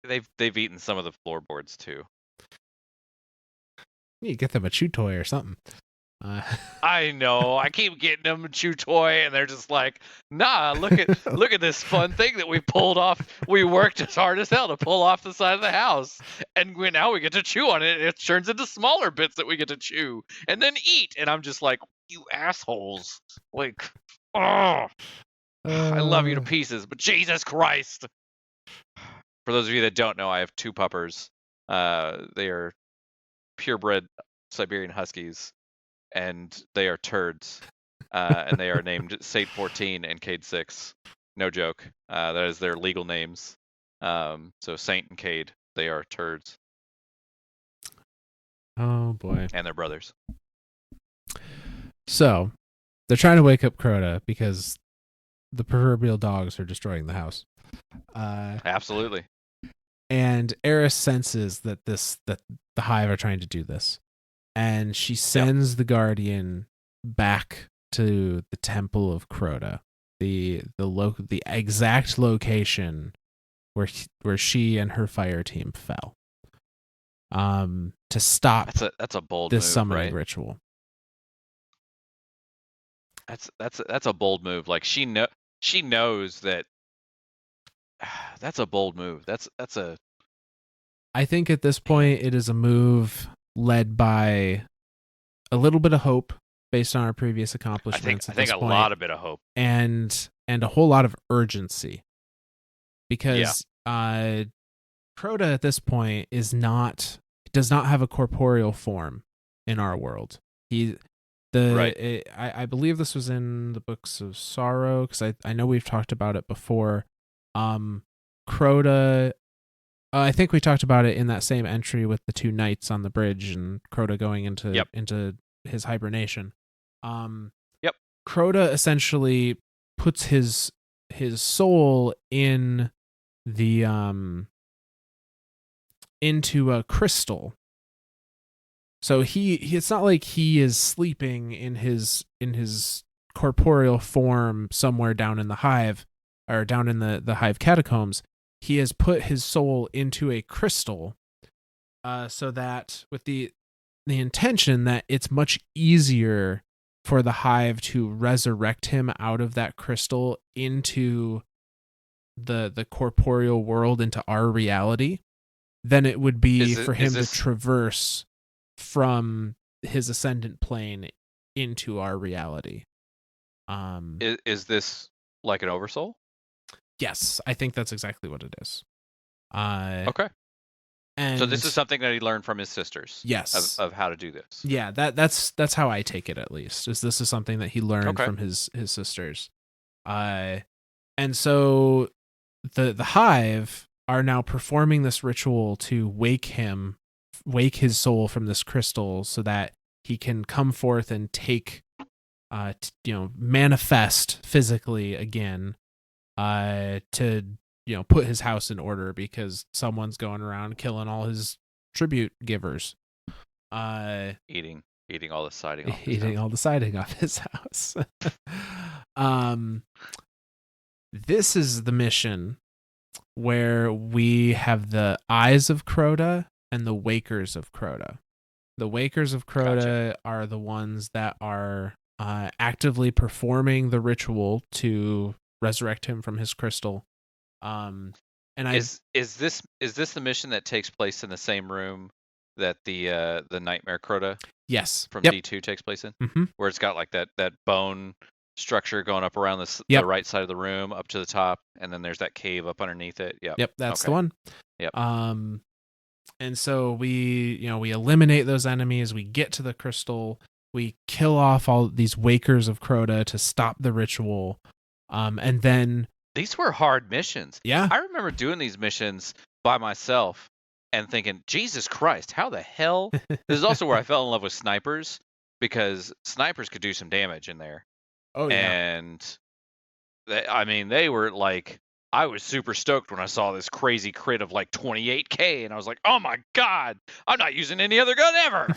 they've eaten some of the floorboards too. You get them a chew toy or something. I know. I keep getting them a chew toy, and they're just like, "Nah, look at this fun thing that we pulled off. We worked as hard as hell to pull off the side of the house, and now we get to chew on it. It turns into smaller bits that we get to chew and then eat." And I'm just like, "You assholes! Like, oh, I love you to pieces, but Jesus Christ!" For those of you that don't know, I have 2 puppers. They are purebred Siberian Huskies. And they are turds, and they are named Sate 14 and Cade 6. No joke. That is their legal names. So Saint and Cade, they are turds. Oh boy. And they're brothers. So they're trying to wake up Crota because the proverbial dogs are destroying the house. Absolutely. And Eris senses that the Hive are trying to do this. And she sends the Guardian back to the Temple of Crota the exact location where she and her fire team fell. To stop That's a bold this move, summoning right? ritual. That's a bold move. Like she knows that. That's a bold move. That's a. I think at this point it is a move led by a little bit of hope based on our previous accomplishments. I think a point, lot of bit of hope and a whole lot of urgency, because Crota at this point does not have a corporeal form in our world. I believe this was in the Books of Sorrow, because I know we've talked about it before. Crota, I think we talked about it in that same entry with the two knights on the bridge and Crota going into his hibernation. Crota essentially puts his soul in the into a crystal. So it's not like he is sleeping in his corporeal form somewhere down in the hive, or down in the hive catacombs. He has put his soul into a crystal, so that with the intention that it's much easier for the hive to resurrect him out of that crystal into the corporeal world, into our reality, than it would be for him to traverse from his ascendant plane into our reality. Is this like an oversoul? Yes, I think that's exactly what it is. Okay. And so this is something that he learned from his sisters. Yes. Of how to do this. Yeah, that's how I take it, at least. This is something that he learned from his sisters. And so the hive are now performing this ritual to wake his soul from this crystal, so that he can come forth and take manifest physically again, to put his house in order, because someone's going around killing all his tribute givers, eating all the siding off all the siding off his house. This is the mission where we have the eyes of Crota and the wakers of Crota. The wakers of Crota are the ones that are actively performing the ritual to resurrect him from his crystal. And is this the mission that takes place in the same room that the Nightmare Crota from D2 takes place in? Mm-hmm. Where it's got like that bone structure going up around the right side of the room up to the top, and then there's that cave up underneath it. Yep, that's the one. Yep. And so we eliminate those enemies, we get to the crystal, we kill off all these wakers of Crota to stop the ritual. And then these were hard missions. Yeah. I remember doing these missions by myself and thinking, Jesus Christ, how the hell? This is also where I fell in love with snipers, because snipers could do some damage in there. Oh, yeah. And they were like, I was super stoked when I saw this crazy crit of like 28k, and I was like, oh my God, I'm not using any other gun ever.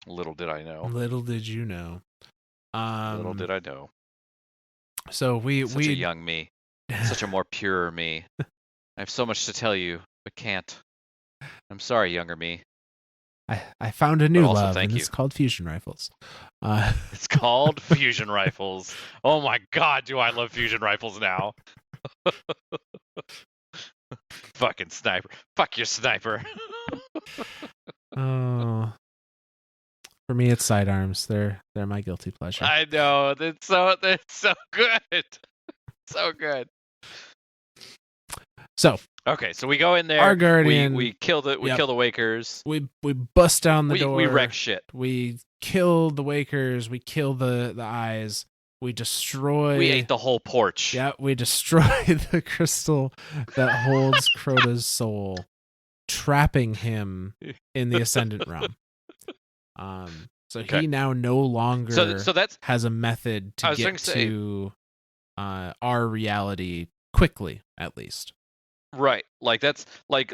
Little did I know. Little did you know. Little did I know. So such a young me, such a more pure me. I have so much to tell you, but can't. I'm sorry, younger me. I found a new love, and it's called fusion rifles. It's called fusion rifles. Oh my God, do I love fusion rifles now? Fucking sniper. Fuck your sniper. Oh. For me, it's sidearms. They're my guilty pleasure. I know. That's so good. So good. So okay, so we go in there. Our guardian. We kill the wakers. We bust down the door. We wreck shit. We kill the wakers. We kill the eyes. We destroy. We ate the whole porch. Yeah, we destroy the crystal that holds Crota's soul, trapping him in the Ascendant realm. So he now no longer has a method to get to our reality quickly, at least. Right. Like that's like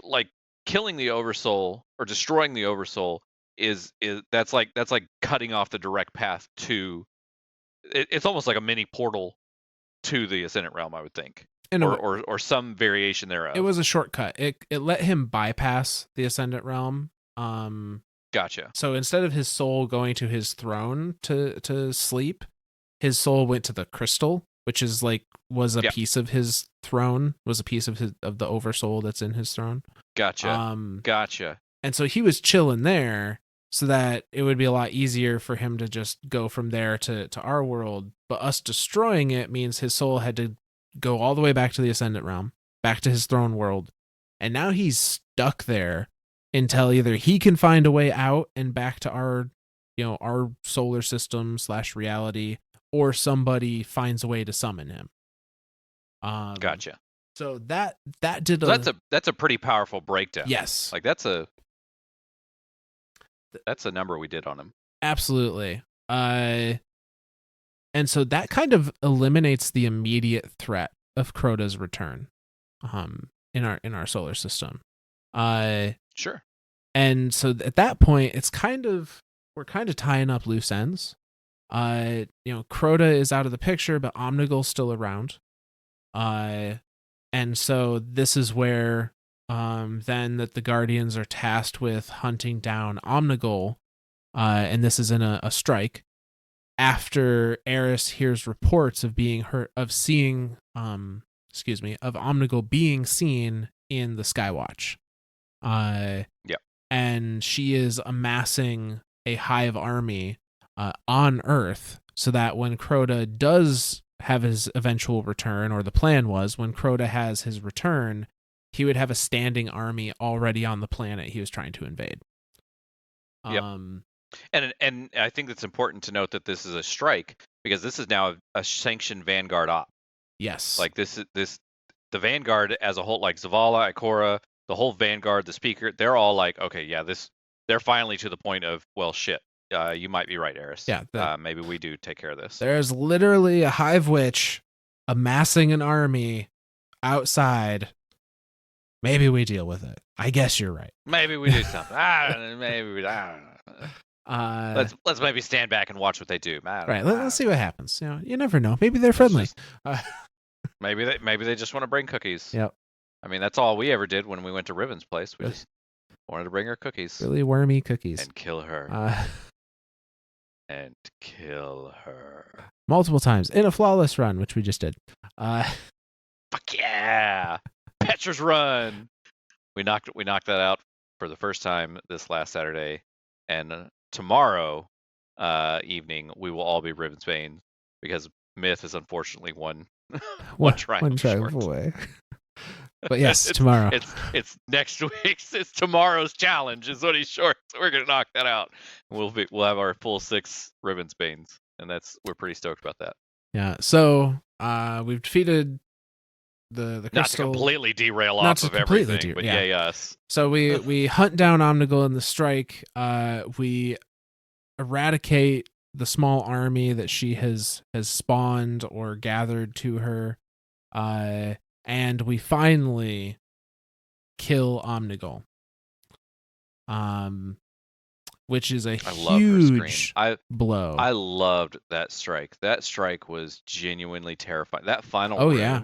killing the oversoul or destroying the oversoul is that's like cutting off the direct path to it's almost like a mini portal to the Ascendant Realm, I would think, In a way, or some variation thereof. it was a shortcut. It let him bypass the Ascendant Realm. Gotcha. So instead of his soul going to his throne to sleep, his soul went to the crystal, which is was a piece of his throne, was a piece of the oversoul that's in his throne. Gotcha. Gotcha. And so he was chilling there so that it would be a lot easier for him to just go from there to our world. But us destroying it means his soul had to go all the way back to the Ascendant Realm, back to his throne world. And now he's stuck there until either he can find a way out and back to our solar system / reality, or somebody finds a way to summon him. Gotcha. So that did that's a pretty powerful breakdown. Yes. Like that's a number we did on him. Absolutely. And so that kind of eliminates the immediate threat of Crota's return in our solar system. Sure. And so at that point, we're kind of tying up loose ends. Crota is out of the picture, but Omnigul's still around. And so this is where then that the Guardians are tasked with hunting down Omnigul, and this is in a strike after Eris hears reports of Omnigul being seen in the Skywatch. And she is amassing a hive army on Earth so that when Crota does have his eventual return, or the plan was when Crota has his return, he would have a standing army already on the planet he was trying to invade. Yep. And I think it's important to note that this is a strike, because this is now a sanctioned Vanguard op. Yes. Like the Vanguard as a whole, like Zavala, Ikora, the whole Vanguard, the Speaker, they're all like, okay, yeah, they're finally to the point of, well, shit, you might be right, Eris. Yeah. Maybe we do take care of this. There's literally a hive witch amassing an army outside. Maybe we deal with it. I guess you're right. Maybe we do something. I don't know. Let's maybe stand back and watch what they do. Right. Let's see what happens. You never know. Maybe they're friendly. Maybe they just want to bring cookies. Yep. I mean, that's all we ever did when we went to Riven's place. We just wanted to bring her cookies. Really wormy cookies. And kill her. And kill her. Multiple times in a flawless run, which we just did. Fuck yeah! Petra's run. We knocked that out for the first time this last Saturday, and tomorrow evening we will all be Riven's Bane, because Myth is unfortunately one triumph away. But yes, tomorrow. It's next week's. It's tomorrow's challenge is what he's short. So we're gonna knock that out. We'll have our full 6 Riven's Banes, and we're pretty stoked about that. Yeah. So we've defeated the crystal. Not to completely derail off of everything, but yes. So we hunt down Omnigul in the strike. We eradicate the small army that she has spawned or gathered to her. And we finally kill Omnigul. Which is a huge blow. I loved that strike. That strike was genuinely terrifying. That final room. Yeah.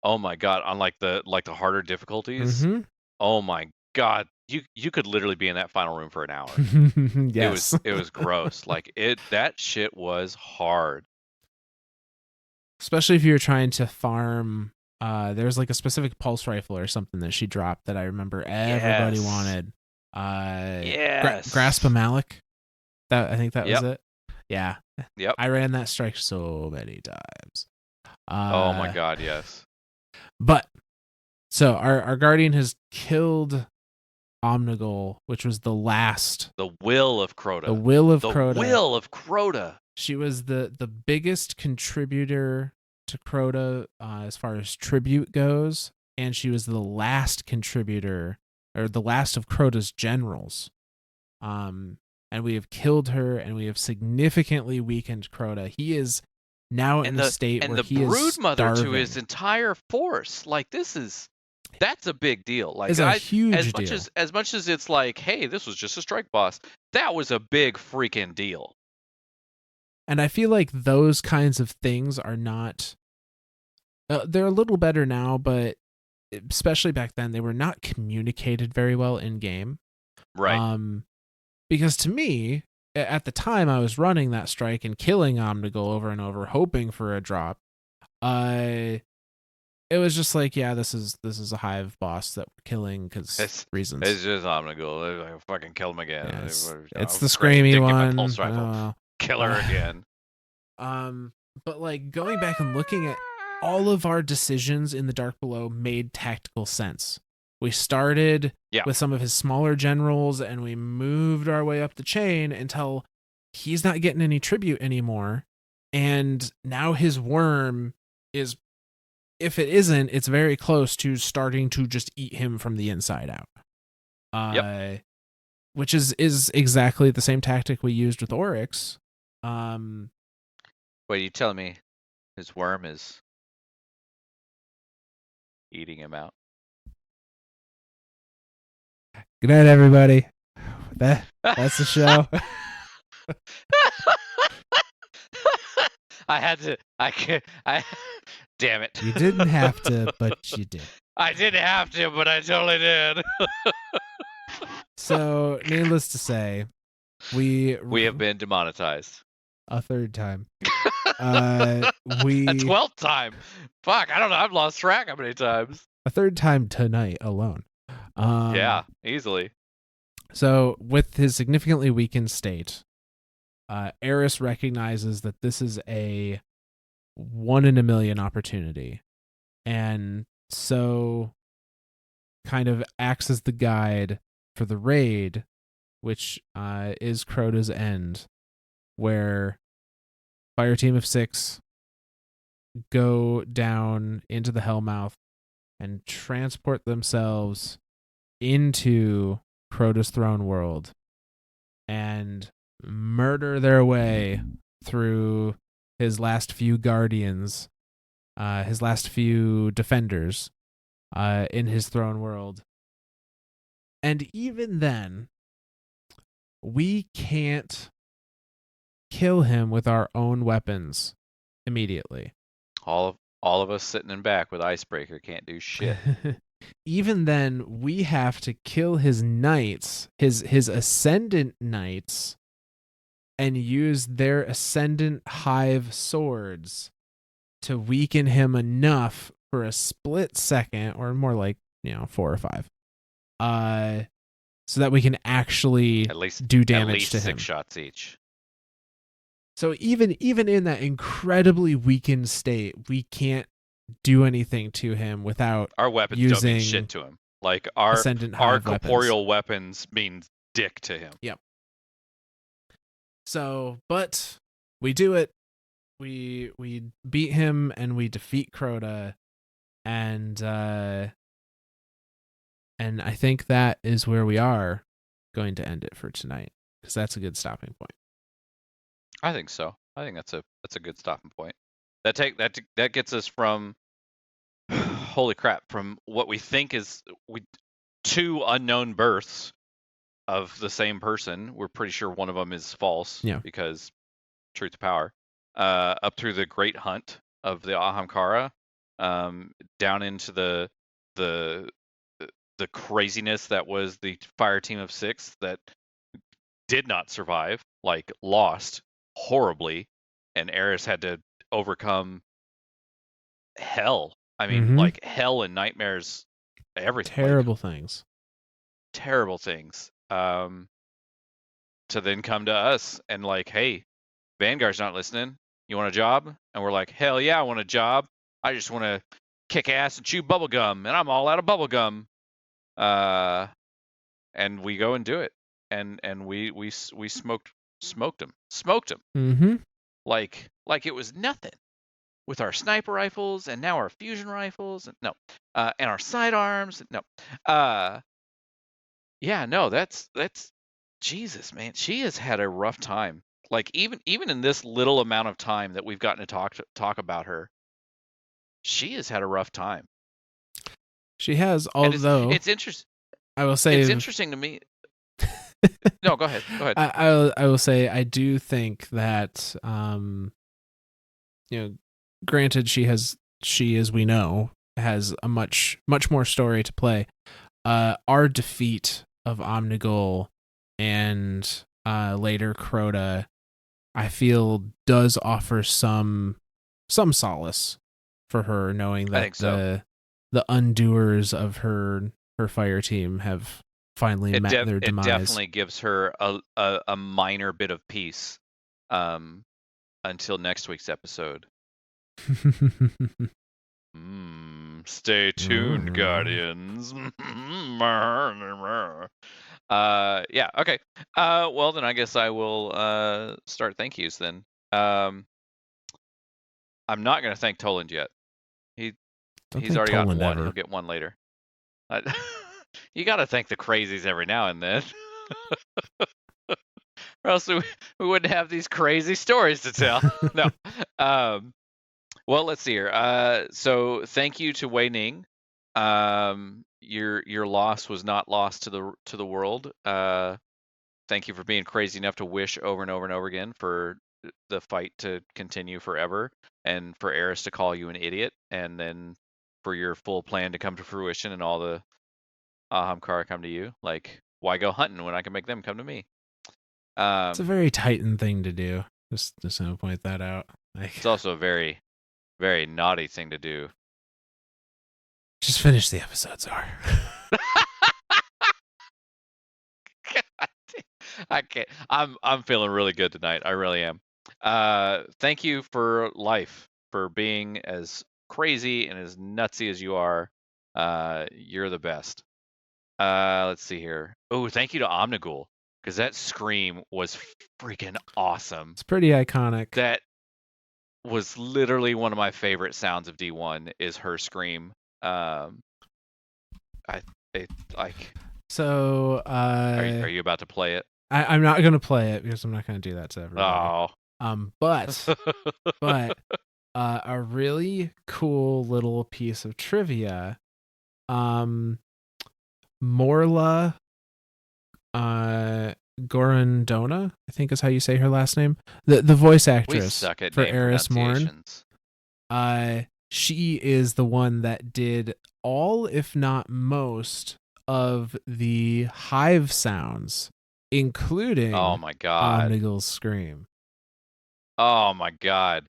Oh my god, on like the harder difficulties. Mm-hmm. Oh my god. You could literally be in that final room for an hour. Yes. It was gross. Like that shit was hard. Especially if you're trying to farm. There's like a specific pulse rifle or something that she dropped that I remember everybody wanted. Yes. Grasp a Malik. I think that was it. Yeah. Yep. I ran that strike so many times. Oh my god, yes. But so our Guardian has killed Omnigul, which was the last. The will of Crota. The will of Crota. The will of Crota. She was the biggest contributor to Crota as far as tribute goes, and she was the last contributor, or the last of Crota's generals. And we have killed her, and we have significantly weakened Crota. He is now in a state where he is starving. And the broodmother to his entire force. Like that's a big deal. Like it's a huge deal. As much as it's like, hey, this was just a strike boss. That was a big freaking deal. And I feel like those kinds of things are not. They're a little better now, but especially back then, they were not communicated very well in game. Right. Because to me, at the time, I was running that strike and killing Omnigul over and over, hoping for a drop. It was just like, yeah, this is a hive boss that we're killing because reasons. It's just Omnigul. I fucking kill him again. Yeah, it's the screamy one. Pulse rifle. Kill her again. But like going back and looking at all of our decisions in the Dark Below made tactical sense. We started with some of his smaller generals, and we moved our way up the chain until he's not getting any tribute anymore. And now his worm is, if it isn't, it's very close to starting to just eat him from the inside out. Which is exactly the same tactic we used with Oryx. Wait, you telling me his worm is eating him out? Good night, everybody. That's the show. Damn it. You didn't have to, but you did. I didn't have to, but I totally did. So, needless to say, we have been demonetized. A third time. A 12th time. Fuck, I don't know. I've lost track how many times. A third time tonight alone. Yeah, easily. So, with his significantly weakened state, Eris recognizes that this is a 1 in a million opportunity, and so kind of acts as the guide for the raid, which is Crota's End, where Fire Team of 6 go down into the Hellmouth and transport themselves into Crota's throne world and murder their way through his last few guardians, his last few defenders in his throne world. And even then, we can't kill him with our own weapons immediately. All of us sitting in back with Icebreaker can't do shit. Even then, we have to kill his knights, his ascendant knights, and use their ascendant hive swords to weaken him enough for a split second, or more like 4 or 5, so that we can actually do damage to him. 6 shots each. So even in that incredibly weakened state, we can't do anything to him without our weapons using don't mean shit to him. Like our corporeal weapons mean dick to him. Yep. So, but we do it. We beat him and we defeat Crota, and I think that is where we are going to end it for tonight, because that's a good stopping point. I think so. I think that's a good stopping point. That gets us from holy crap, from what we think is 2 unknown births of the same person. We're pretty sure one of them is false, because truth to power. Up through the great hunt of the Ahamkara, down into the craziness that was the Fire Team of 6 that did not survive, like lost horribly, and Eris had to overcome hell. I mean, like hell and nightmares, everything. Terrible things. To then come to us and like, hey, Vanguard's not listening. You want a job? And we're like, hell yeah, I want a job. I just want to kick ass and chew bubblegum, and I'm all out of bubblegum. And we go and do it. And we smoked him. Mm-hmm. Like it was nothing. With our sniper rifles and now our fusion rifles, and our sidearms, that's Jesus, man. She has had a rough time. Like even in this little amount of time that we've gotten to talk about her, she has had a rough time. She has, although it's interesting. I will say it's interesting to me. No, go ahead. Go ahead. I will say I do think that granted she, as we know, has a much more story to play. Our defeat of Omnigul and later Crota, I feel, does offer some solace for her, knowing I that think so. the undoers of her fire team have finally met their It demise. definitely gives her a minor bit of peace until next week's episode. Stay tuned, Guardians. Yeah, okay. Well, then I guess I will start thank yous then. I'm not going to thank Toland yet. He's already gotten one. He'll get one later. You got to thank the crazies every now and then. Or else we wouldn't have these crazy stories to tell. No. Well, let's see here. So thank you to Wei Ning. Your loss was not lost to the world. Thank you for being crazy enough to wish over and over and over again for the fight to continue forever, and for Eris to call you an idiot, and then for your full plan to come to fruition and all the Ahamkara come to you. Like, why go hunting when I can make them come to me? It's a very Titan thing to do. Just to point that out. It's also a very, very naughty thing to do. Just finish the episode, Zar. I can't. I'm feeling really good tonight. I really am. Thank you for life, for being as crazy and as nutsy as you are. You're the best. Let's see here. Oh, thank you to Omnigul, because that scream was freaking awesome. It's pretty iconic. That was literally one of my favorite sounds of D1 is her scream. So, are you about to play it? I'm not going to play it because I'm not going to do that to everybody. Oh. But a really cool little piece of trivia. Morla Gorondona, I think is how you say her last name. The voice actress for Eris Mourn. She is the one that did all, if not most, of the hive sounds, including Omnigul's scream. Oh my god.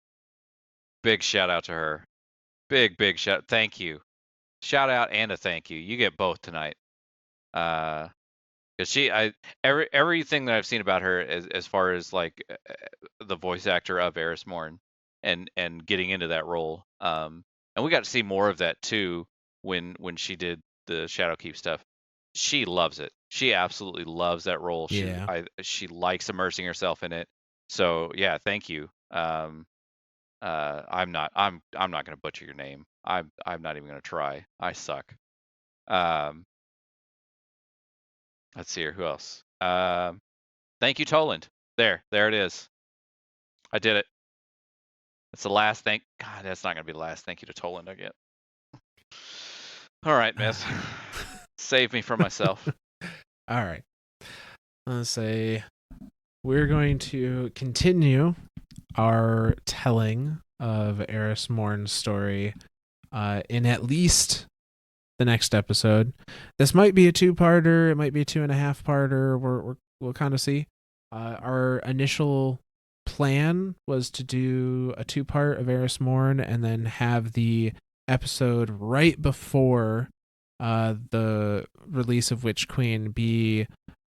Big shout out to her. Big shout. Thank you. Shout out and a thank you. You get both tonight. Because everything that I've seen about her as far as like the voice actor of Eris Mourn and getting into that role. And we got to see more of that too when she did the Shadowkeep stuff. She loves it. She absolutely loves that role. She likes immersing herself in it. So yeah, thank you. I'm not gonna butcher your name. I'm not even gonna try. I suck. Let's see here. Who else? Thank you, Toland. There it is. I did it. That's the last thank. God, that's not gonna be the last thank you to Toland I get. All right, miss. Save me from myself. All right. Let's say we're going to continue our telling of Eris Mourn's story in at least the next episode. This might be a 2-parter. It might be a 2.5-parter. We'll kind of see. Our initial plan was to do a 2-part of Eris Mourn and then have the episode right before the release of Witch Queen be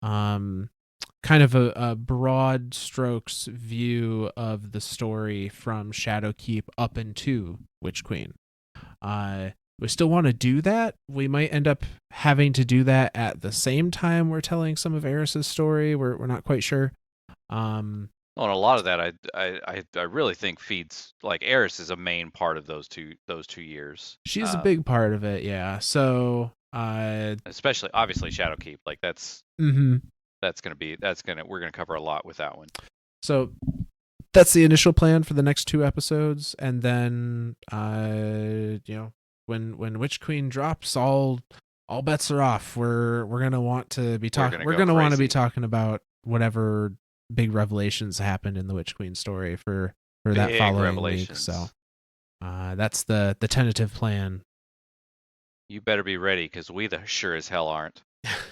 kind of a broad strokes view of the story from Shadowkeep up into Witch Queen. We still want to do that. We might end up having to do that at the same time we're telling some of Eris's story. We're not quite sure. Well, and a lot of that I really think feeds, like, Eris is a main part of those two years. She's a big part of it, yeah. So especially obviously Shadowkeep, like that's mm-hmm. We're gonna cover a lot with that one. So that's the initial plan for the next 2 episodes, and then when Witch Queen drops, I'll all bets are off. We're gonna want to be talking. gonna We're go gonna want to be crazy. talking about whatever big revelations happened in the Witch Queen story for that Big following week. revelations. So that's the tentative plan. You better be ready, because we the sure as hell aren't.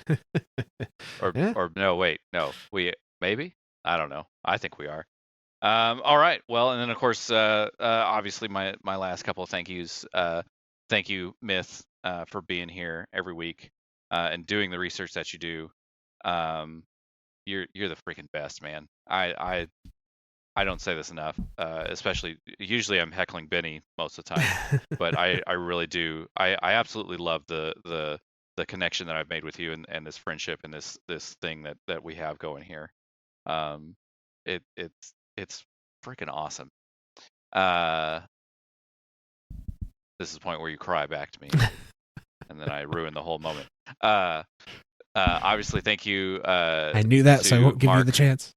Yeah. Or no, wait, no, we maybe, I don't know. I think we are. All right. Well, and then of course, obviously my last couple of thank yous. Thank you, Myth, for being here every week and doing the research that you do. You're the freaking best, man. I don't say this enough. Especially, usually I'm heckling Benny most of the time, but I really do. I absolutely love the connection that I've made with you and this friendship and this thing that we have going here. It's freaking awesome. This is the point where you cry back to me, and then I ruin the whole moment. Obviously, thank you. I knew that, so I won't give you the chance.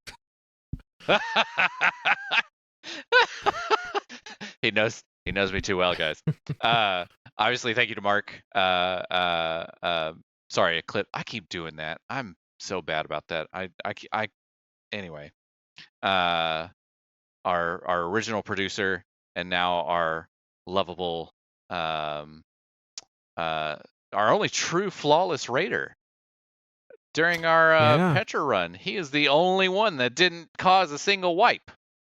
He knows me too well, guys. Obviously, thank you to Mark. Sorry, Eclipse. I keep doing that. I'm so bad about that. Anyway. Our original producer and now our lovable, our only true flawless raider. During our Petra run, he is the only one that didn't cause a single wipe.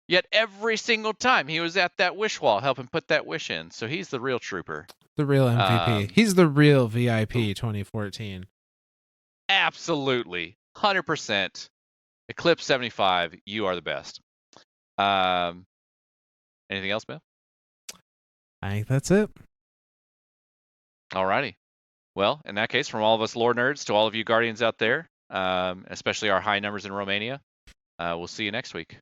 Yet every single time he was at that wish wall helping put that wish in. So he's the real trooper. The real MVP. He's the real VIP 2014. Absolutely. 100%. Eclipse 75, you are the best. Anything else, Bill? I think that's it. Alrighty. Well, in that case, from all of us lore nerds to all of you guardians out there, especially our high numbers in Romania, we'll see you next week.